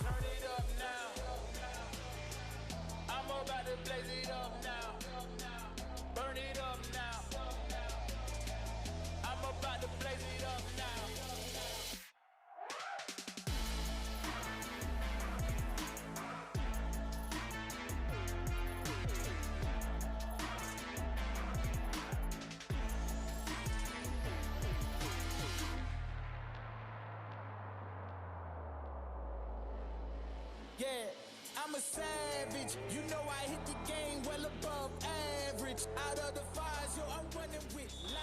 Turn it up now. I'm about to blaze it up now. Burn it up now. I'm about to blaze it up now. Yeah, I'm a savage. You know I hit the game well above average. Out of the fires, yo, I'm running with lies.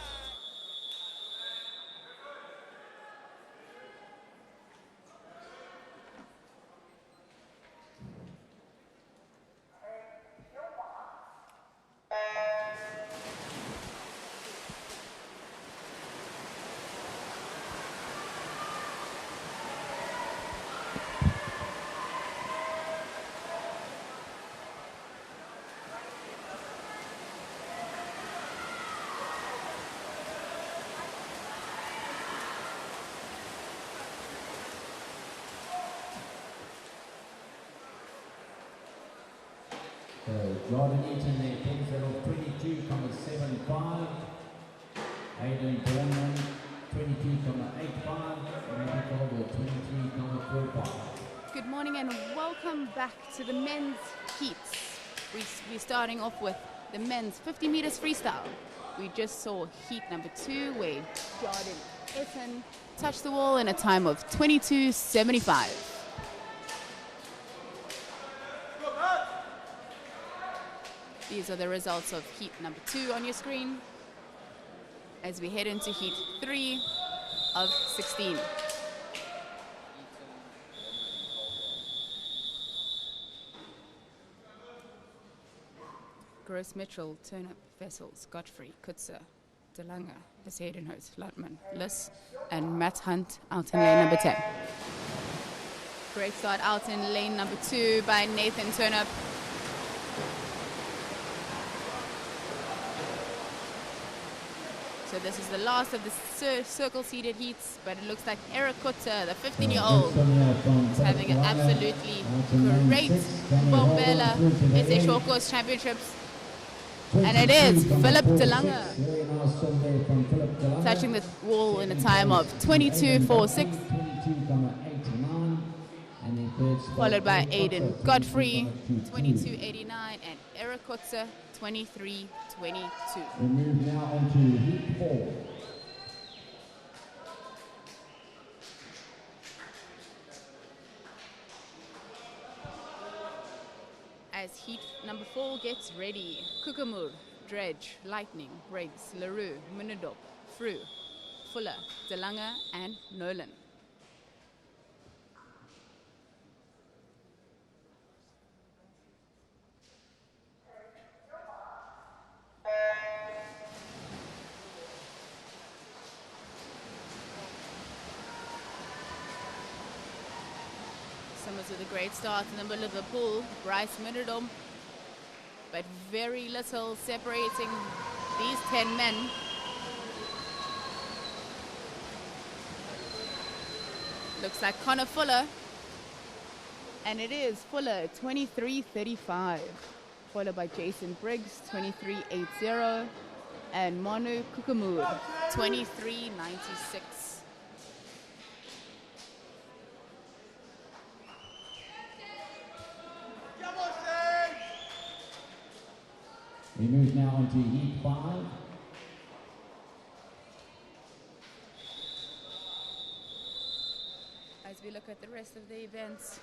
So Jordan Eaton there, pins at off 22,75. Aidan Borman, 22,85. Matty Colbert, 23,45. Good morning and welcome back to the men's heats. We're starting off with the men's 50 meters freestyle. We just saw heat number 2 where Jordan Eaton touched the wall in a time of 22.75. These are the results of heat number 2 on your screen as we head into heat 3 of 16. Gross Mitchell, Turnip, Vessels, Godfrey, Kutzer, DeLange, Haydenhout, Lutman, Liss, and Matt Hunt out in lane number 10. Great start out in lane number 2 by Nathan Turnip. So this is the last of the circle-seated heats, but it looks like Eric Kutzer, the 15-year-old, is having an absolutely great Bombela SA Short Course Championships. And it is Philip DeLange touching the wall in a time of 22.46, followed by Aidan Godfrey, 22.89, and Eric Kutzer, 23.22. We move now on to heat 4. As heat number 4 gets ready, Kukumur, Dredge, Lightning, Briggs, LaRue, Munadop, Fru, Fuller, DeLange, and Nolan. Summers with a great start in the middle of the pool, Bryce Munadop, but very little separating these 10 men. Looks like Connor Fuller, and it is Fuller, 23.35, followed by Jason Briggs, 23.80, and Manu Kukumur, 23.96. We move now on to heat 5. As we look at the rest of the events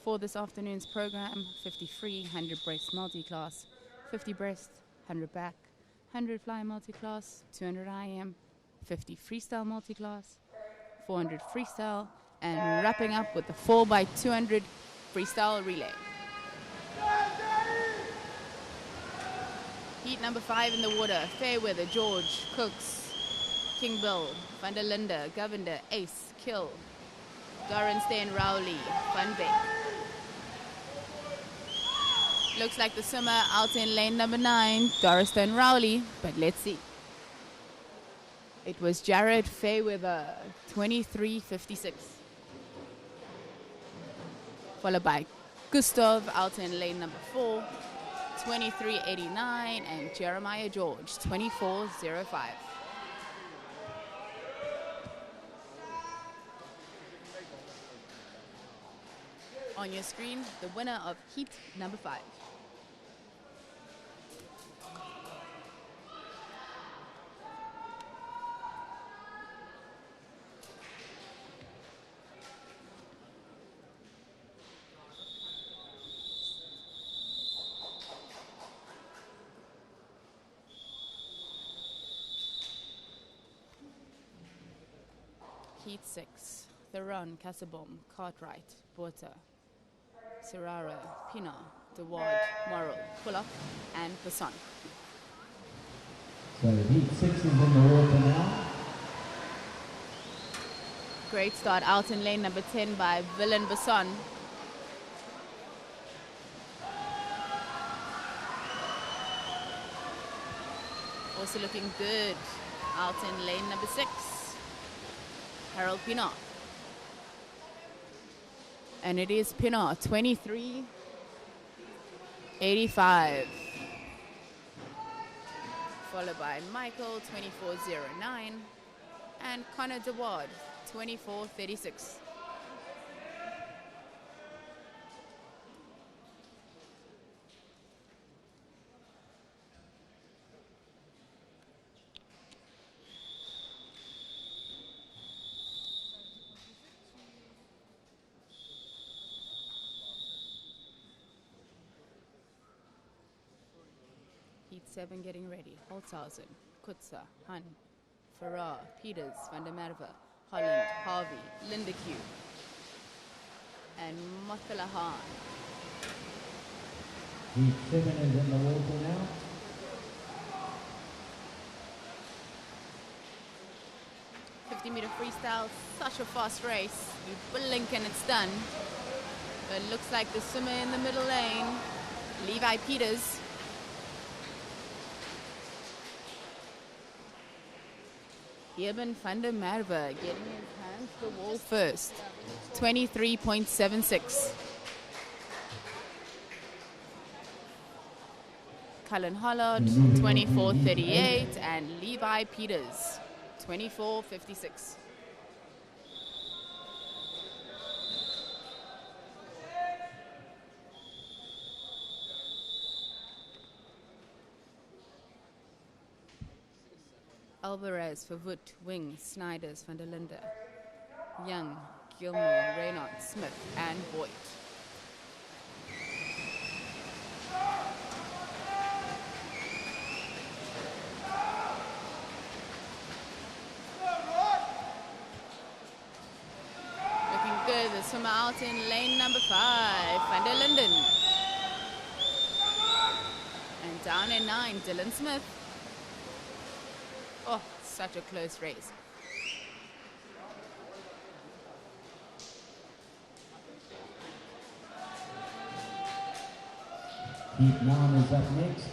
for this afternoon's program, 50 free, 100 breast multi-class, 50 breast, 100 back, 100 fly multi-class, 200 IM, 50 freestyle multi-class, 400 freestyle, and wrapping up with the 4x200 freestyle relay. Heat number 5 in the water. Fairweather, George, Cooks, King Bill, Van der Linde, Govender, Ace, Kill, Dorenstein, Rowley, Van Beek. Looks like the swimmer out in lane number 9, Dorenstein, Rowley, but let's see. It was Jared Fairweather, 23.56. Followed by Gustav out in lane number 4, 23.89, and Jeremiah George, 24.05. On your screen, the winner of heat number 5. Heat 6, Theron, Casaubon, Cartwright, Botha, Serrara, Pina, DeWard, Morrill, Pullock, and Basson. So heat 6 is in the water now. Great start out in lane number 10 by Villain Basson. Also looking good out in lane number 6. Harold Pina. And it is Pina, 23.85. Followed by Michael, 24.09. And Connor DeWard, 24.36. Heat 7 getting ready. Holzhausen, Kutza, Hun, Farrar, Peters, Van der Merwe, Holland, Harvey, Lindeque, and Mothalahan. Heat 7 is in the water now. Meter freestyle, such a fast race. You blink and it's done. But it looks like the swimmer in the middle lane, Levi Peters, Eben van der Merwe getting his hands to the wall first, 23.76. Cullen Hollard, 24.38, and Levi Peters, 24.56. Alvarez, Verwoerd, Wing, Snyders, Van der Linde, Young, Gilmore, Reynolds, Smith, and Boyd. Looking good, the swimmer out in lane number 5, Van der Linden. And down in 9, Dylan Smith. Oh, such a close race. Heat 9 is up next.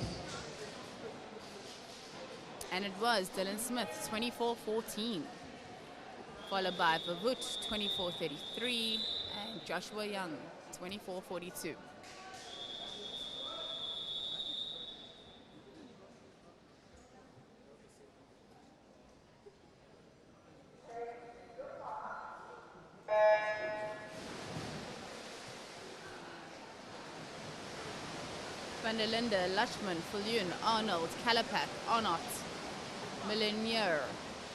And it was Dylan Smith, 24.14. Followed by Verwoerd, 24.33. And Joshua Young, 24.42. Van der Linde, Lushman, Fuljoen, Arnold, Kalapak, Arnott, Millenier,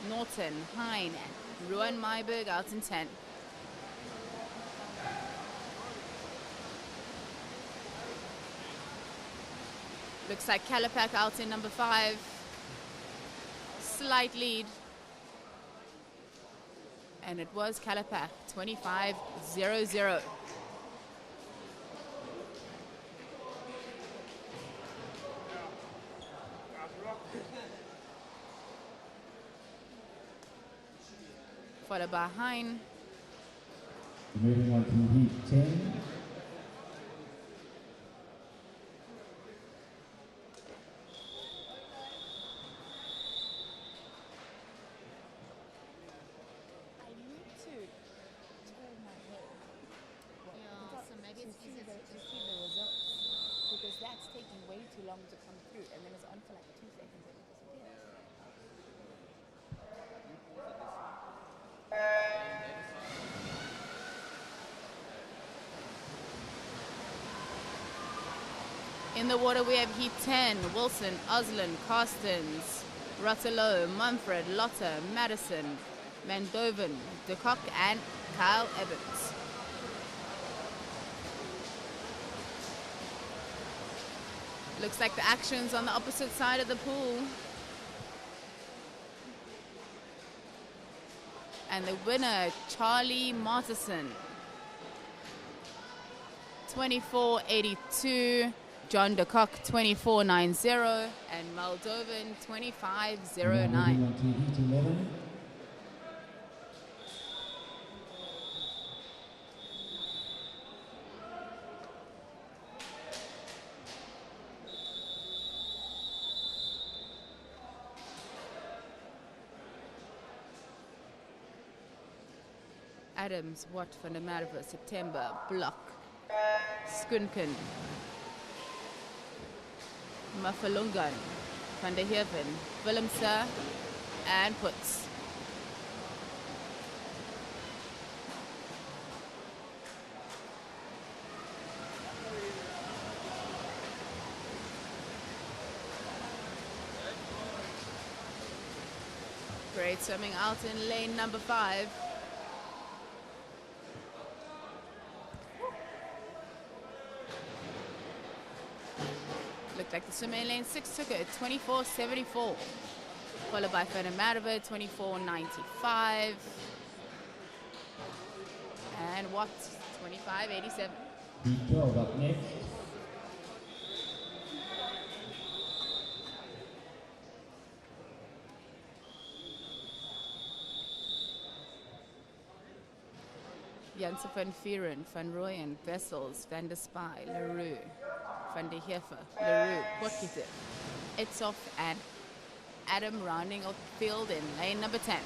Norton, Hine, and Ruan Myberg out in 10. Looks like Kalapak out in number 5. Slight lead. And it was Calapac, 25-0-0. Followed by Hein. Moving on to heat 10. Because that's taking way too long to come through, and then it's on for like 2 seconds and it disappears. In the water we have Heat 10, Wilson, Oslin, Carstens, Rotterlow, Mumford, Lotta, Madison, Mandoven, De Kock, and Kyle Evans. Looks like the action's on the opposite side of the pool. And the winner, Charlie Martison. 24.82. John De Kock, 24.90. And Moldovan, 25.09. Moving on to heat 11. Adams, Watt, Van der Merwe, September, Block, Skunken, Mafalungan, Van der Heeven, Willemse, and Puts. Great swimming out in lane number 5. Looked like the swimmer in lane 6 took it, 24.74. Followed by Van der Merwe, 24.95. And Watt, 25.87. Heat 12 up next. Janssen van Vieren, Van Rooyen, Wessels, Van der Spy, Leroux, Van der Heever, Leroux, Potgieter, Itzoff, and Adam rounding up field in lane number 10.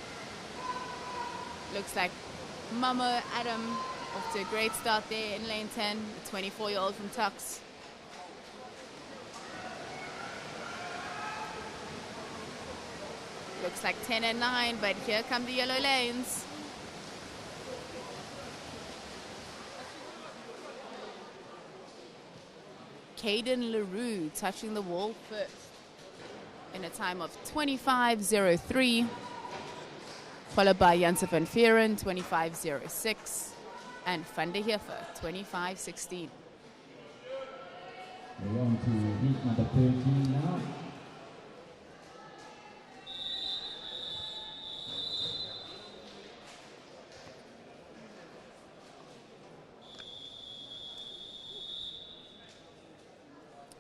Looks like Mama Adam off to a great start there in lane 10, the 24-year-old from Tux. Looks like 10 and 9, but here come the yellow lanes. Caden Leroux touching the wall first in a time of 25.03, followed by Janssen van Vieren, 25.06, and Van der Heever, 25.16. We're on to heat number 13 now.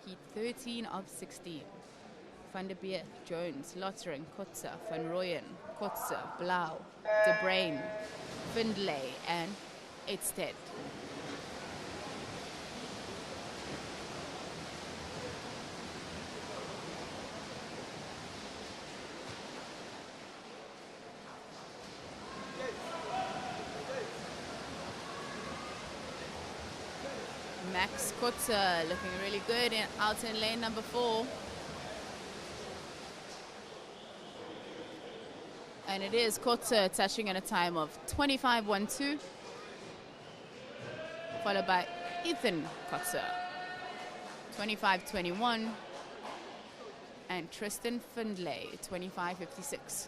Heat 13 of 16. Van der Beek, Jones, Lottering, Kotze, Van Rooyen, Kotze, Blau, De Bruin, Findlay, and Eidsted. Max Kotze looking really good out in lane number 4. And it is Kotze touching in a time of 25.12, followed by Ethan Kotze, 25.21, and Tristan Findlay, 25.56.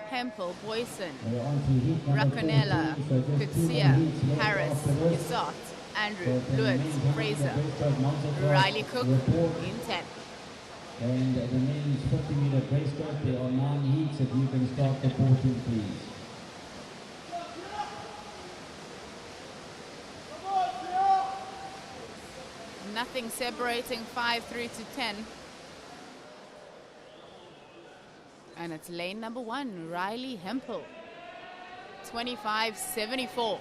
Hempel, Boyson, We're on to heat number Raconella, 14, so just 2 more Kutsia, heats left Harris, after this. Yusat, Andrew, So the Lewis, men's heat Fraser, number breaststroke montage Riley Cook report. in 10. And the men's 50-meter breaststroke, there are 9 heats. If you can start reporting, please. Nothing separating 5 through to 10. And it's lane number 1, Riley Hempel. 25.74.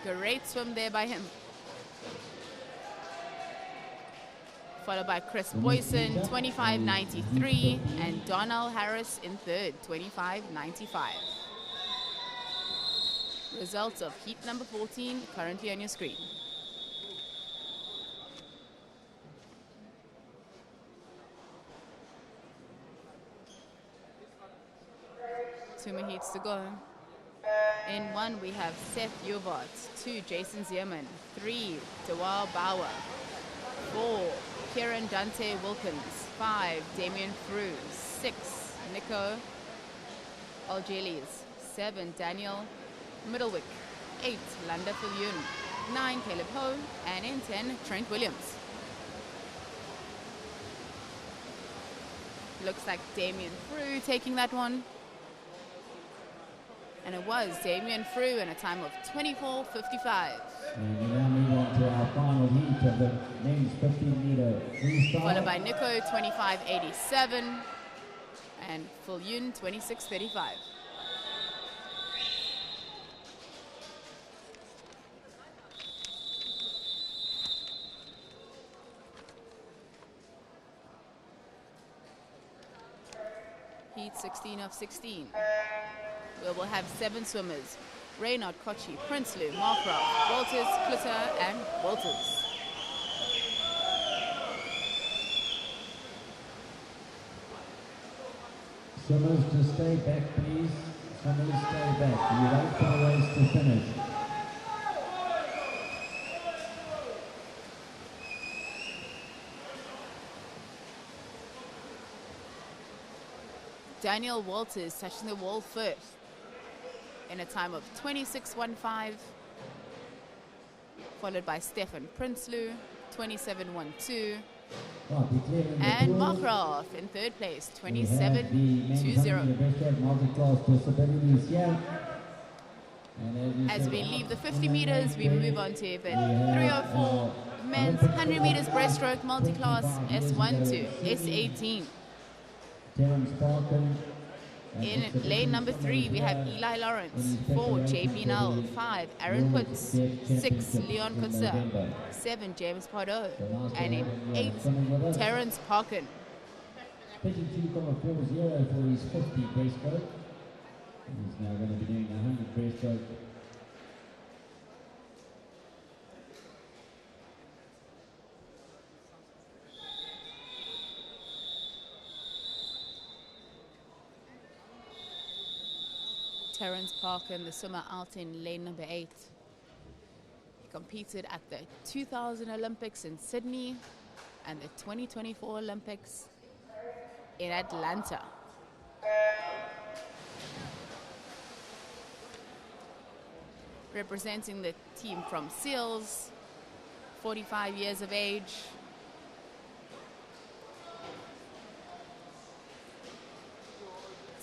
Great swim there by him. Followed by Chris Boyson, 25.93. And Donnell Harris in third, 25.95. Results of heat number 14 currently on your screen. 2 more heats to go. In 1, we have Seth Jovart. 2, Jason Zierman. 3, Dewar Bauer. 4, Kieran Dante Wilkins. 5, Damien Frew. 6, Nico Algelis. 7, Daniel Middlewick. 8, Landa Fillion. 9, Caleb Ho. And in 10, Trent Williams. Looks like Damien Frew taking that one. And it was Damien Frew in a time of 24.55. And we now move on to our final heat of the men's 15-meter freestyle. Followed by Nico, 25.87. And Fillion, 26.35. Heat 16 of 16. We will have 7 swimmers: Reynard, Kochi, Prinsloo, Markroft, Walters, Clitter, and Walters. Swimmers to stay back, please. Swimmers stay back. You wait for the race to finish. Daniel Walters touching the wall first in a time of 26.15, followed by Stefan Prinsloo, 27.12, and Markroft in third place, 27.20. As we leave the 50 meters, we move on to event 304, men's 100 meters breaststroke multi-class S1 to S18. Terence Parkin. In lane number 3, we have Eli Lawrence. 4, JP Null. 5, Aaron Putz. 6, Leon Kutzer. 7, James Pardo. And in 8, Terence Parkin. 52.40 for his 50 breaststroke. He's now going to be doing 100 breaststroke. Terence Parkin, the swimmer out in lane number 8. He competed at the 2000 Olympics in Sydney and the 2024 Olympics in Atlanta. Representing the team from Seals, 45 years of age.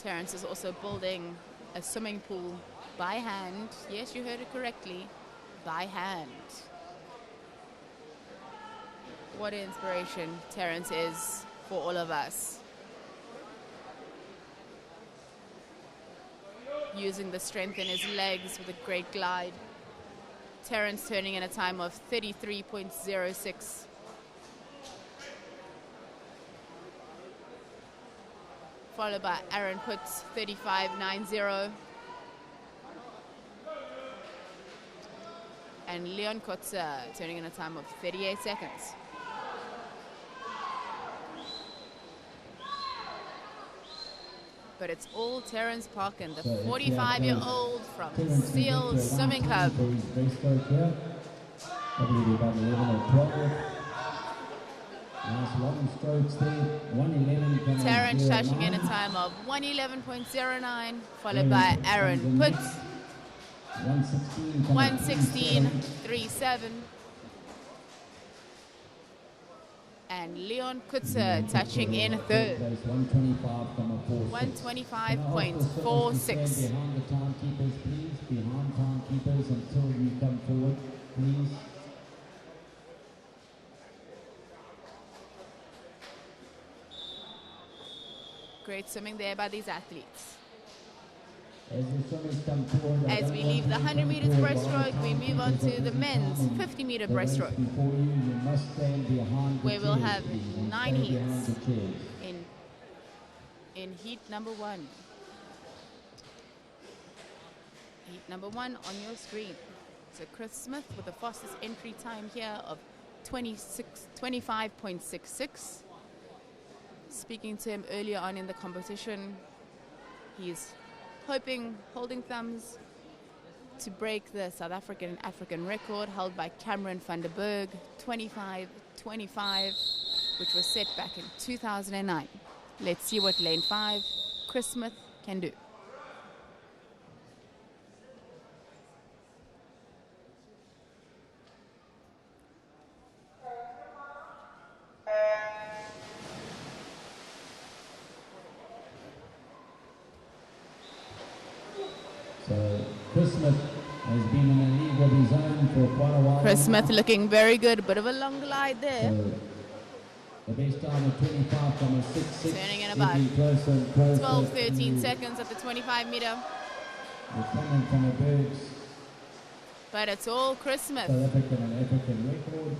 Terence is also building a swimming pool by hand. Yes, you heard it correctly, by hand. What an inspiration Terence is for all of us. Using the strength in his legs with a great glide. Terence turning in a time of 33.06. Followed by Aaron Putz, 35.90. And Leon Kotzer turning in a time of 38 seconds. But it's all Terence Parkin, the 45-year-old from Seals Swimming Club. Probably about 11 or 12. Nice long strokes there. 111. Terrence touching in a time of 111.09, followed by Aaron Putz, 116.37. And Leon Kutzer touching in third, 125.46. Behind the timekeepers, please. Behind timekeepers until you come forward, please. Great swimming there by these athletes. As the swimmers come forward, As we leave the 100 meters breaststroke, we move on to the men's 50 meter breaststroke, before you, you must stand behind the where we'll chairs, have please. 9 Stand heats behind the chairs. in heat number 1. Heat number 1 on your screen. So Chris Smith with the fastest entry time here of 25.66. Speaking to him earlier on in the competition, he's hoping, holding thumbs, to break the South African record held by Cameron van der Berg, 25.25, which was set back in 2009. Let's see what lane 5, Chris Smith, can do. So Chris Smith has been in a league of his own for quite a while. Chris Smith looking very good, a bit of a long glide there. So the best time of 25.66. Turning in about closer and closer 12, 13 to seconds at the 25 meter. the Cameron van der Berg's But it's all Chris Smith. South African and African record.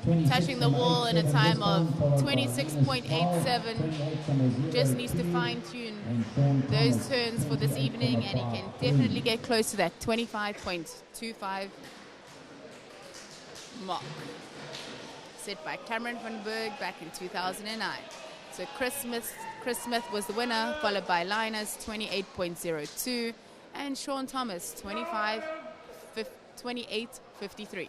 26 Touching the wall in a time of 26.87. Just needs to fine tune those turns for this evening, and he can definitely get close to that 25.25 mark. Set by Cameron van der Berg back in 2009. So Chris Smith was the winner, followed by Linus 28.02 and Sean Thomas 28.53.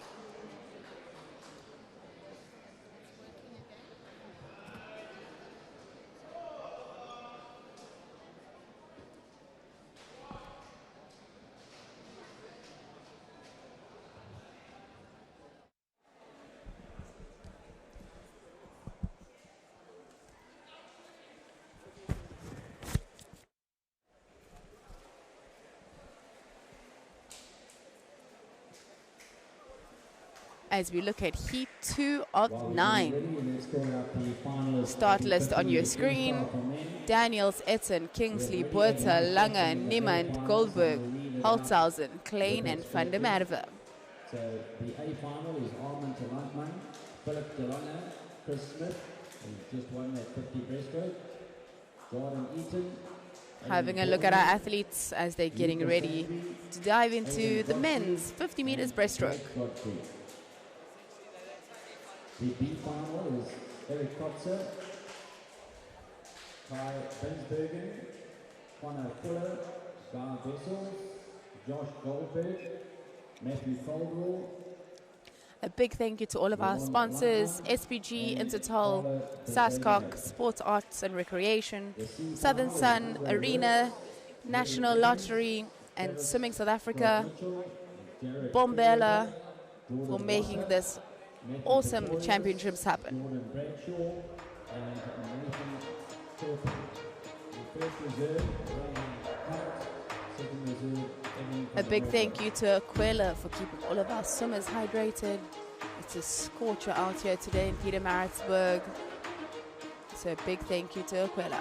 As we look at Heat 2 of 9. Start list on your screen. Daniels, Etten, Kingsley, Buerta, Lange, Niemand, Goldberg, Holtzhausen, Klein and van der Merwe. So the A final is Armand Landman, Philip Delano, Chris Smith, who just won that 50 breaststroke, Jordan Eaton. Having a look at our athletes as they're getting ready to dive into the men's 50 meters breaststroke. The B final is Eric Kotzer, Kai Bensbergen, Connor Fuller, Guy Vessels, Josh Goldberg, Matthew Coldwell. A big thank you to all of our sponsors, SPG, Intertol, Sascock, Sports Arts and Recreation, Southern Sun, Arena, National Lottery and Swimming South Africa, Bombela, for making this awesome championships happen. A big thank you to Aquila for keeping all of our swimmers hydrated. It's a scorcher out here today in Pietermaritzburg. So a big thank you to Aquila.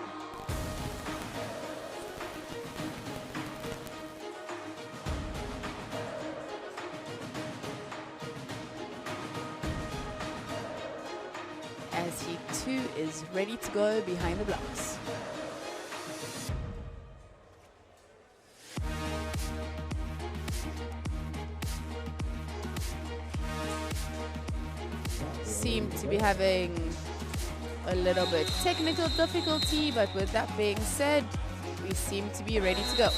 As Heat 2 is ready to go behind the blocks. Seem to be having a little bit technical difficulty, but with that being said, we seem to be ready to go.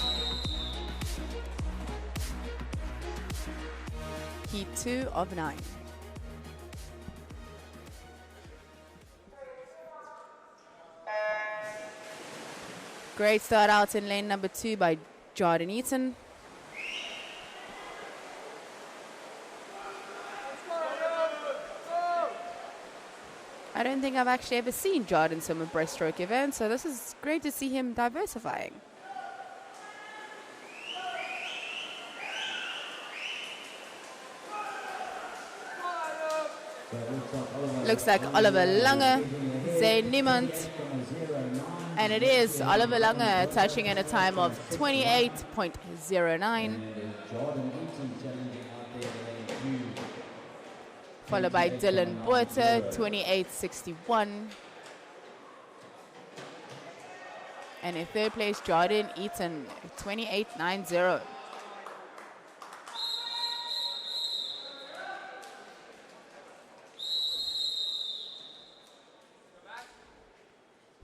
Heat 2 of 9. Great start out in lane number 2 by Jordan Eaton. I don't think I've actually ever seen Jordan swim a breaststroke event, so this is great to see him diversifying. Looks like Oliver Lange, Zayn Niemand, and it is Oliver Lange touching in a time of 28.09, followed by Dylan Botha, 28.61, and in third place Jordan Eaton, 28.90.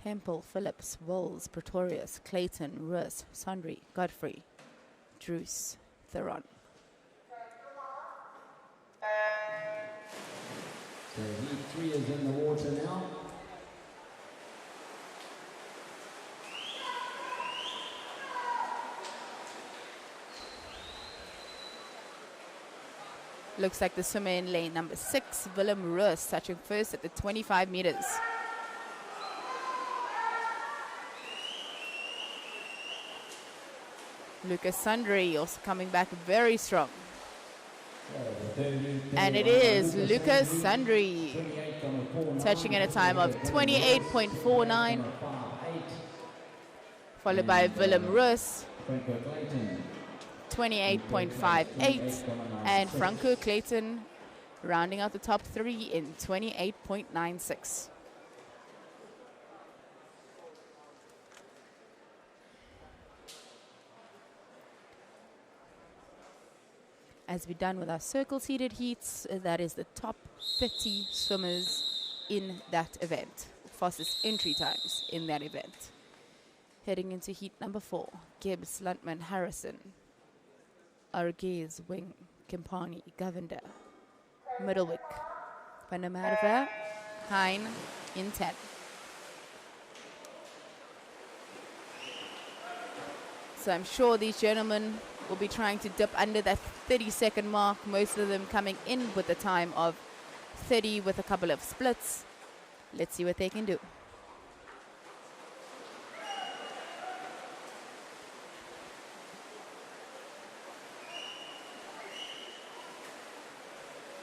Hempel, Phillips, Walls, Pretorius, Clayton, Russ, Sundry, Godfrey, Druce, Theron. So heat 3 is in the water now. Looks like the swimmer in lane number 6, Willem Russ, touching first at the 25 meters. Lucas Sundry also coming back very strong. And it is Lucas Sundry touching at a time of 28.49, followed by Willem Russ, 28.58, and Franco Clayton rounding out the top 3 in 28.96. As we're done with our circle seated heats, that is the top 30 swimmers in that event. Fastest entry times in that event. Heading into heat number 4, Gibbs, Luntman, Harrison, Argez, Wing, Kimpani, Govender, Middlewick, Pietermaritzburg, Hein in 10. So I'm sure these gentlemen will be trying to dip under that 30-second mark, most of them coming in with a time of 30 with a couple of splits. Let's see what they can do.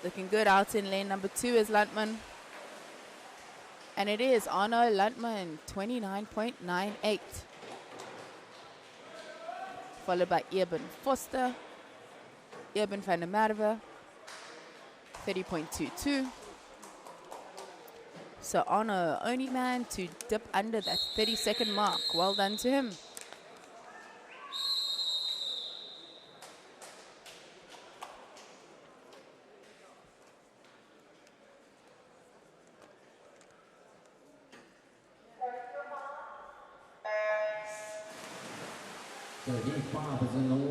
Looking good out in lane number 2 is Luntman. And it is Arno Luntman, 29.98. Followed by Eben Foster, Eben van der Merwe, 30.22. So Arno, only man to dip under that 30-second mark. Well done to him.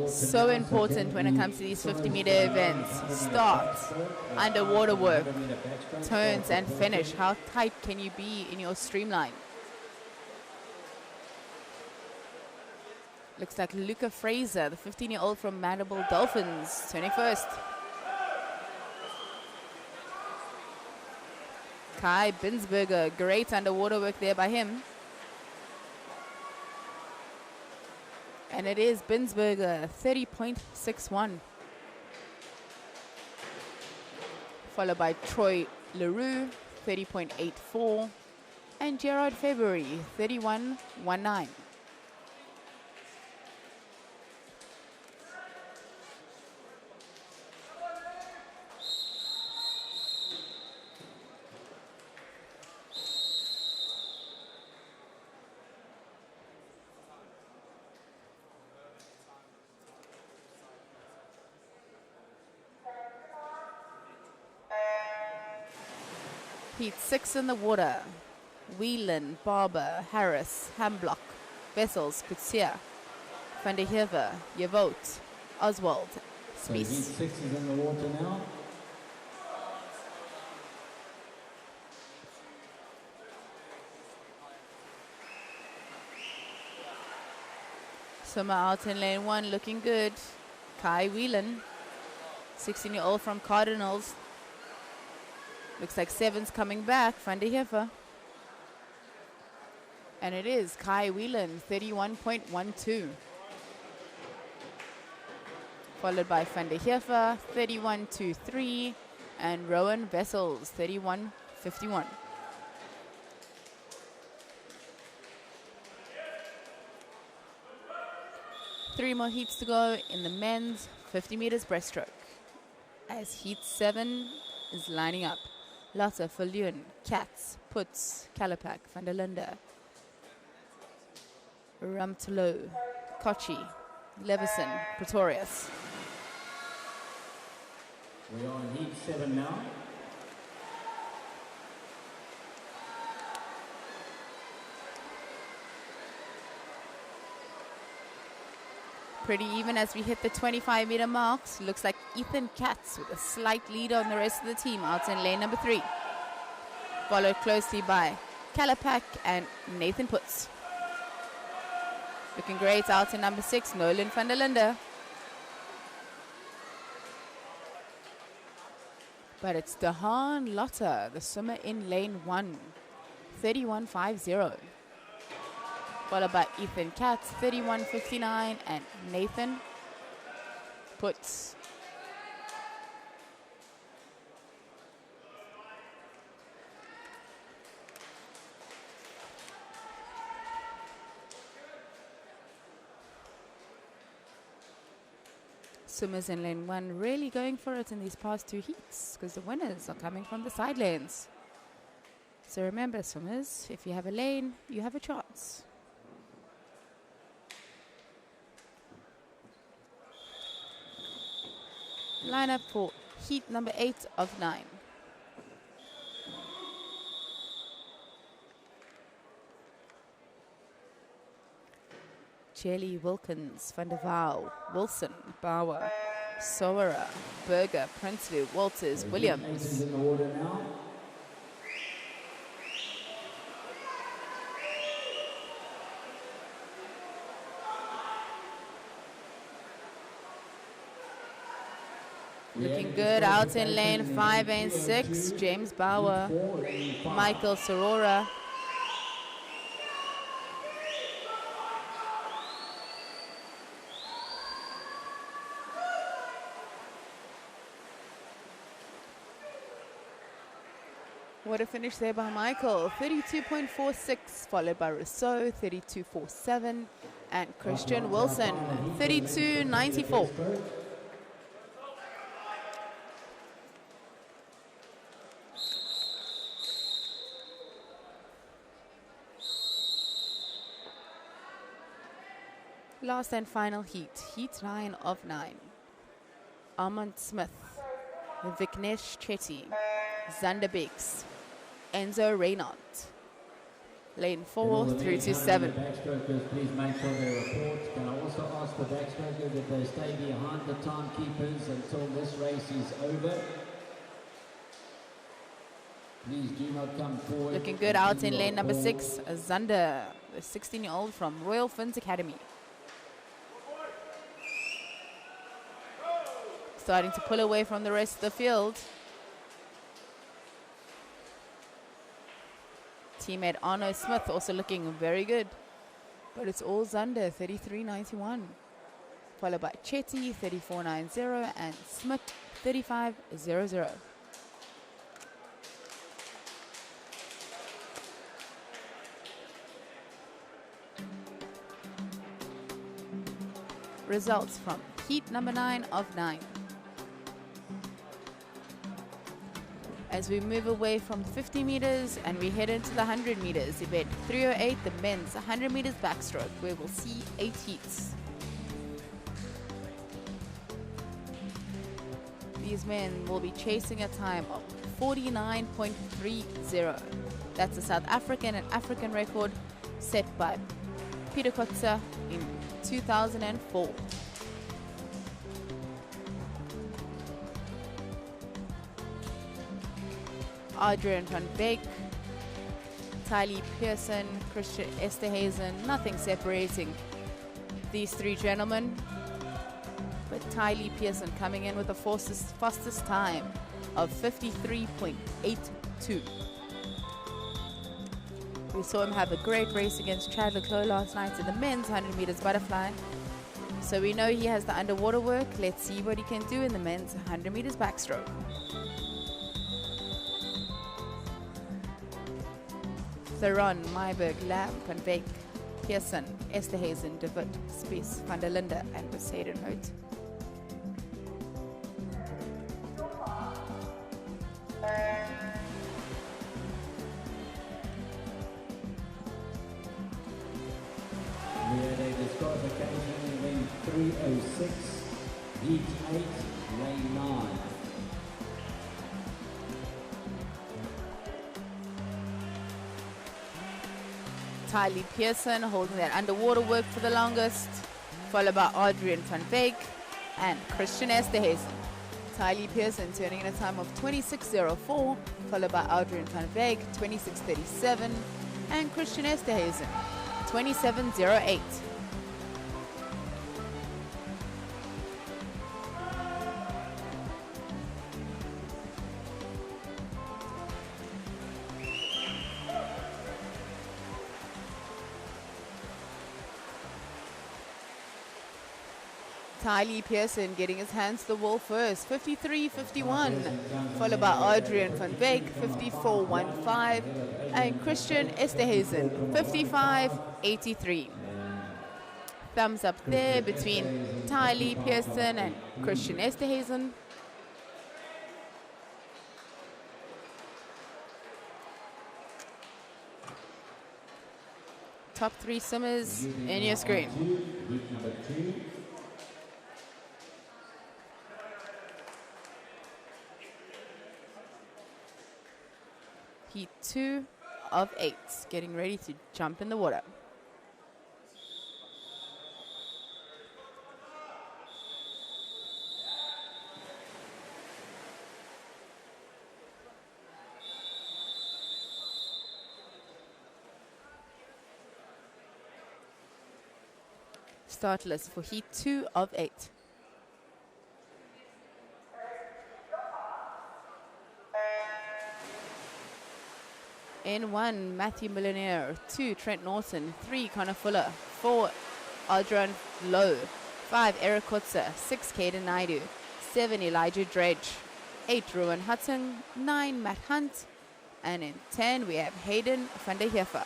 So important when it comes to these 50-meter events. Start, underwater work, turns and finish. How tight can you be in your streamline? Looks like Luca Fraser, the 15-year-old from Mandible Dolphins, turning first. Kai Binsberger, great underwater work there by him. And it is Binsberger, 30.61. Followed by Troy LaRue, 30.84. And Gerard February, 31.19. Heat 6 in the water. Whelan, Barber, Harris, Hamblock, Wessels, Kutsia, Van der Heever, Jevoet, Oswald, So heat Spies. 6 is in the water now. Swimmer out in lane 1, looking good. Kai Whelan, 16-year-old from Cardinals. Looks like 7's coming back, Van der Heever. And it is Kai Whelan, 31.12. Followed by Van der Heever, 31.23. And Rowan Vessels, 31.51. Three more heats to go in the men's 50 meters breaststroke. As heat 7 is lining up. Lotte, Verleun, Katz, Putz, Kalapak, Van der Linde, Ramtelo, Kochi, Levison, Pretorius. We are in heat 7 now. Pretty even as we hit the 25-meter marks. Looks like Ethan Katz with a slight lead on the rest of the team out in lane number 3. Followed closely by Kalapak and Nathan Putz. Looking great out in number 6, Nolan van der Linde. But it's Dehaan Lotte, the swimmer in lane 1, 31.50. Followed by Ethan Katz, 31.59, and Nathan Putz. Swimmers in lane 1 really going for it in these past 2 heats because the winners are coming from the side lanes. So remember, swimmers, if you have a lane, you have a chance. Lineup for heat number 8 of 9. Jelly, Wilkins, Van der Waal, Wilson, Bauer, Sowera, Berger, Prinsloo, Walters, Williams. In the order now. Looking good out in lane 5 and 6. James Bauer, Michael Sorora. What a finish there by Michael. 32.46, followed by Rousseau, 32.47, and Christian Wilson, 32.94. Last and final heat, heat 9 of 9. Armand Smith, Vignesh Chetty, Zander Biggs, Enzo Reynaud. Lane 4 through to 7. Backstrokers, please make sure they report. Can I also ask the backstroker that they stay behind the timekeepers until this race is over? Please do not come forward. Looking good out in lane number 6, Zander, the 16-year-old from Royal Fins Academy. Starting to pull away from the rest of the field. Teammate Arno Smith also looking very good. But it's all Zander, 33.91. Followed by Chetty, 34.90, and Smith, 35.00. Results from heat number 9 of 9. As we move away from 50 meters and we head into the 100 meters, event 308, the men's 100 meters backstroke, where we'll see 8 heats. These men will be chasing a time of 49.30. That's a South African and African record set by Peter Kotze in 2004. Adrian van Beek, Tylee Pearson, Christian Esterhazen, nothing separating these three gentlemen. But Tylee Pearson coming in with the fastest time of 53.82. We saw him have a great race against Chad Leclerc last night in the men's 100 meters butterfly. So we know he has the underwater work. Let's see what he can do in the men's 100 meters backstroke. Theron, Myberg, Lamb, Van Beek, Pearson, Esterhazen, De Wit, Spies, Van der Linde, and Besadenhout. We had a disqualification in 306, heat 8, lane 9. Tylee Pearson holding that underwater work for the longest, followed by Adrian van Beek and Christian Esterhazen. Tylee Pearson turning in a time of 26.04, followed by Adrian van Beek 26.37, and Christian Esterhazen 27.08. Tylee Pearson getting his hands to the wall first, 53.51, followed by Adrian van Beek, 54.15, and Christian Esterhazen, 55.83. Thumbs up there between Tylee Pearson and Christian Esterhazen. Top three swimmers in your screen. Heat number 2. Heat 2 of 8, getting ready to jump in the water. Start list for Heat 2 of 8. In 1, Matthew Millionaire. 2, Trent Norton. 3, Connor Fuller. 4, Aldrin Lowe. 5, Eric Kutzer. 6, Caden Naidu. 7, Elijah Dredge. 8, Rowan Hudson. 9, Matt Hunt. And in 10, we have Hayden van der Heefer.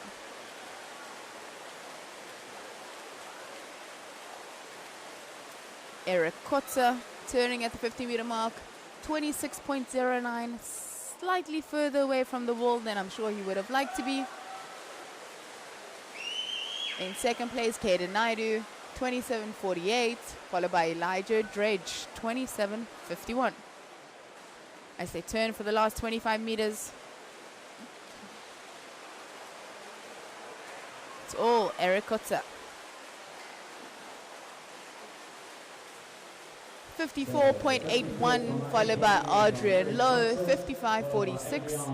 Eric Kutzer turning at the 50-meter mark. 26.09. Slightly further away from the wall than I'm sure he would have liked to be. In second place, Caden Naidu, 27.48, followed by Elijah Dredge, 27.51. As they turn for the last 25 meters, it's all Eric Kutzer. 54.81, followed by Adrian Lowe, 55.46,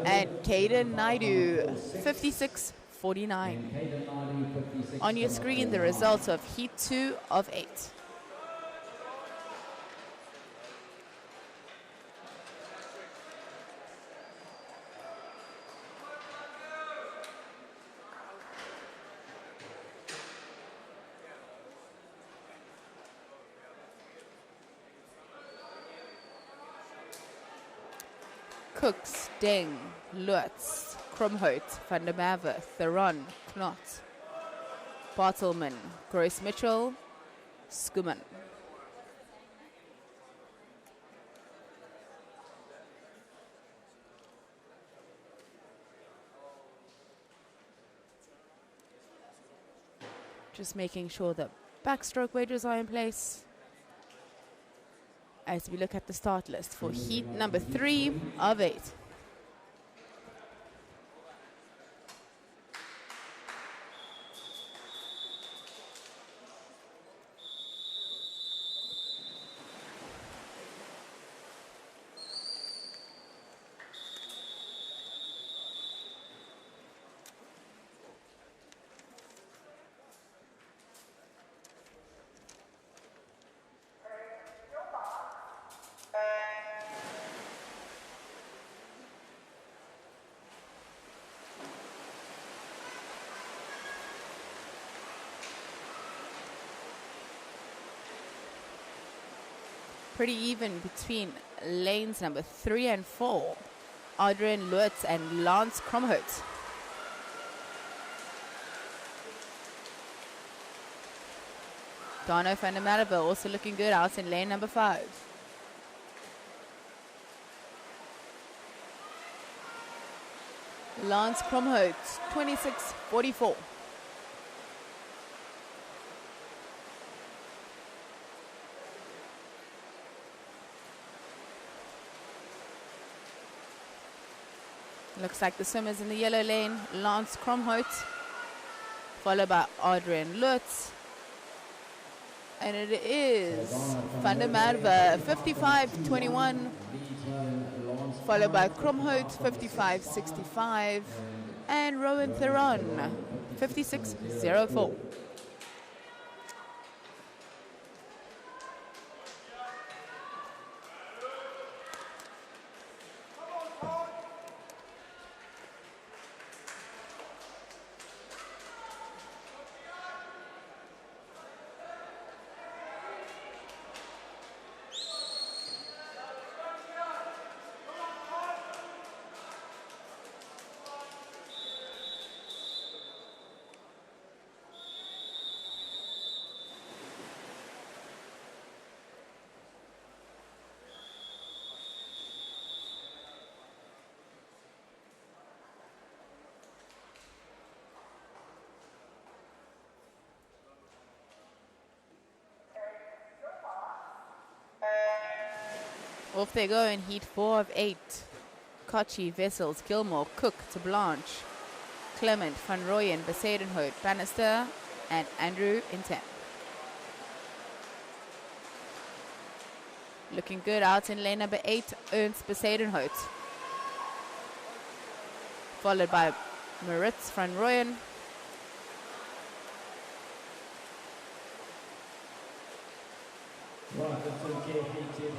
and Caden Naidu, 56.49. On your screen, the results of Heat 2 of 8. Cooks, Deng, Lutz, Krumhout, Van der Merwe, Theron, Knott, Bartelman, Gross Mitchell, Skuman. Just making sure that backstroke wedges are in place as we look at the start list for heat number 3 of 8. pretty even between lanes number 3 and 4. Adrian Lutz and Lance Kromhout. Dano van der Merwe also looking good out in lane number 5. Lance Kromhout, 26.44. Looks like the swimmers in the yellow lane, Lance Kromhout, followed by Adrian Lutz. And it is Van der Merwe, 55.21, followed by Kromhout, 55.65, and Rowan Theron, 56.04. Off they go in heat 4 of 8. Kochi, Vessels, Gilmore, Cook to Blanche, Clement, Van Rooyen, Besadenhout, Bannister, and Andrew in 10. Looking good out in lane number 8, Ernst Besadenhout, followed by Maritz Van Rooyen.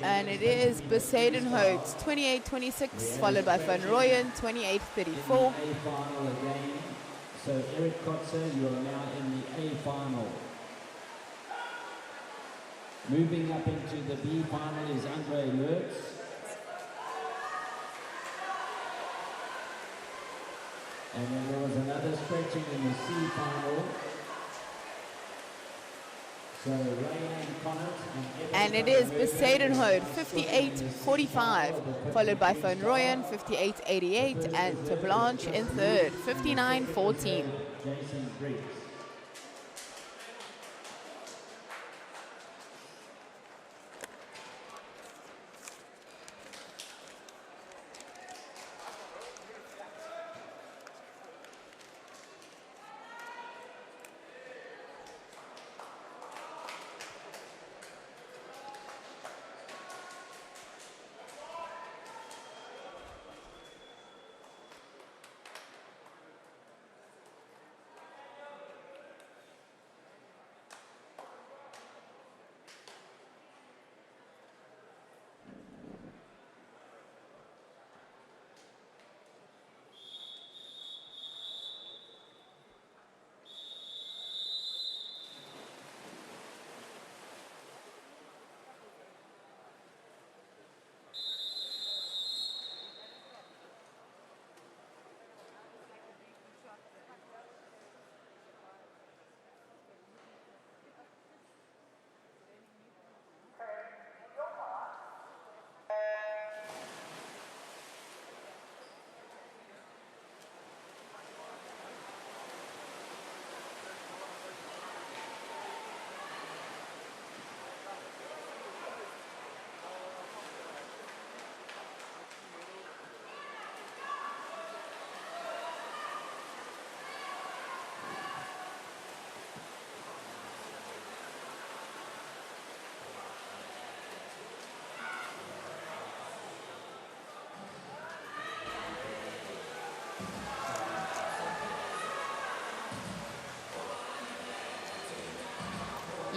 And it is Besadenhout, 28.26, followed by Van Rooyen, 28.34. So Eric Kotzer, you are now in the A final. Moving up into the B final is Andre Lutz. And then there was another stretching in the C final. So Ray and Connors and it is Besadenhout, 58.45, followed by Van Rooyen, 58.88, and to Blanche in third, 59.14. Jason Briggs.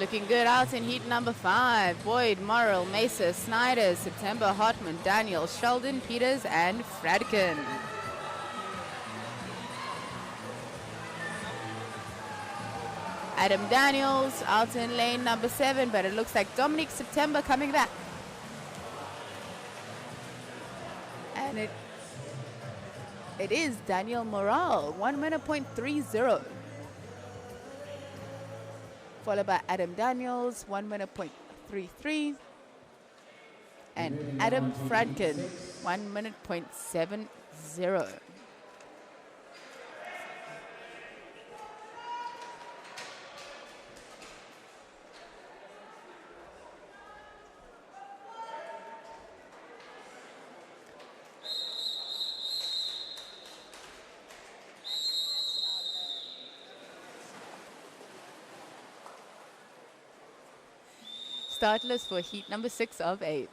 Looking good out in heat number 5. Boyd, Morrill, Mesa, Snyder, September, Hartman, Daniel, Sheldon, Peters, and Fradkin. Adam Daniels out in lane number 7, but it looks like Dominic September coming back. And it is Daniel Morale, 1 minute point 30. Followed by Adam Daniels, 1 minute point 33. And Adam Franken, 1 minute point 70. Start list for heat number 6 of 8.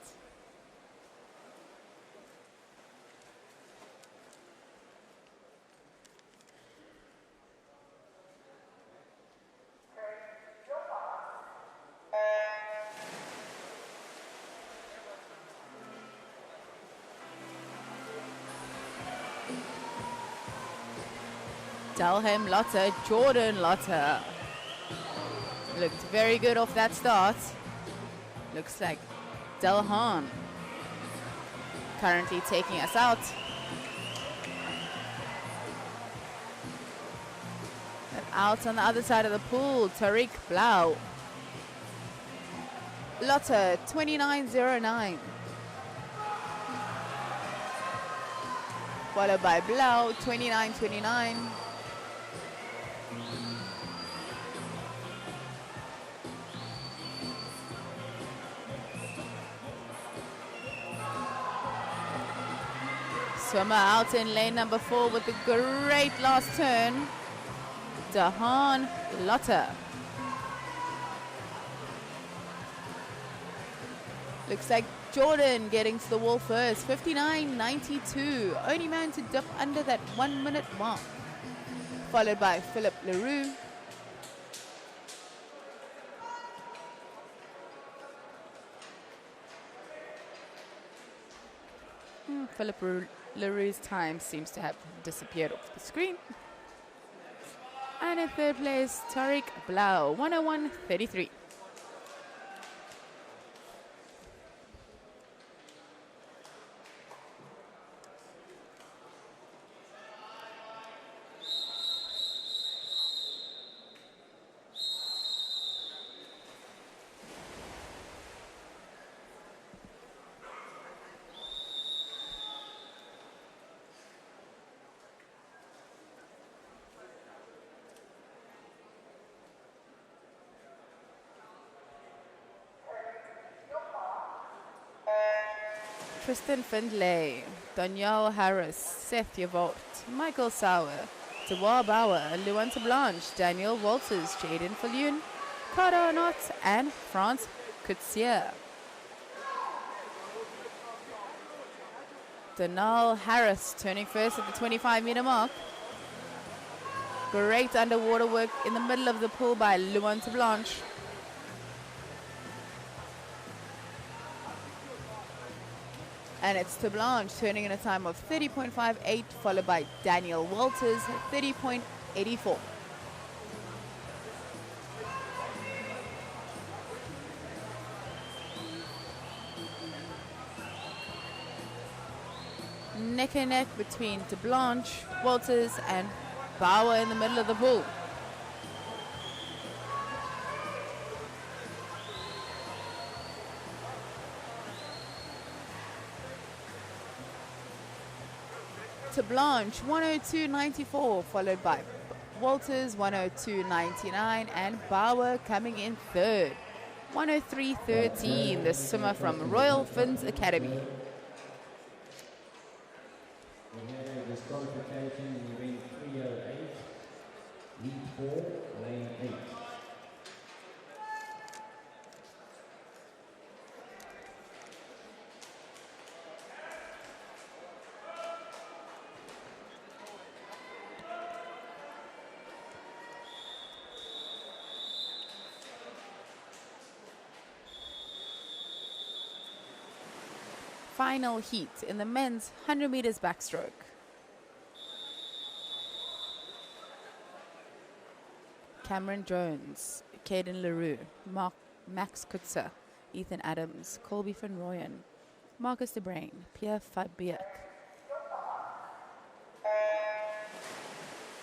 Dalheim Lotte, Jordan Lotte. Looked very good off that start. Looks like Delhan currently taking us out. And out on the other side of the pool, Tariq Blau. Lotte, 29.09. Followed by Blau, 29.29. Swimmer out in lane number 4 with a great last turn. Dahan Lotte. Looks like Jordan getting to the wall first, 59.92. Only man to dip under that 1 minute mark. Followed by Philip Leroux. Philip Leroux's time seems to have disappeared off the screen. And in third place, Tariq Blau, 101.33. Tristan Findlay, Danielle Harris, Seth Yavolt, Michael Sauer, Dewa Bauer, Luanta Blanche, Daniel Walters, Jaden Falloon, Carter Arnott, and France Kutsier. Danielle Harris turning first at the 25-meter mark. Great underwater work in the middle of the pool by Luanta Blanche. And it's to Blanche turning in a time of 30.58, followed by Daniel Walters, 30.84. Neck and neck between De Blanche, Walters, and Bauer in the middle of the pool. To Blanche, 102.94, followed by Walters, 102.99, and Bauer coming in third, 103.13, the swimmer from Royal Fins Academy. We have a disqualification in event 308, lead 4, lane 8. Final heat in the men's 100 meters backstroke. Cameron Jones, Caden Leroux, Max Kutzer, Ethan Adams, Colby van Rooyen, Marcus de Bruin, Pierre Fabiak,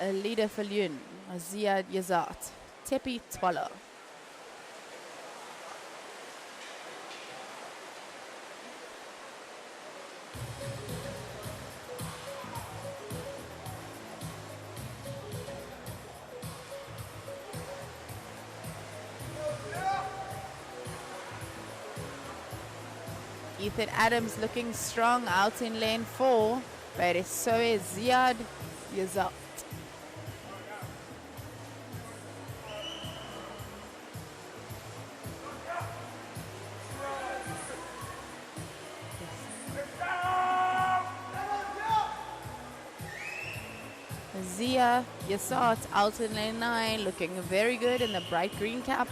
Alida Falyun, Ziad Yazat, Tepi Twala. Ethan Adams looking strong out in lane 4, but so is Ziad Yazat. Zia Yazat out in lane 9, looking very good in the bright green cap,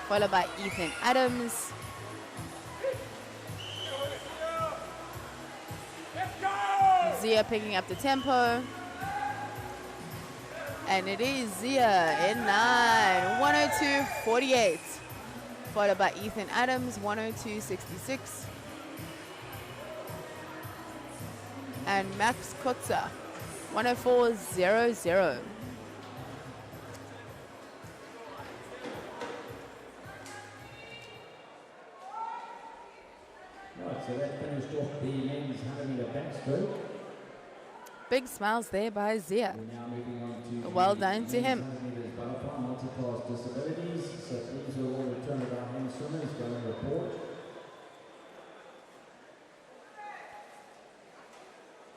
followed by Ethan Adams. Zia picking up the tempo, and it is Zia in 9, 102.48, followed by Ethan Adams, 102.66, and Max Kotza, 104.00. Right, so that finished off the men's 100-meter backstroke. Big smiles there by Zia. We're now moving on to Well the done to men's him. 100 meters butterfly multi-class disabilities. So please all return of our hand swimmers go and report.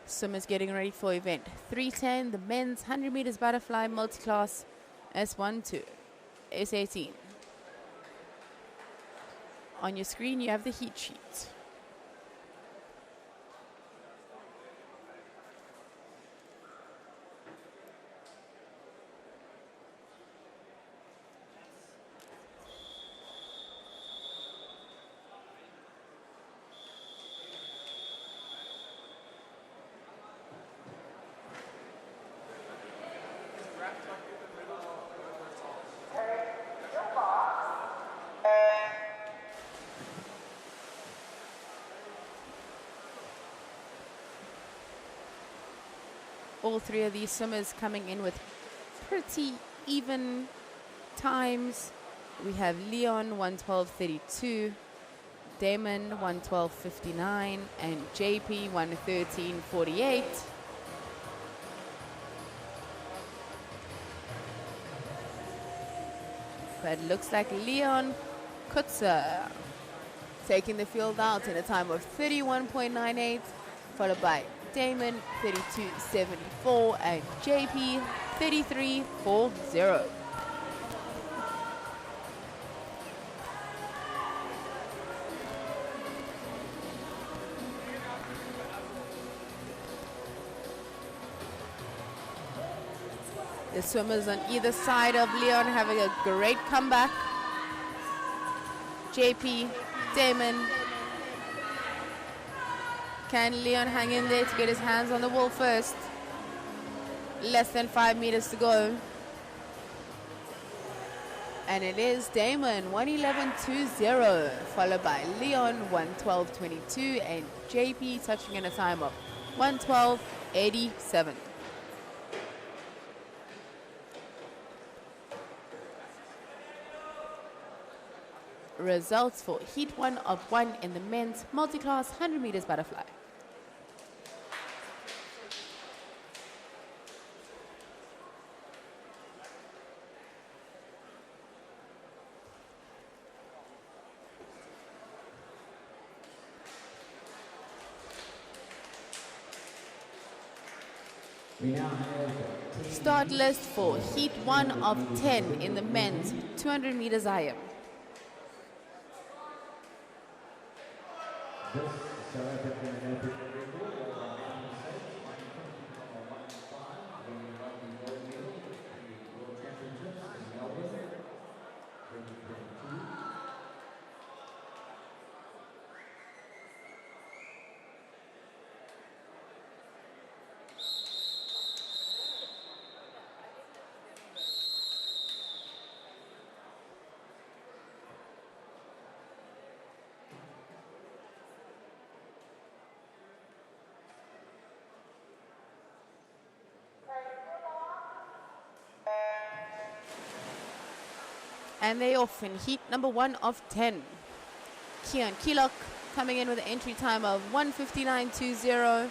Swimmers getting ready for event 310, the men's 100 meters butterfly multi-class S1 to S18. On your screen you have the heat sheet. All three of these swimmers coming in with pretty even times. We have Leon 112.32, Damon 112.59, and JP 113.48. But it looks like Leon Kutzer taking the field out in a time of 31.98, followed by Damon 32.74 and JP 33.40. The swimmers on either side of Leon having a great comeback. JP, Damon. Can Leon hang in there to get his hands on the wall first? Less than 5 meters to go. And it is Damon 111.20, followed by Leon 112.22 and JP touching in a time of 112.87. Results for Heat 1 of 1 in the men's multi-class 100 meters butterfly. We now have Start list for Heat 1 of 10 in the men's 200 meters IM. this South African Olympic And they're off in heat number 1 of 10. Keon Keelock coming in with an entry time of 1:59.20.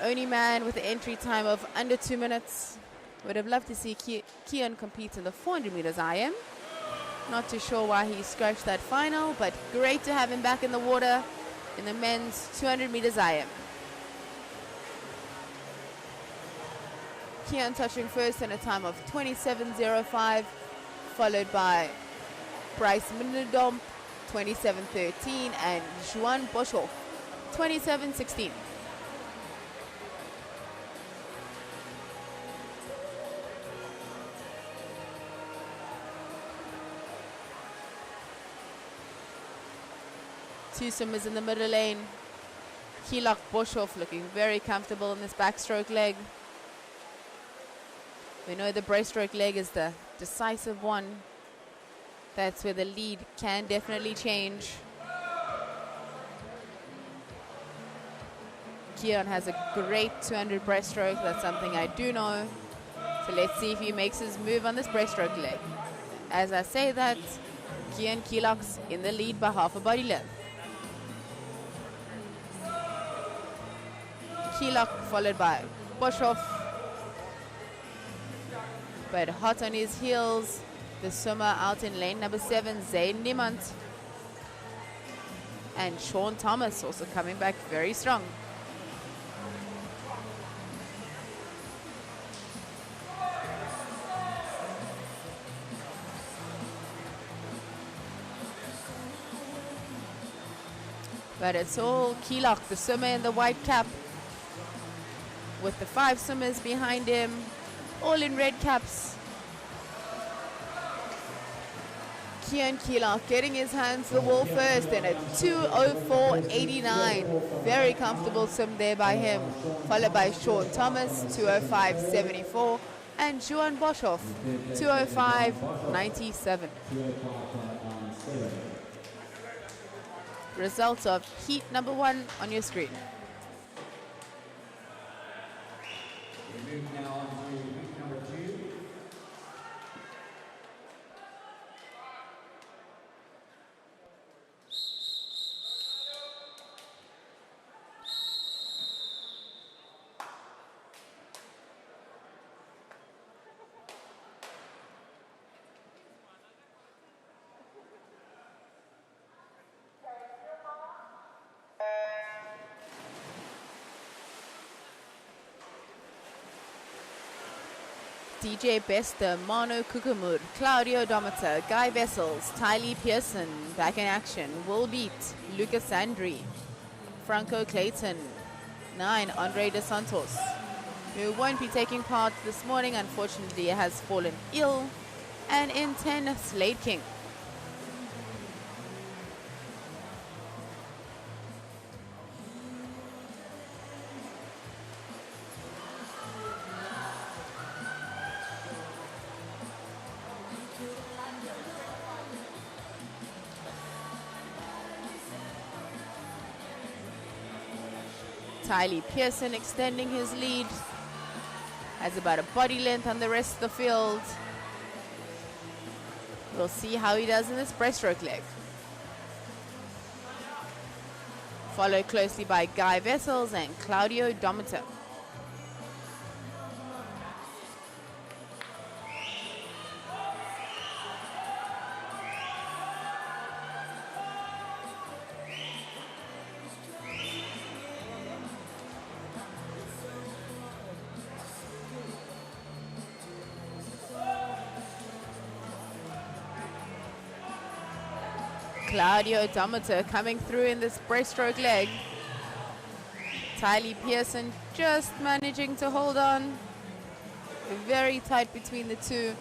Only man with an entry time of under 2 minutes. Would have loved to see Keon compete in the 400 meters IM. Not too sure why he scratched that final, but great to have him back in the water in the men's 200 meters IM. Keon touching first in a time of 27.05, followed by Bryce Minderdom, 27.13, and Juan Boshoff, 27.16. Two swimmers in the middle lane. Keelock Boshoff looking very comfortable in this backstroke leg. We know the breaststroke leg is the decisive one. That's where the lead can definitely change. Keon has a great 200 breaststroke. That's something I do know. So let's see if he makes his move on this breaststroke leg. As I say that, Keon Keelock's in the lead by half a body length. Keelock followed by Boshoff. But hot on his heels, the swimmer out in lane number 7, Zayn Niemand. And Sean Thomas also coming back very strong. But it's all Keelock, the swimmer in the white cap, with the 5 swimmers behind him, all in red caps. Keon Keelock getting his hands to the wall first in a 2:04.89. Very comfortable swim there by him, followed by Sean Thomas, 2:05.74, and Juan Boshoff, 2:05.97. Results of heat number 1 on your screen. We move now on to heat number 2. DJ Bester, Mano Kukumur, Claudio Dometer, Guy Vessels, Tylee Pearson, back in action, Will Beat, Lucas Sandri, Franco Clayton, 9, Andre De Santos, who won't be taking part this morning, unfortunately has fallen ill, and in 10, Slade King. Tylee Pearson extending his lead, has about a body length on the rest of the field. We'll see how he does in this breaststroke leg. Followed closely by Guy Vessels and Claudio Dometer. Claudio Dometer coming through in this breaststroke leg. Tylee Pearson just managing to hold on. Very tight between the two.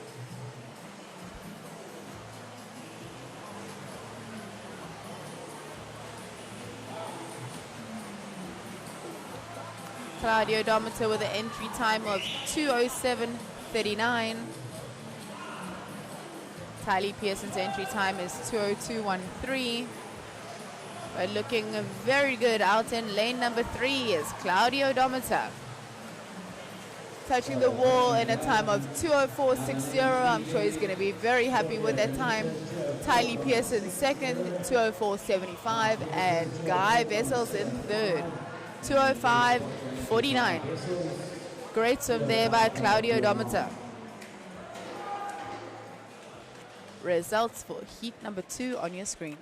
Claudio Dometer with an entry time of 2:07.39. Tylee Pearson's entry time is 2:02.13. But looking very good out in lane number 3 is Claudio Dometer. touching the wall in a time of 2:04.60. I'm sure he's going to be very happy with that time. Tylee Pearson second, 2:04.75, and Guy Vessels in third, 2:05.49. Great swim there by Claudio Dometer. Results for heat number 2 on your screen.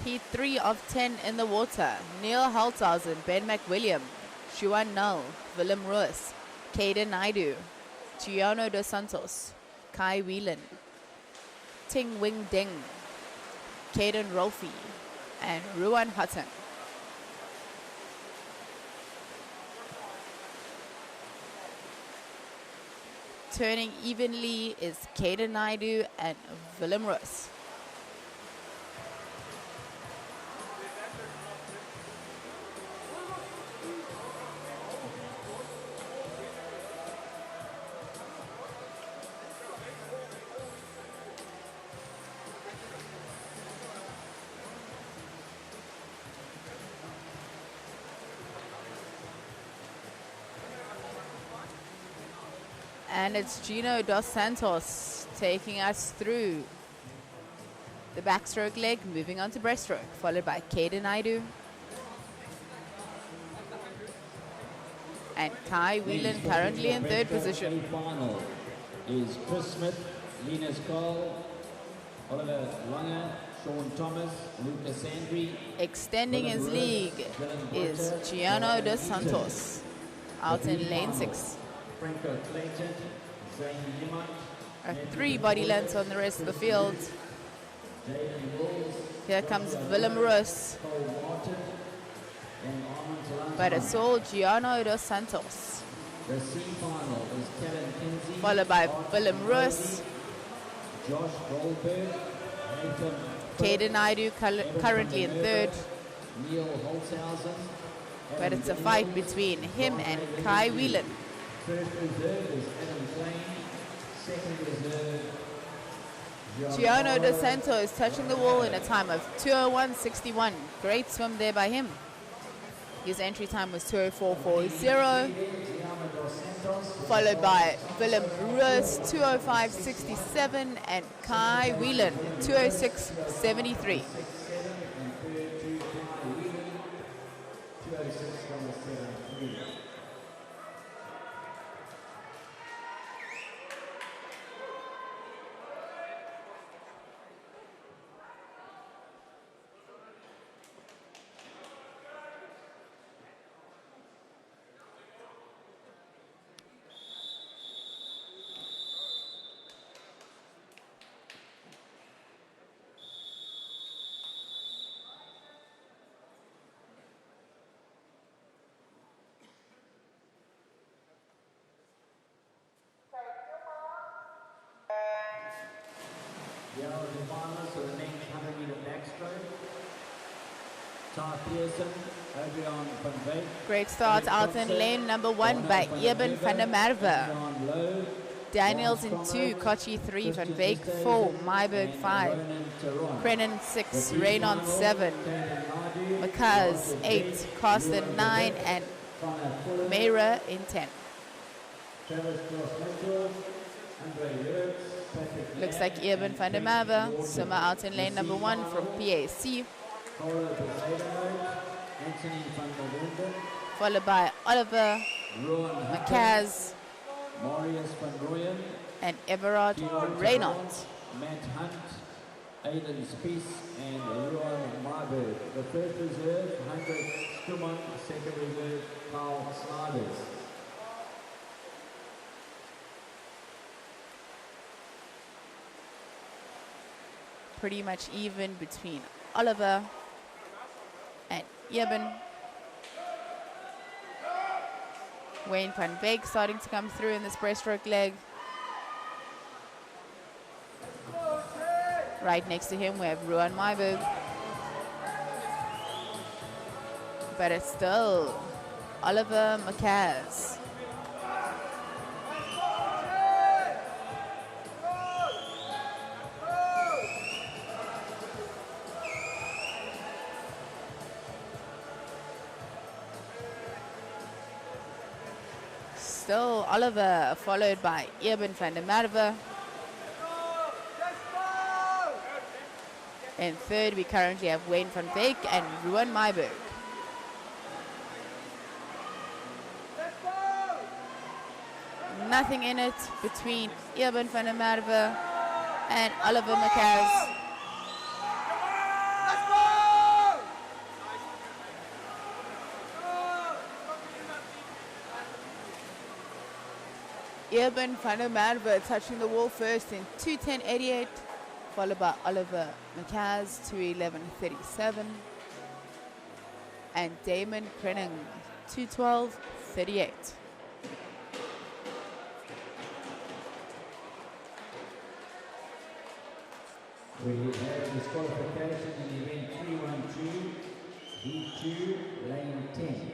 Heat 3 of 10 in the water. Neil Holthausen, Ben McWilliam, Juan Null, Willem Roos, Caden Naidu, Giano dos Santos, Kai Whelan, Ting Wing Ding, Caden Rolfe, and Ruan Hutton. Turning evenly is Caden Naidu and Willem Roos. And it's Gino dos Santos taking us through the backstroke leg, moving on to breaststroke, followed by Caden Naidu. And Kai Whelan currently in third position. Final is Chris Smith, Linus Cole, Oliver Langer, Sean Thomas, Lucas Sandry. Extending his league is Giano dos Santos out in lane 6. Franco Clayton, Zane Limont, 3 body lengths on the rest of the field. Here comes Willem Roos, Cole Martin, and Armand Talanto. but it's all Giano dos Santos, The C final is Kevin Kinsey, followed by Willem Roos, Josh Goldberg, Nathan Caden Naidu currently in third, Neil Holzhausen. but it's a fight between him and Kai Whelan. First reserve is Adam Klein. Second reserve, Giano dos Santos touching the wall in a time of 2:01.61. Great swim there by him. His entry time was 2:04.40, followed by Willem Roos, 2:05.67, and Kai Whelan, 2:06.73. Yellow the finalists for the men's 100-meter backstroke. Ty Pearson, Adrian van Veek, Great start out in lane number 1 by Eben van der Merwe. John Lowe, Daniels in 2, Kochi 3, Van Veek 4, Myberg 5, Crennan 6, Raynon 7, Makaz 8, Carsten 9, and Mayra in 10. Travis Cross-Mitchell, Andre Yertz, Patrick Looks like Eben van der Merwe, swimmer out in lane number 1 from PAC, Cora Pesado, Anthony van der Linden, followed by Oliver, Rowan Hutter, Makaz, Marius van Rooyen, and Everard Keon Reynolds. Matt Hunt, Aidan Spies, and Rowan Myberg. The first reserve, 100 Schumann, second reserve, Carl Sniders. Pretty much even between Oliver and Eben. Wayne van Veek starting to come through in this breaststroke leg. Right next to him we have Ruan Maiberg. But it's still Oliver McCaz. Still Oliver, followed by Eben van der Merwe. In third, we currently have Wayne van Beek and Ruan Maiberg. Nothing in it between Eben van der Merwe and Oliver McCaz. Eben van der Merwe touching the wall first in 2:10.88, followed by Oliver McCaz 2:11.37, and Damon Crenning 2:12.38. We have disqualification in the event 312, D2, lane 10.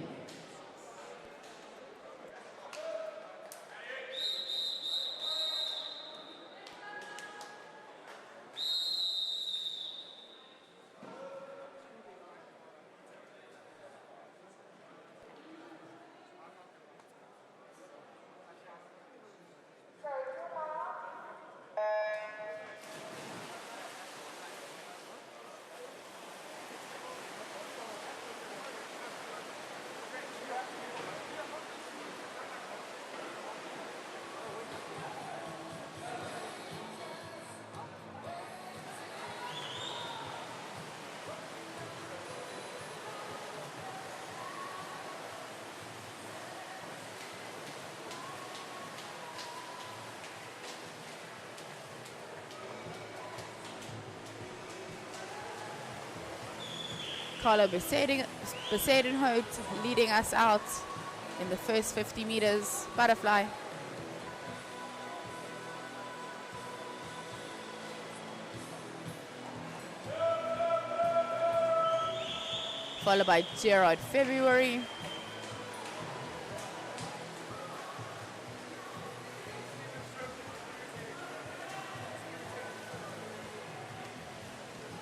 Carlo Besadenhout leading us out in the first 50 meters butterfly. Followed by Gerard February.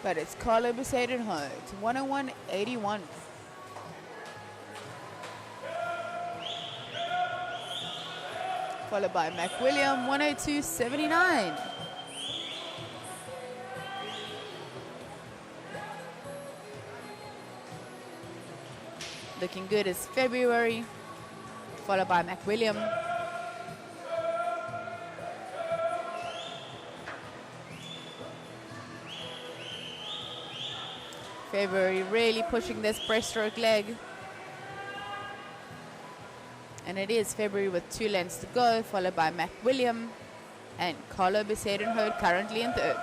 But it's Carlo Besadenhout, 101.81. Followed by McWilliam, 102.79. Looking good is February, followed by McWilliam. February really pushing this breaststroke leg. And it is February with 2 lengths to go, followed by McWilliam and Carlo Besadenhout currently in third.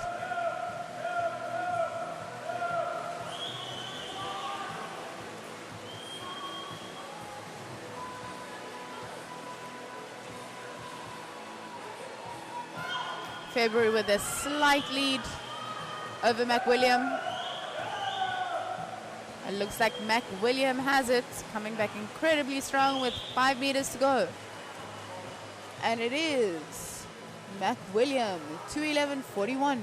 February with a slight lead over McWilliam. It looks like McWilliam has it, coming back incredibly strong with 5 meters to go. And it is McWilliam, 2:11.41.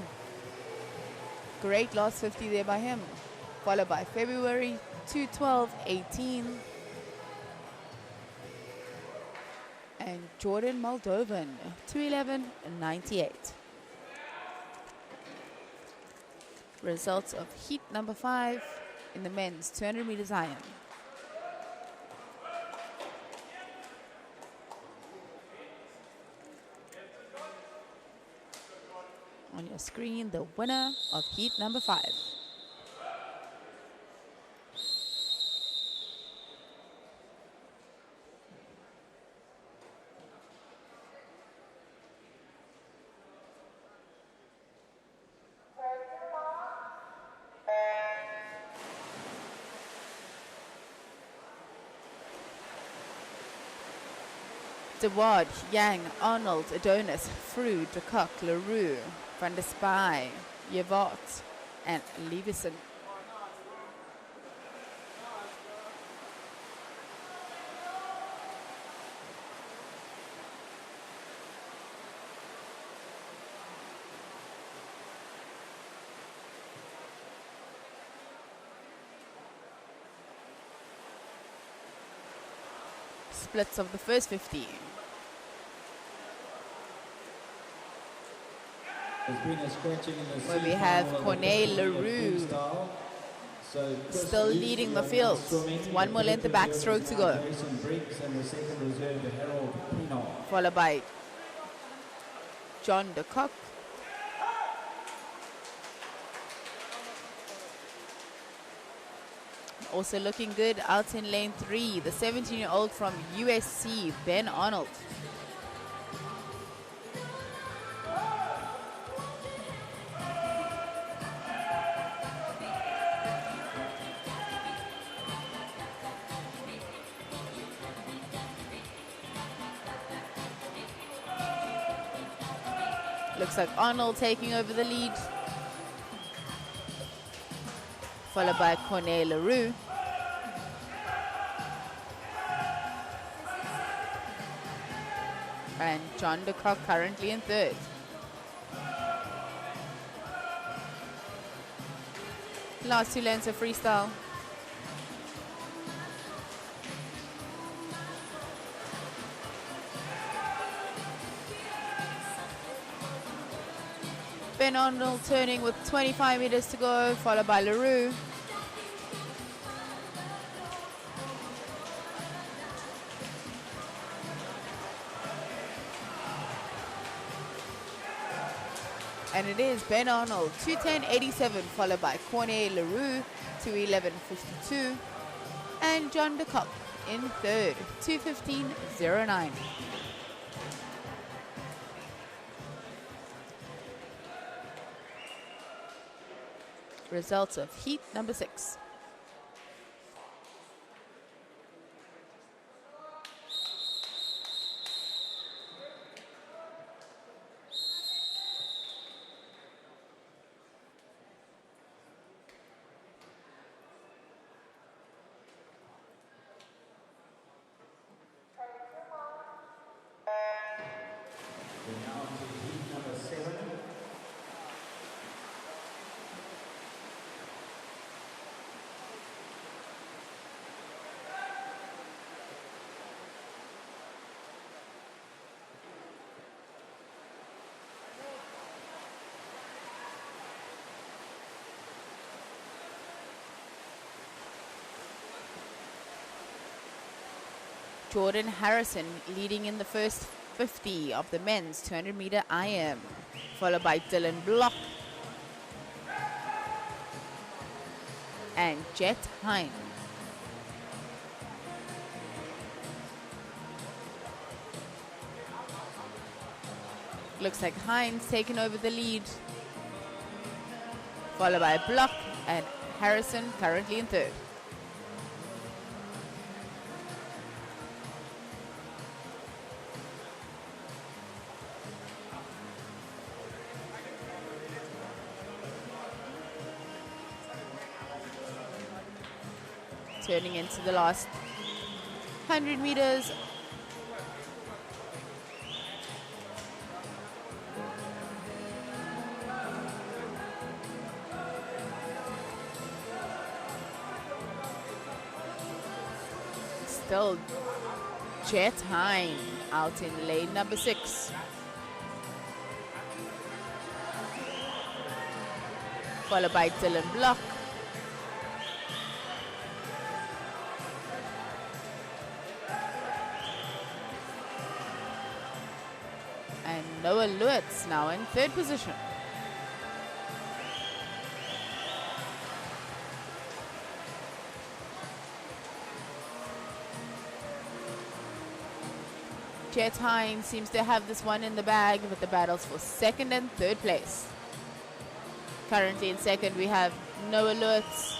Great last 50 there by him. Followed by February, 2:12.18. And Jordan Moldovan, 2:11.98. Results of heat number 5 in the men's 200 meters iron. On your screen, the winner of heat number 5. De Waard, Yang, Arnold, Adonis, Frood, de Kock, Leroux, Van der Spy, Yvart, and Levison. Splits of the first 50. There's been a scratching in the Where we C have final of the Corneille 50 meter Leroux freestyle. So Chris still Lucy leading the on field. swimming, One more length of third backstroke reserve to is go. now Jason Briggs, and the second reserve, Harold Pienaar. Followed by John de Kock. Also looking good out in lane 3, the 17-year-old from USC, Ben Arnold. Looks like Arnold taking over the lead. Followed by Corneille Leroux. And John de Kock currently in third. Last 2 lengths of freestyle. Ben Arnold turning with 25 meters to go, followed by Leroux. And it is Ben Arnold, 2:10.87, followed by Corneille Leroux, 2:11.52. And John de Kock in third, 2:15.09. Results of heat number 6. We're now to heat number 7. Jordan Harrison leading in the first 50 of the men's 200-meter IM, followed by Dylan Block and Jet Hine. Looks like Hines taking over the lead, followed by Block and Harrison currently in third. Turning into the last 100 meters. Still Jet Hine out in lane number 6. Followed by Dylan Block. And Noah Lewitz now in third position. Jet Hine seems to have this one in the bag with the battles for second and third place. Currently in second we have Noah Lewitz.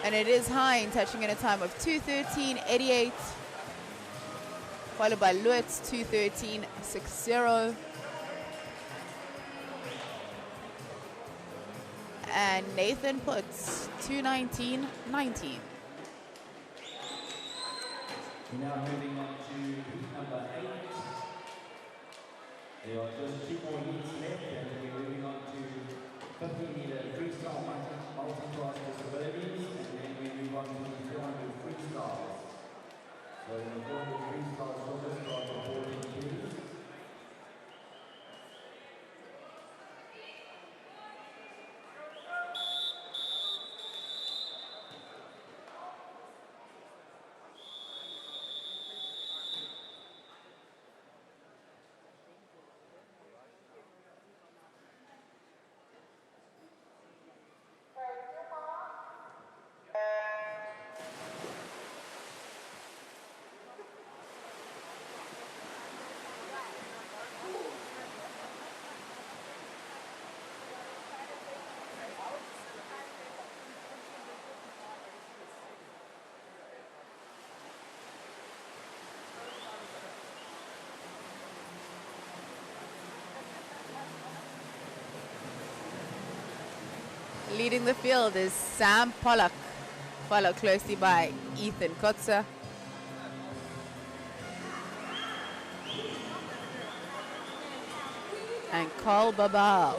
And it is Hine touching in a time of 2:13.88, followed by Lutz, 2:13.60. And Nathan Puts, 2:19.19. We're now moving on to heat number 8. There are just 2 more heats left, and then we're moving on to 50-meter freestyle multi-class disabilities, and then we move on to the 400 freestyles. So the 400 freestyles will just start reporting, please. Leading the field is Sam Pollock, followed closely by Ethan Kotzer. And Carl Babao.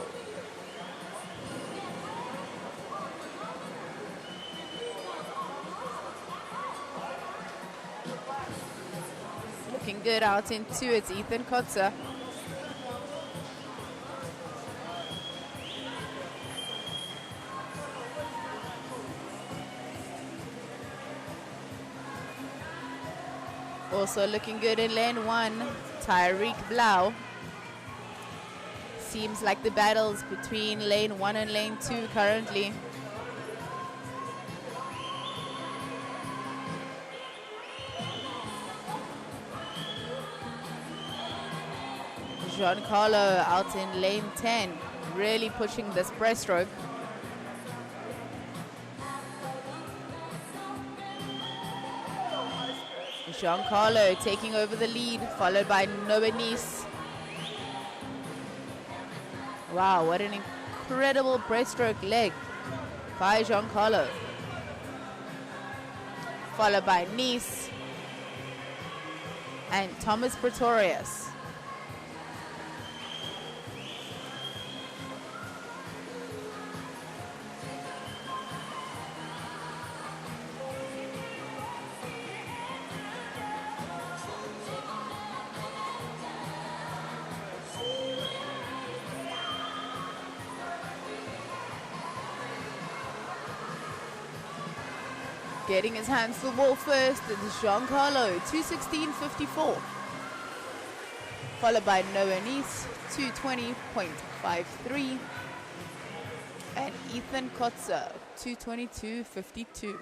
Looking good out in 2, it's Ethan Kotzer. Also looking good in lane 1, Tyreek Blau. Seems like the battles between lane 1 and lane 2 currently. Giancarlo out in lane 10, really pushing this breaststroke. Giancarlo taking over the lead, followed by Noah Nice. Wow, what an incredible breaststroke leg by Giancarlo. Followed by Nice and Thomas Pretorius. Getting his hands to the wall first is Giancarlo, 2:16.54. Followed by Noah Nice, 2:20.53. And Ethan Kotzer, 2:22.52.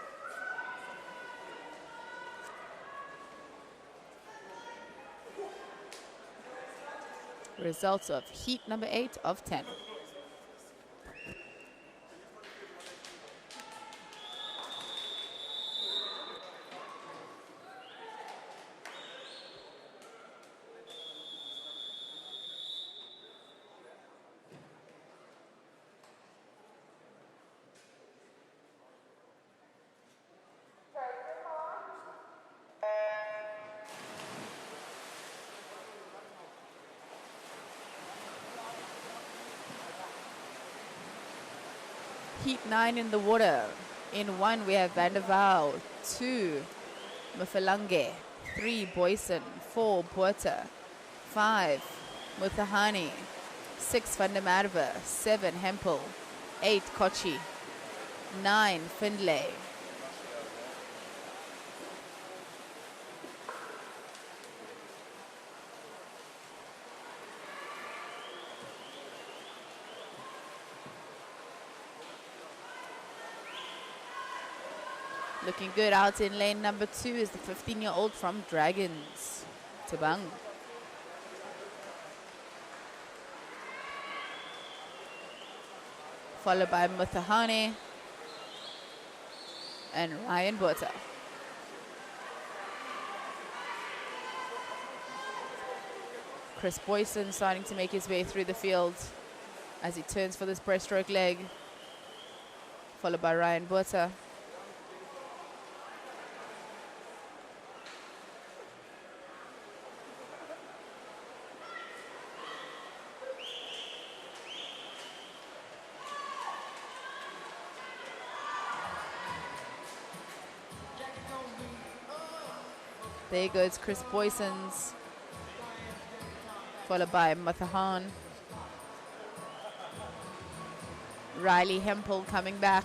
Results of heat number 8 of 10. Heat 9 in the water. In 1 we have Van der Waal, 2 Mfalange, 3 Boyson, 4 Porter, 5 Muthahani, 6 Van der Merwe, 7 Hempel, 8 Kochi, 9 Findlay. Looking good out in lane number 2 is the 15-year-old from Dragons, Tabang. Followed by Muthahane and Ryan Bota. Chris Boyson starting to make his way through the field as he turns for this breaststroke leg, followed by Ryan Botha. There goes Chris Boyson's, followed by Mathahan. Riley Hempel coming back.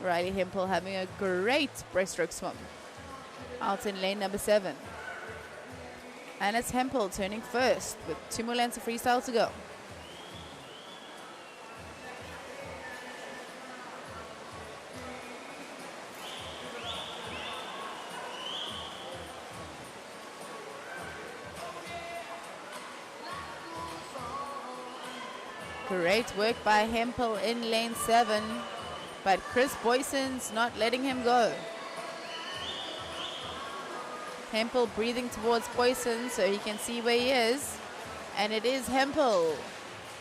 Riley Hempel having a great breaststroke swim out in lane number 7. And it's Hempel turning first with 2 more lengths of freestyle to go. Great work by Hempel in lane 7, but Chris Boyson's not letting him go. Hempel breathing towards Boyson so he can see where he is, and it is Hempel,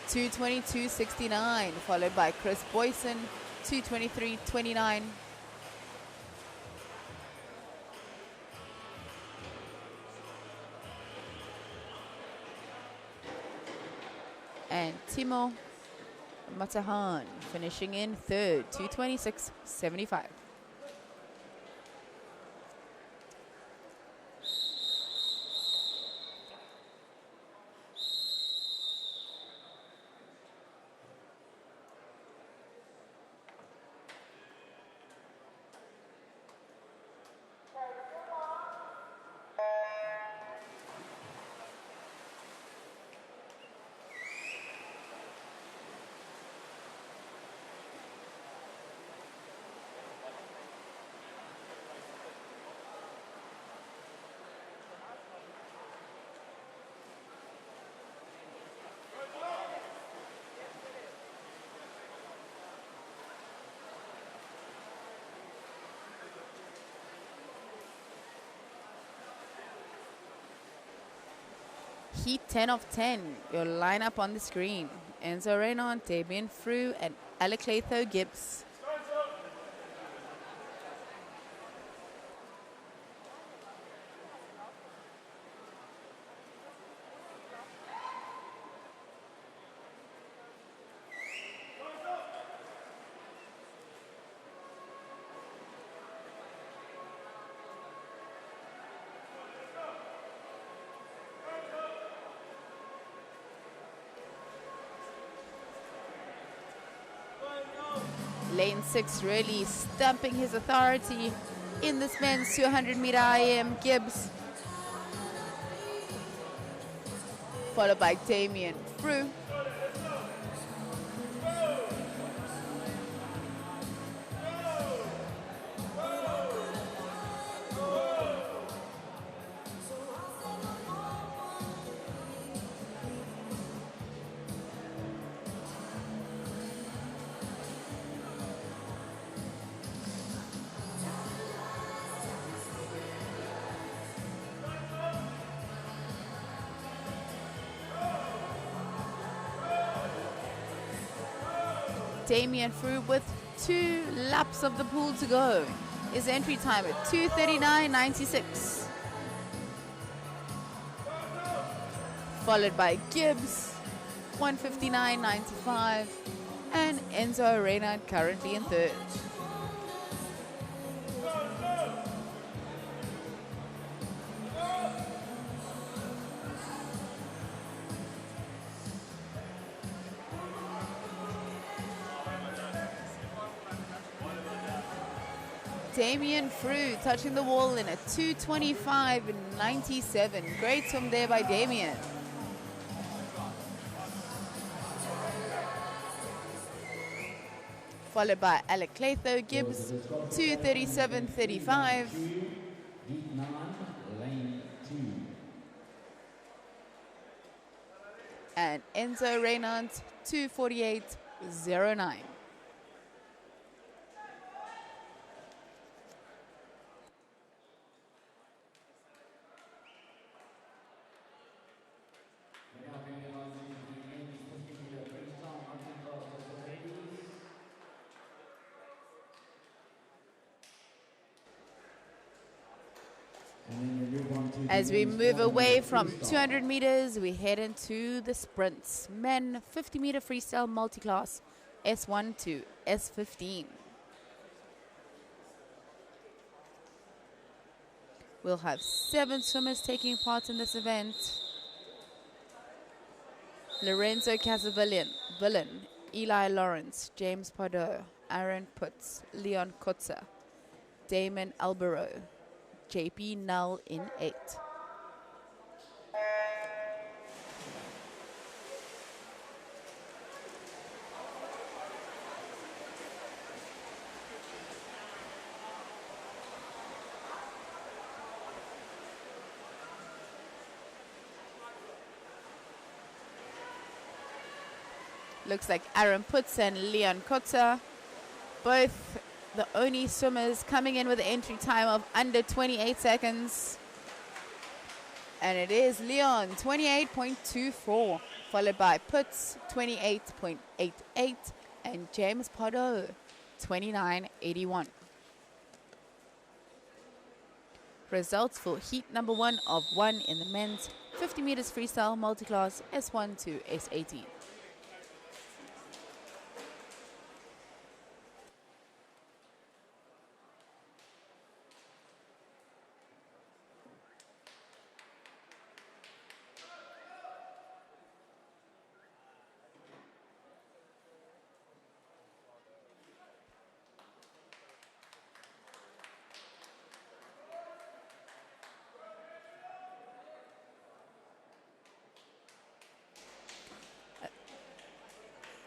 2:22.69, followed by Chris Boyson, 2:23.29. And Timo Matahan finishing in third, 2:26.75. Heat 10 of 10, your lineup on the screen. Enzo Renan, Damien Frew, and Alekletho Gibbs. Lane 6 really stamping his authority in this men's 200-meter IM. Gibbs, followed by Damien Frew. Damien Frew with 2 laps of the pool to go. His entry time at 2:39.96. Followed by Gibbs, 1:59.95. And Enzo Reynard currently in third. Damien Frew touching the wall in a 2:25.97. Great swim there by Damien. Followed by Alekletho Gibbs, 2:37.35. Heat 9, lane 2. And Enzo Reynard, 2:48.09. As we move away from 200 meters, we head into the sprints. Men 50-meter freestyle multi-class, S1 to S15. We'll have 7 swimmers taking part in this event. Lorenzo Casavillan, Eli Lawrence, James Pardo, Aaron Putz, Leon Kotzer, Damon Albero, JP Null in 8. Looks like Aaron Putz and Leon Kotzer, both the only swimmers coming in with an entry time of under 28 seconds. And it is Leon, 28.24, followed by Putz, 28.88, and James Pardo, 29.81. Results for heat number 1 of 1 in the men's 50 meters freestyle multi-class S1 to S18.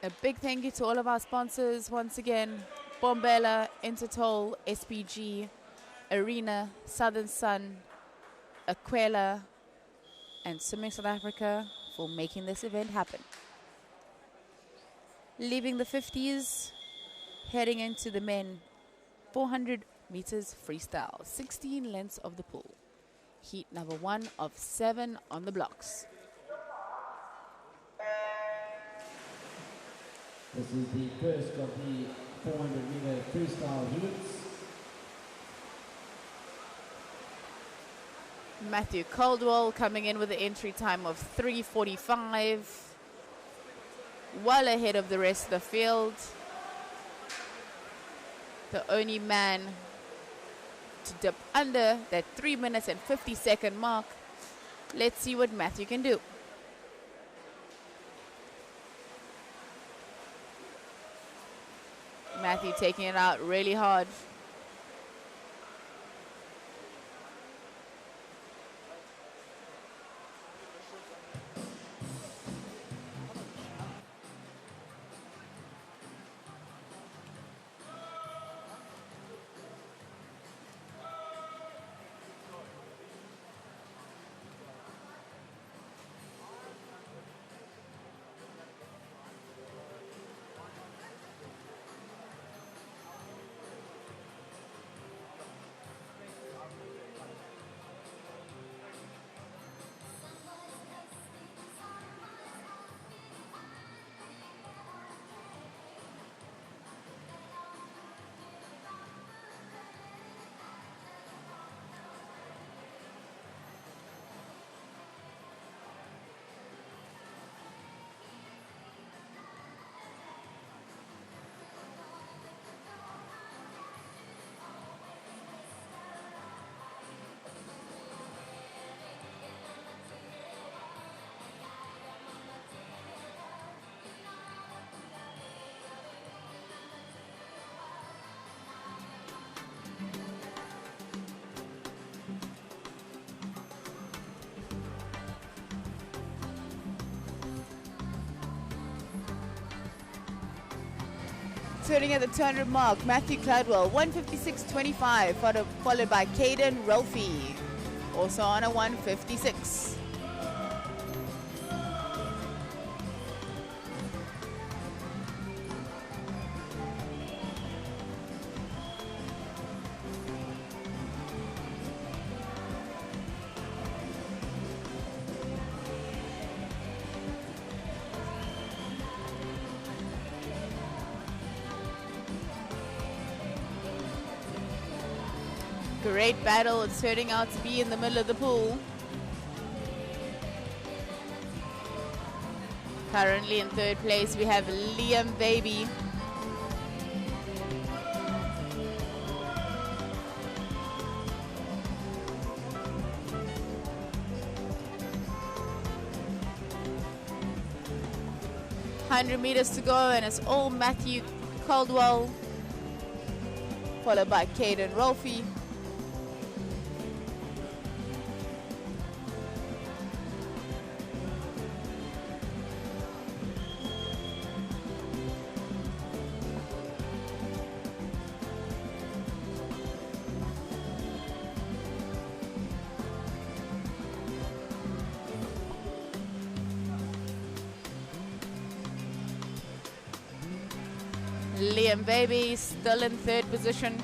A big thank you to all of our sponsors once again: Bombela, Intertoll, SPG, Arena, Southern Sun, Aquela, and Swimming South Africa for making this event happen. Leaving the 50s, heading into the men 400 meters freestyle, 16 lengths of the pool. Heat number 1 of 7 on the blocks. This is the first of the 400-meter freestyle heats. Matthew Caldwell coming in with an entry time of 3:45, well ahead of the rest of the field. The only man to dip under that 3 minutes and 50-second mark. Let's see what Matthew can do. Matthew taking it out really hard. Turning at the 200 mark, Matthew Cladwell, 156.25, followed by Caden Rolfie, also on a 156. Great battle. It's turning out to be in the middle of the pool. Currently in third place, we have Liam Baby. $100 to go, and it's all Matthew Caldwell, followed by Caden Rolfie. Liam Baby still in third position.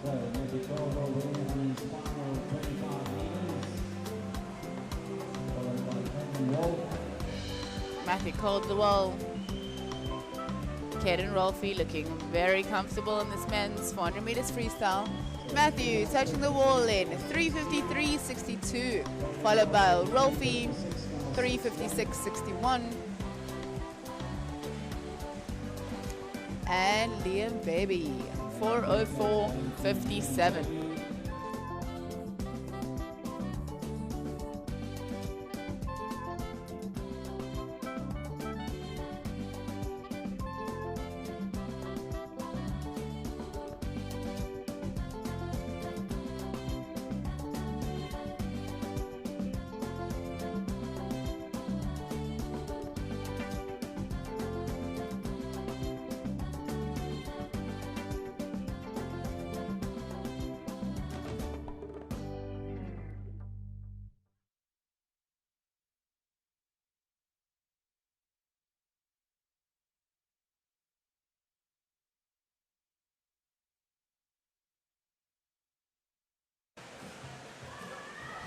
So, Matthew Caldwell winning on his final 25 meters. Followed by Caden Wolf. Matthew Caldwell. Caden Rolfie looking very comfortable in this men's 400 meters freestyle. Matthew touching the wall in 3:53.62, followed by Rolfie 3:56.61. And Liam Baby 4:04.57.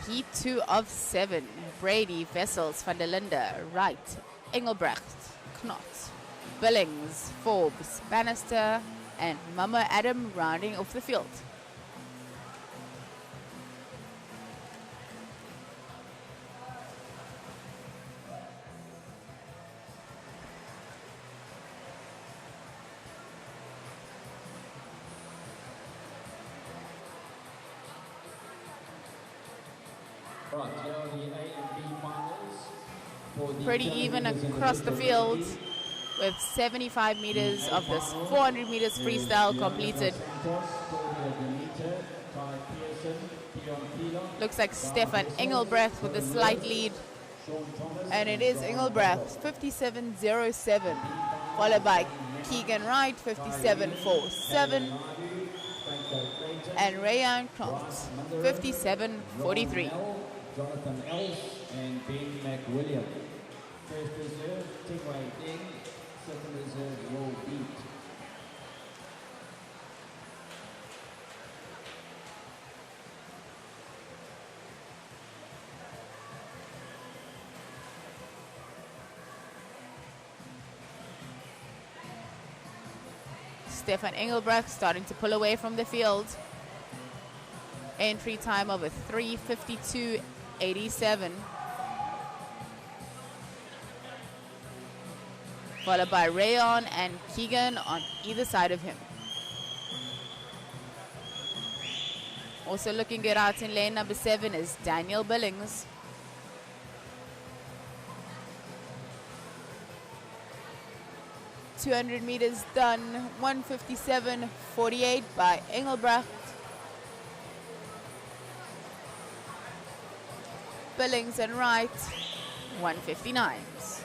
Heat 2 of 7. Brady, Vessels, van der Linde, Wright, Engelbrecht, Knott, Billings, Forbes, Bannister, and Mama Adam rounding off the field. Right, here are the A and B finals. For the Pretty 200 even meters across the field, with 75 meters of this 400 meters freestyle completed. Looks like Stefan Engelbrecht with a slight lead, and it is Engelbrecht 57.07, followed by Keegan Wright 57.47, and Rayan Knott 57.43. Jonathan Elsh and Ben McWilliam. First reserve, Tingway Ding. Second reserve, Will Beat. Stefan Engelbrecht starting to pull away from the field. Entry time of a 3:52.87. Followed by Rayon and Keegan on either side of him. Also looking good out in lane number 7 is Daniel Billings. .200 meters done, 1:57.48 by Engelbrecht. Billings and Wright, 1:59s.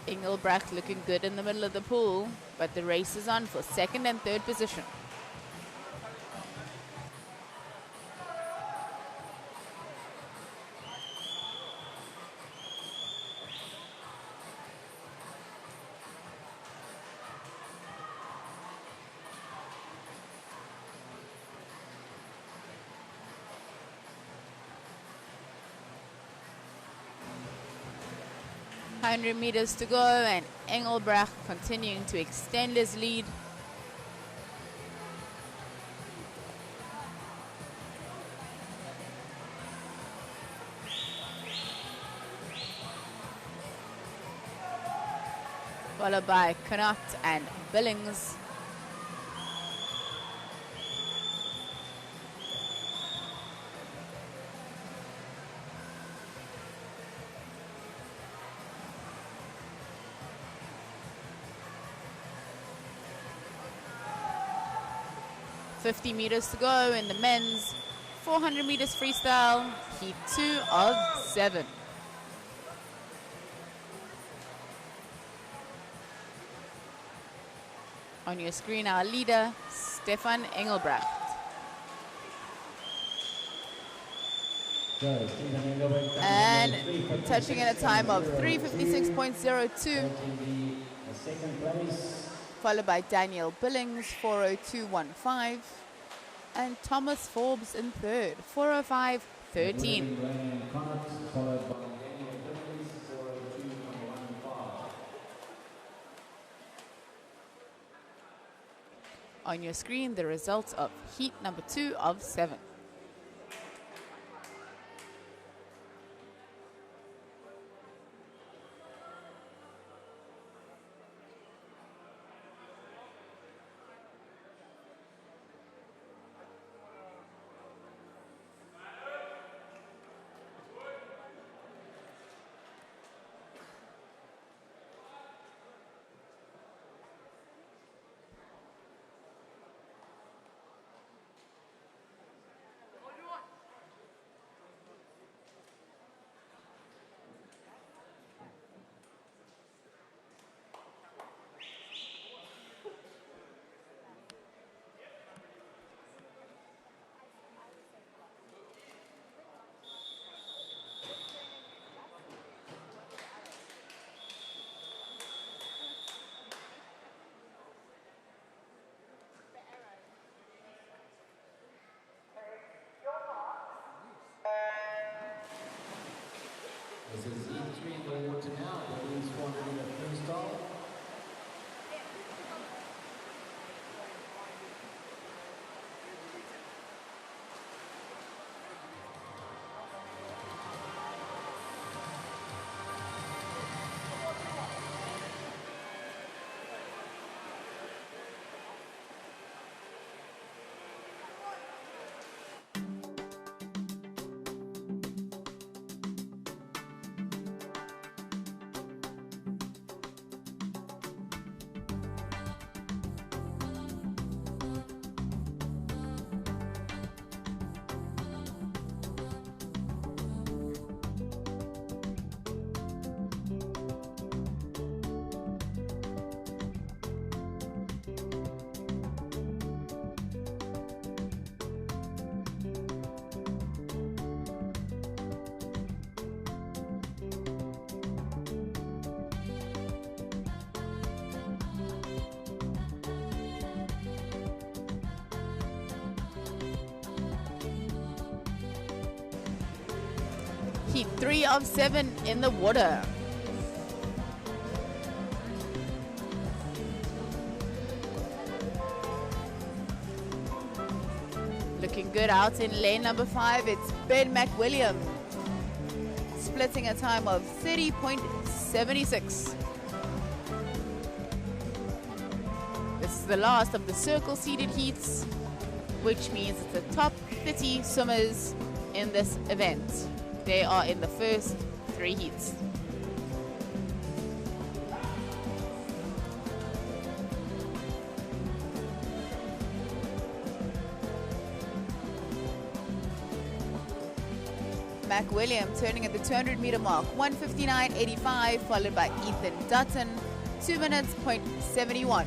Engelbrecht looking good in the middle of the pool, but the race is on for second and third position. 100 meters to go, and Engelbrecht continuing to extend his lead. Followed by Connacht and Billings. .50 meters to go in the men's 400 meters freestyle, heat 2 of 7. On your screen, our leader, Stefan Engelbrecht. And touching at a time of 3:56.02. Followed by Daniel Billings, 4:02.15. And Thomas Forbes in third, 4:05.13. On your screen, the results of heat number 2 of 7. This is E3 in the water now. That is 400 meter freestyle. Heat 3 of 7 in the water. Looking good out in lane number 5, it's Ben McWilliam, splitting a time of 30.76. This is the last of the circle seeded heats, which means it's the top 30 swimmers in this event. They are in the first 3 heats. McWilliam turning at the 200 meter mark, 1:59.85, followed by Ethan Dutton, 2 minutes, 0.71.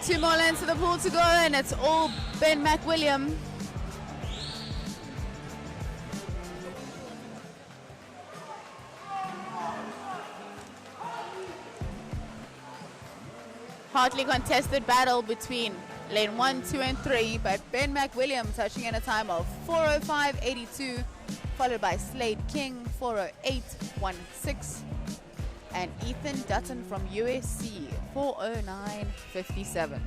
2 more lengths of the pool to go, and it's all Ben McWilliam. Hotly contested battle between lane 1, 2, and 3, but Ben McWilliam touching in a time of 4:05.82, followed by Slade King 4:08.16, and Ethan Dutton from USC 4:09.57.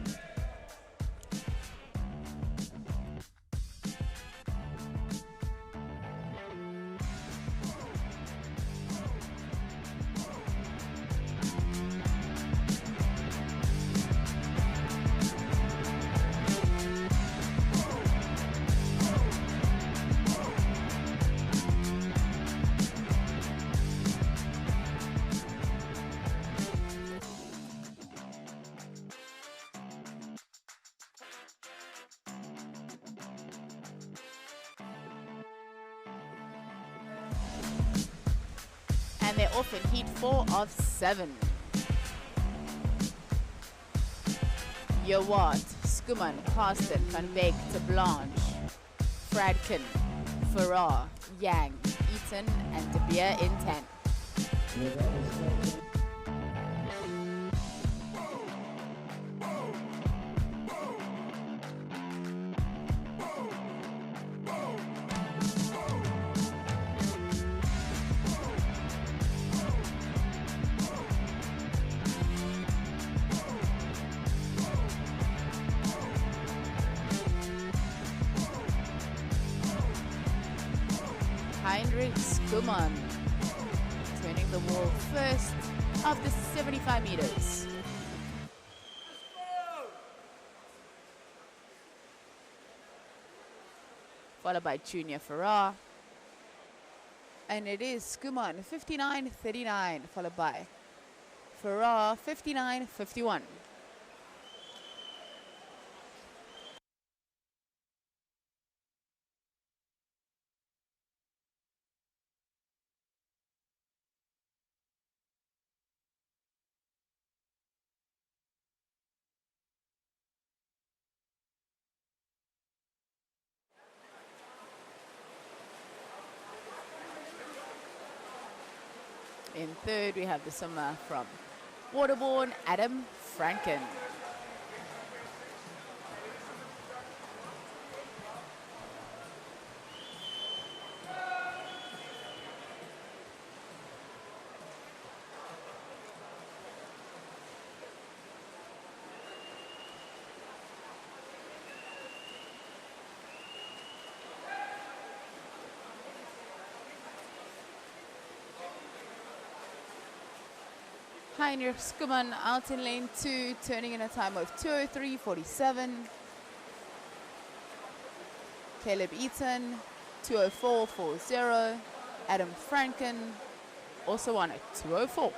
And they're off in heat 4 of 7. Yawat, Skuman, Carsten, Van Beek to Blanche, Fradkin, Farrar, Yang, Eaton, and De Beer in 10. Heinrich Skuman turning the wall first after 75 meters. Followed by Junior Farrar. And it is Skuman 59.39, followed by Farrar 59.51. In third, we have the swimmer from Waterbourne, Adam Franken. Heinrich Skuman out in lane 2, turning in a time of 2:03.47. Caleb Eaton, 2:04.40. Adam Franken, also on at 2:04.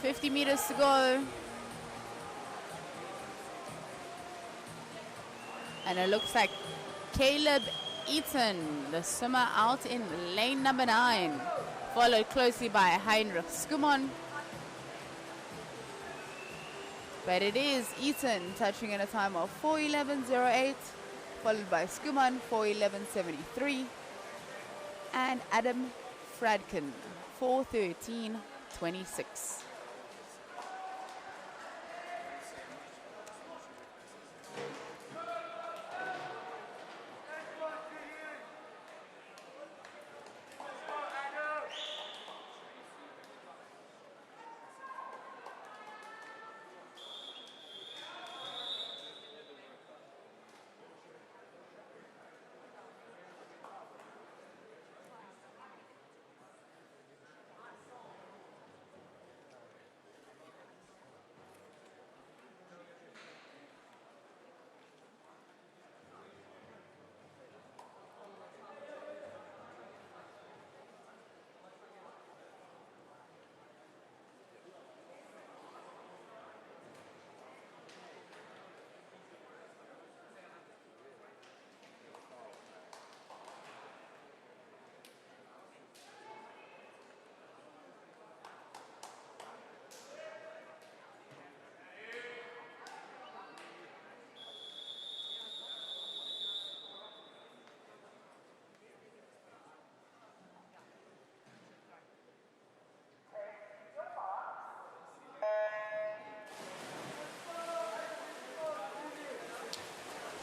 50 meters to go. And it looks like Caleb Eaton, the swimmer, out in lane number 9, followed closely by Heinrich Schumann. But it is Eaton touching in a time of 4:11.08, followed by Schumann 4:11.73, and Adam Fradkin 4:13.26.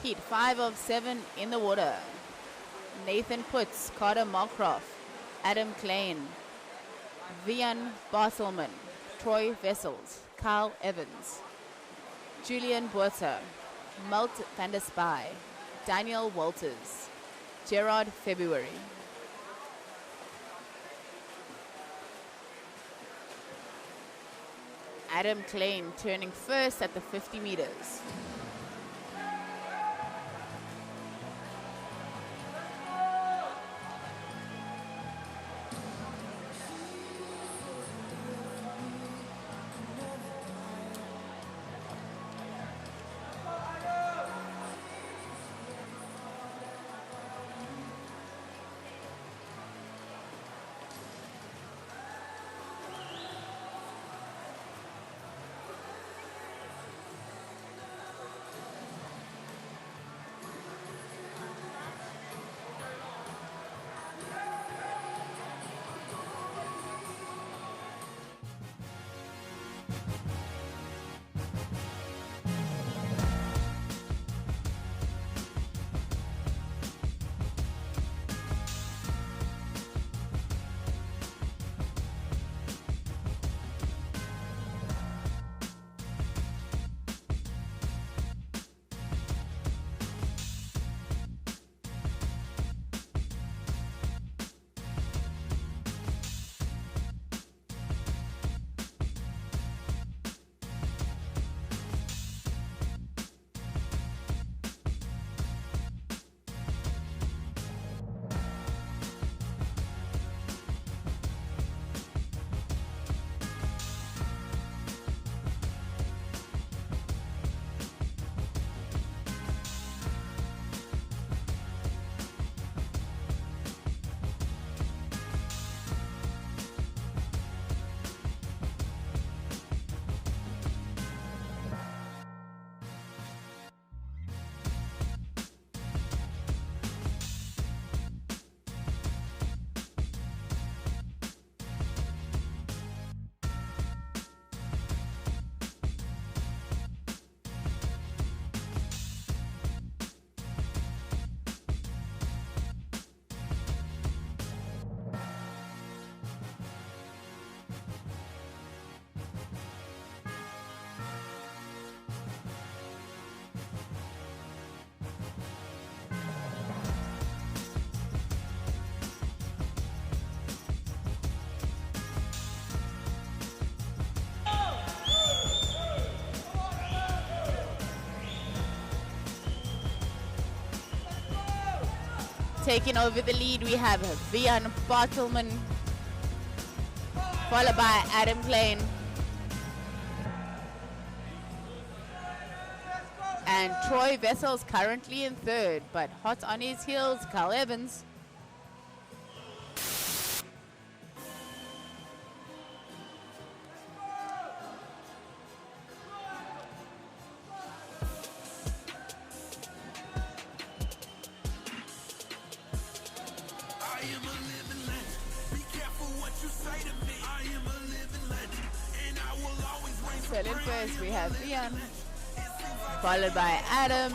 Heat 5 of 7 in the water. Nathan Putz, Carter Markroff, Adam Klein, Vian Bartelman, Troy Vessels, Kyle Evans, Julian Buerta, Malt van der Spy, Daniel Walters, Gerard February. Adam Klein turning first at the 50 meters. Taking over the lead, we have Vian Bartelman, followed by Adam Klein. And Troy Vessel's currently in third, but hot on his heels, Carl Evans. I am a living legend. Be careful what you say to me. I am a living legend, and I will always reign Still in supreme. first, we have Ian, followed by Adam.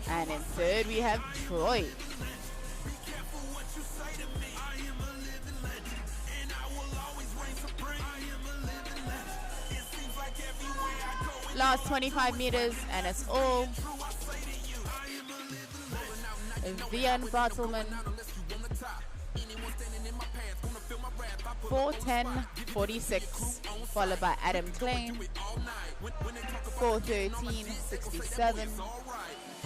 And in third, we have Troy. Be careful what you say to me. I am a living legend, and I will always reign supreme. I am a living legend. It seems like everywhere I go, Last 25 meters, and it's all true I say to you. I am a living legend. Vian Bartelman, Unless you on the top. Anyone standing in my path gonna feel my wrath. I put 4:10.46, followed by Adam Klein, it all night. When they talk about 4:13.67,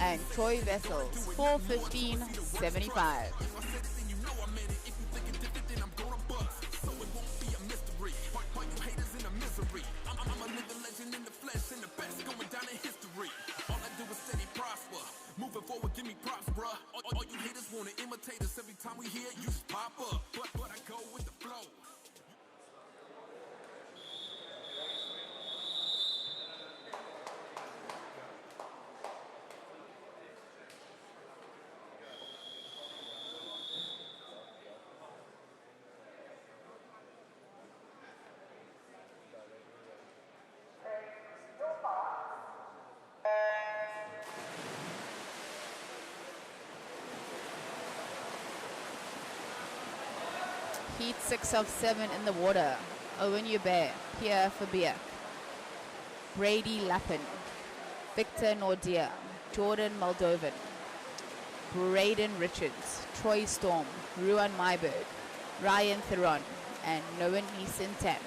and Troy Vessels, 4:15.75. if I said it, then you know I meant it. If you think it different, then I'm gonna bust. So it won't be a mystery. Why you haters in a misery? I'm a living legend in the flesh, and the best going down in history. All I do is steady prosper. Moving forward, give me props, bruh. All you haters wanna imitate us. Every time we hear it, you just pop up. But I go with the flow. Heat 6 of 7 in the water. Owen Hubert, Pierre Fabiak, Brady Lappin, Victor Nordia, Jordan Moldovan, Braden Richards, Troy Storm, Ruan Myberg, Ryan Theron, and Noah Neeson-Tan.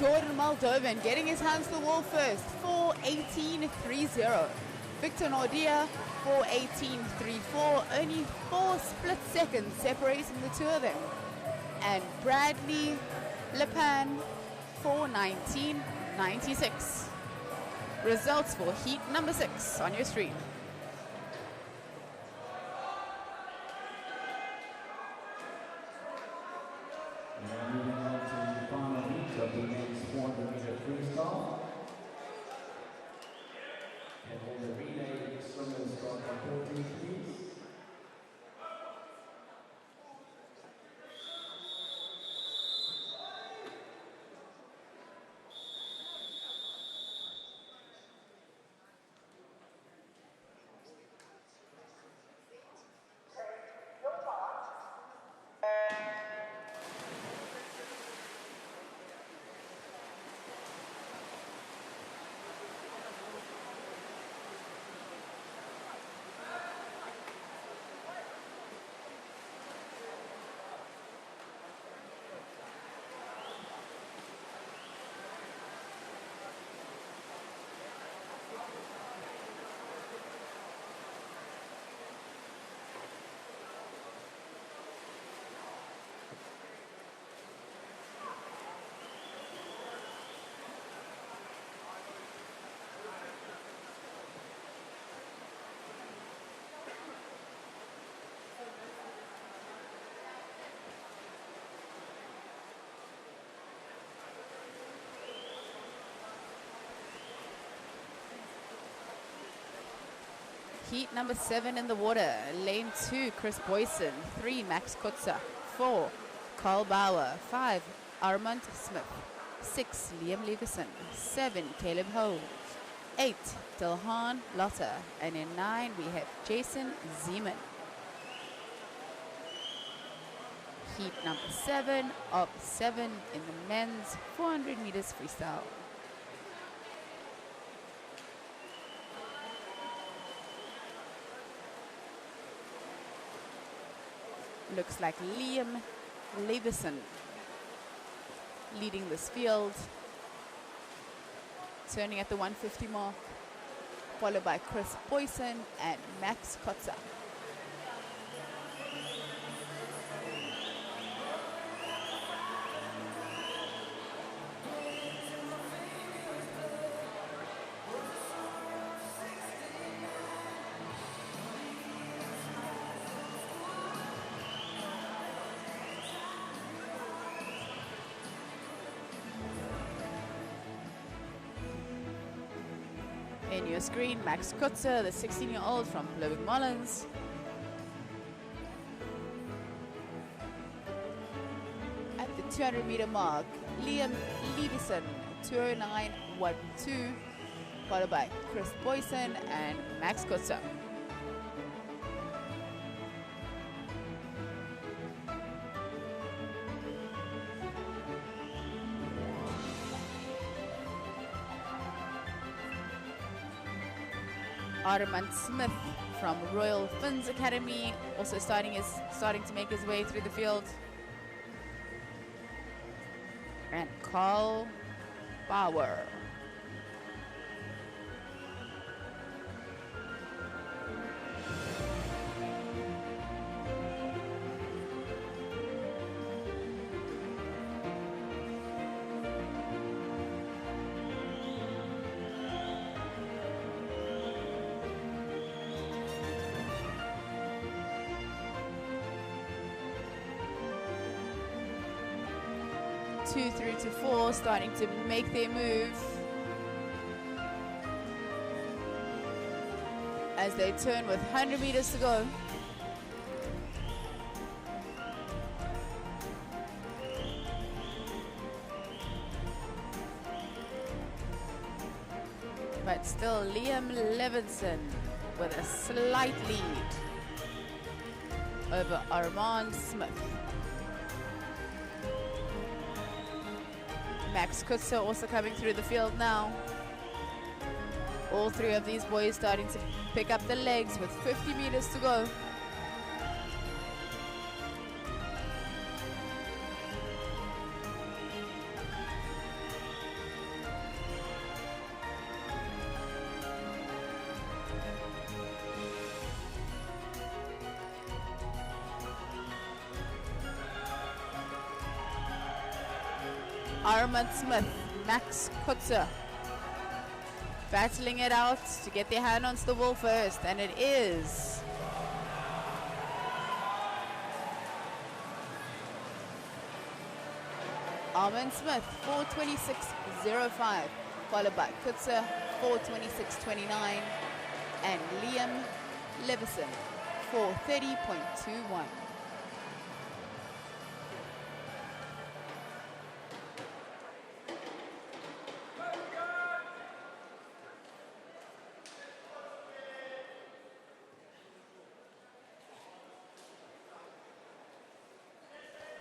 Jordan Moldovan getting his hands to the wall first, 4:18.30. Victor Nordia, 4:18.34. Only 4 split seconds separating the two of them. And Bradley Lepan, 4:19.96. Results for heat number 6 on your screen. Now moving on to the final heat of the men's 400-meter freestyle. And all the relay swimmers start reporting, please. Heat number 7 in the water. Lane 2, Chris Boyson. 3, Max Kutza. 4, Carl Bauer. 5, Armand Smith. 6, Liam Leveson. 7, Caleb Holmes. 8, Dilhan Lotta. And in 9, we have Jason Zeman. Heat number 7 of 7 in the men's 400 meters freestyle. Looks like Liam Leveson leading this field, turning at the 150 mark, followed by Chris Boyson and Max Kotza. In your screen, Max Kutzer, the 16-year-old from Blooming Mullins. At the 200-meter mark, Liam Leveson, 209.12, followed by Chris Boyson and Max Kutzer. Armand Smith from Royal Finns Academy also starting to make his way through the field. And Carl Bauer. Two through to 4 starting to make their move as they turn with 100 meters to go. But still Liam Levinson with a slight lead over Armand Smith. Max Kutzer also coming through the field now. All three of these boys starting to pick up the legs with 50 meters to go. Armand Smith, Max Kutzer, battling it out to get their hand on the wall first, and it is Armand Smith, 4:26.05, followed by Kutzer, 4:26.29, and Liam Levison, 4:30.21.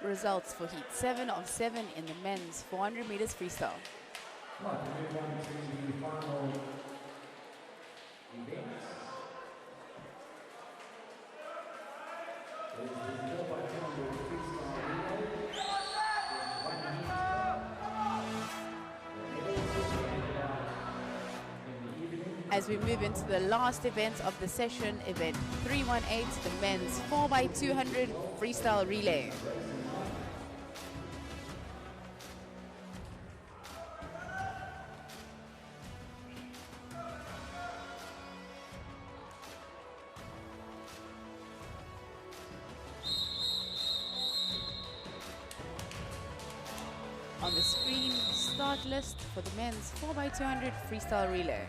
Results for heat 7 of 7 in the men's 400 meters freestyle. Right, we move on to the final event. It is the 4x200 freestyle relay. One heat. As we move into the last event of the session, event 318, the men's 4x200 freestyle relay. On the screen, start list for the men's 4x200 freestyle relay.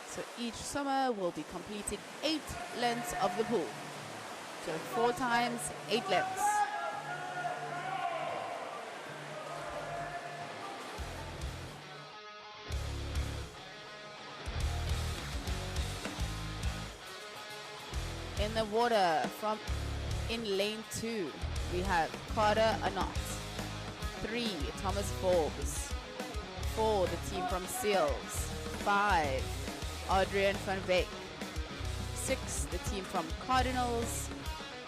So each swimmer will be completing 8 lengths of the pool. So 4 times 8 lengths. In the water in lane 2, we have Carter Anot. 3, Thomas Forbes. 4, the team from Seals. 5, Adrian van Beek. 6, the team from Cardinals.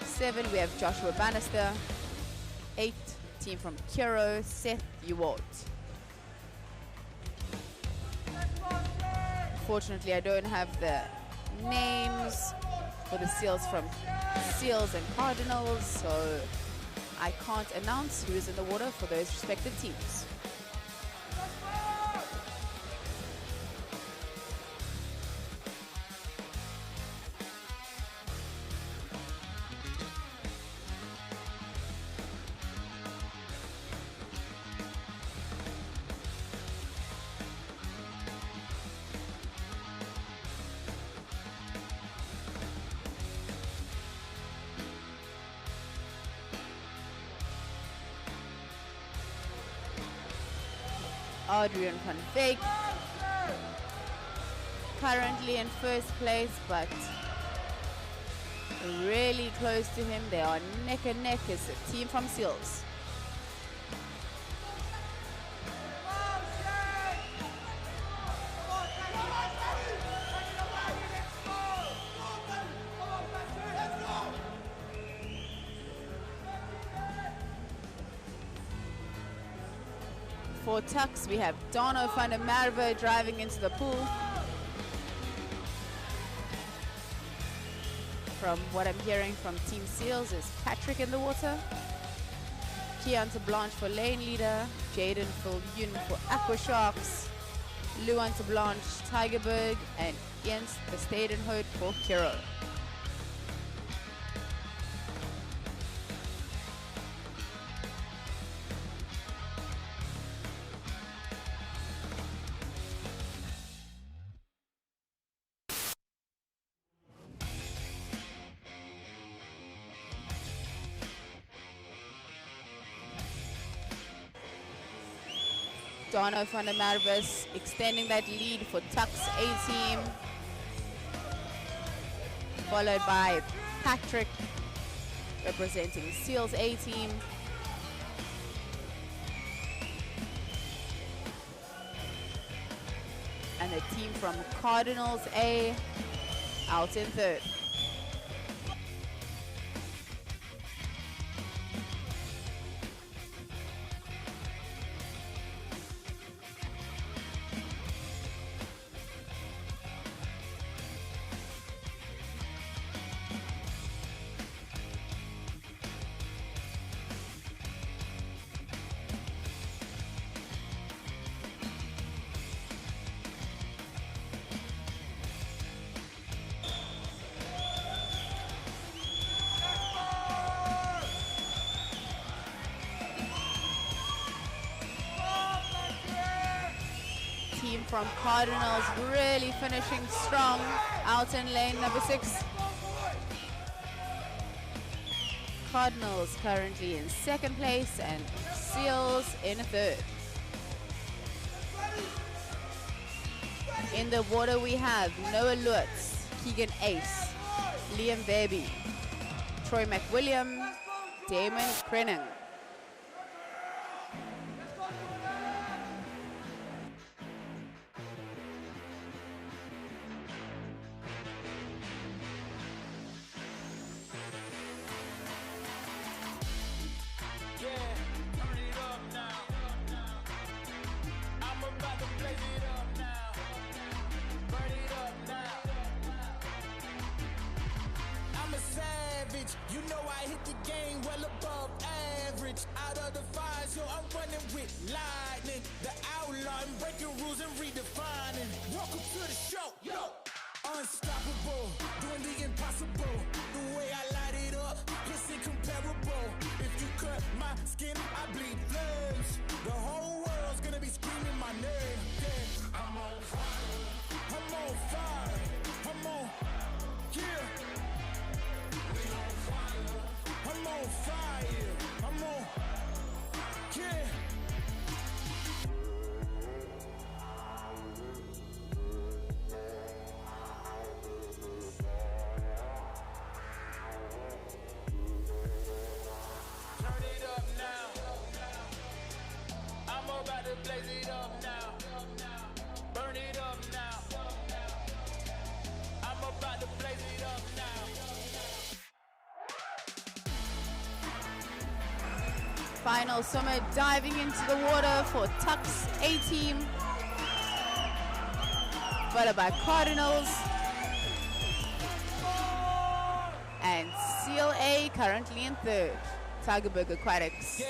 7, we have Joshua Bannister. 8, team from Kiro, Seth Ewart. Fortunately, I don't have the names for the Seals and Cardinals, so I can't announce who is in the water for those respective teams. Adrian van Beek, currently in first place, but really close to him. They are neck and neck as the team from Seals. For Tux, we have Dono van der Merwe driving into the pool. From what I'm hearing from Team Seals is Patrick in the water. Keonta Blanche for lane leader. Jaden Viljoen for Aqua Sharks. Luanta Blanche, Tigerberg, and Jens Versteden for Kiro. Dono van der Merwe extending that lead for Tux A-Team, followed by Patrick representing Seals A-Team. And the team from Cardinals A out in third. team from Cardinals really finishing strong out in lane number 6. Cardinals currently in 2nd place and Seals in 3rd. In the water we have Noah Lutz, Keegan Ace, Liam Baby, Troy McWilliam, Damon Crennan. You know I hit the game well above average. Out of the fire, so I'm running with lightning. The outlaw and breaking rules and redefining. Welcome to the show, yo. Unstoppable, doing the impossible. The way I light it up, it's incomparable. If you cut my skin, I bleed flames. The whole world's gonna be screaming my name. Yeah, I'm on fire. I'm on fire. I'm on, yeah. I'm on fire, I'm on, yeah. Turn it up now. I'm about to blaze it up now. Burn it up now. I'm about to blaze it up now. Final swimmer diving into the water for Tuck's A team, followed by Cardinals and Seal A currently in 3rd. Tigerberg Aquatics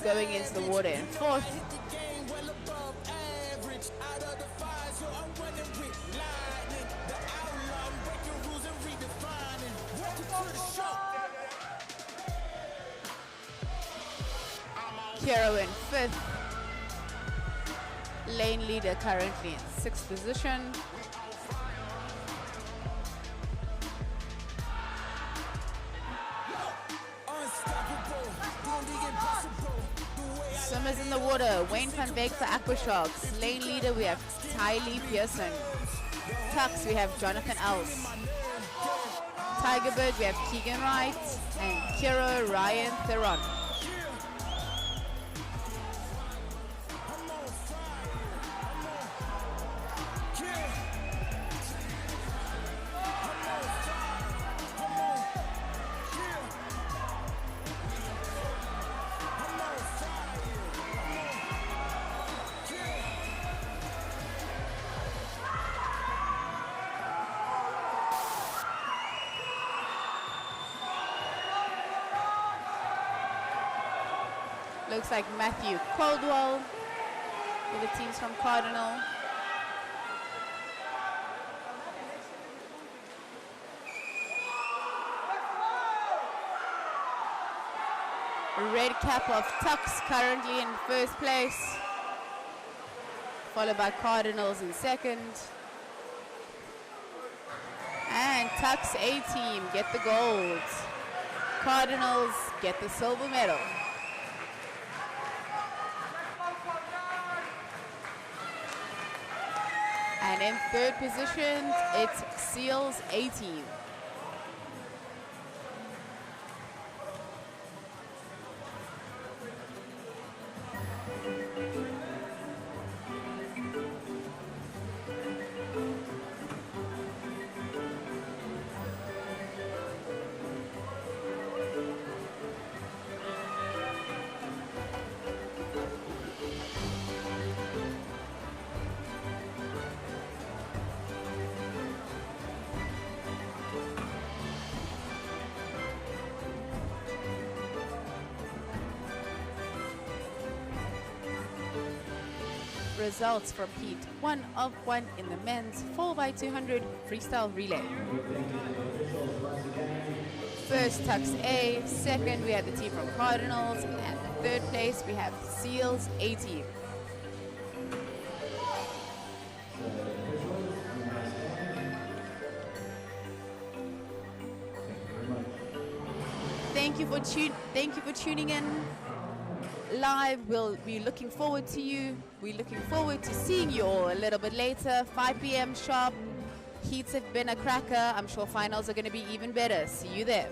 going into the water in 4th. Hero in 5th. Lane leader currently in 6th position. Swimmers in the water, Wayne van Beek for Aqua Sharks. Lane leader we have Ty Lee Pearson. Tucks we have Jonathan Els. Tigerbird we have Keegan Wright and Kiro Ryan Theron. Looks like Matthew Caldwell for the teams from Cardinal. Red cap of Tux currently in 1st place, followed by Cardinals in 2nd. And Tux A team get the gold. Cardinals get the silver medal. And in 3rd position, it's Seals A team. Results from heat 1 of 1 in the men's 4x200 freestyle relay. First, Tux A. Second, we have the team from Cardinals. And 3rd place, we have Seals A team. thank you for tuning in live. We'll be looking forward to you. We're looking forward to seeing you all a little bit later, 5 p.m. sharp. Heats have been a cracker. I'm sure finals are going to be even better. See you there.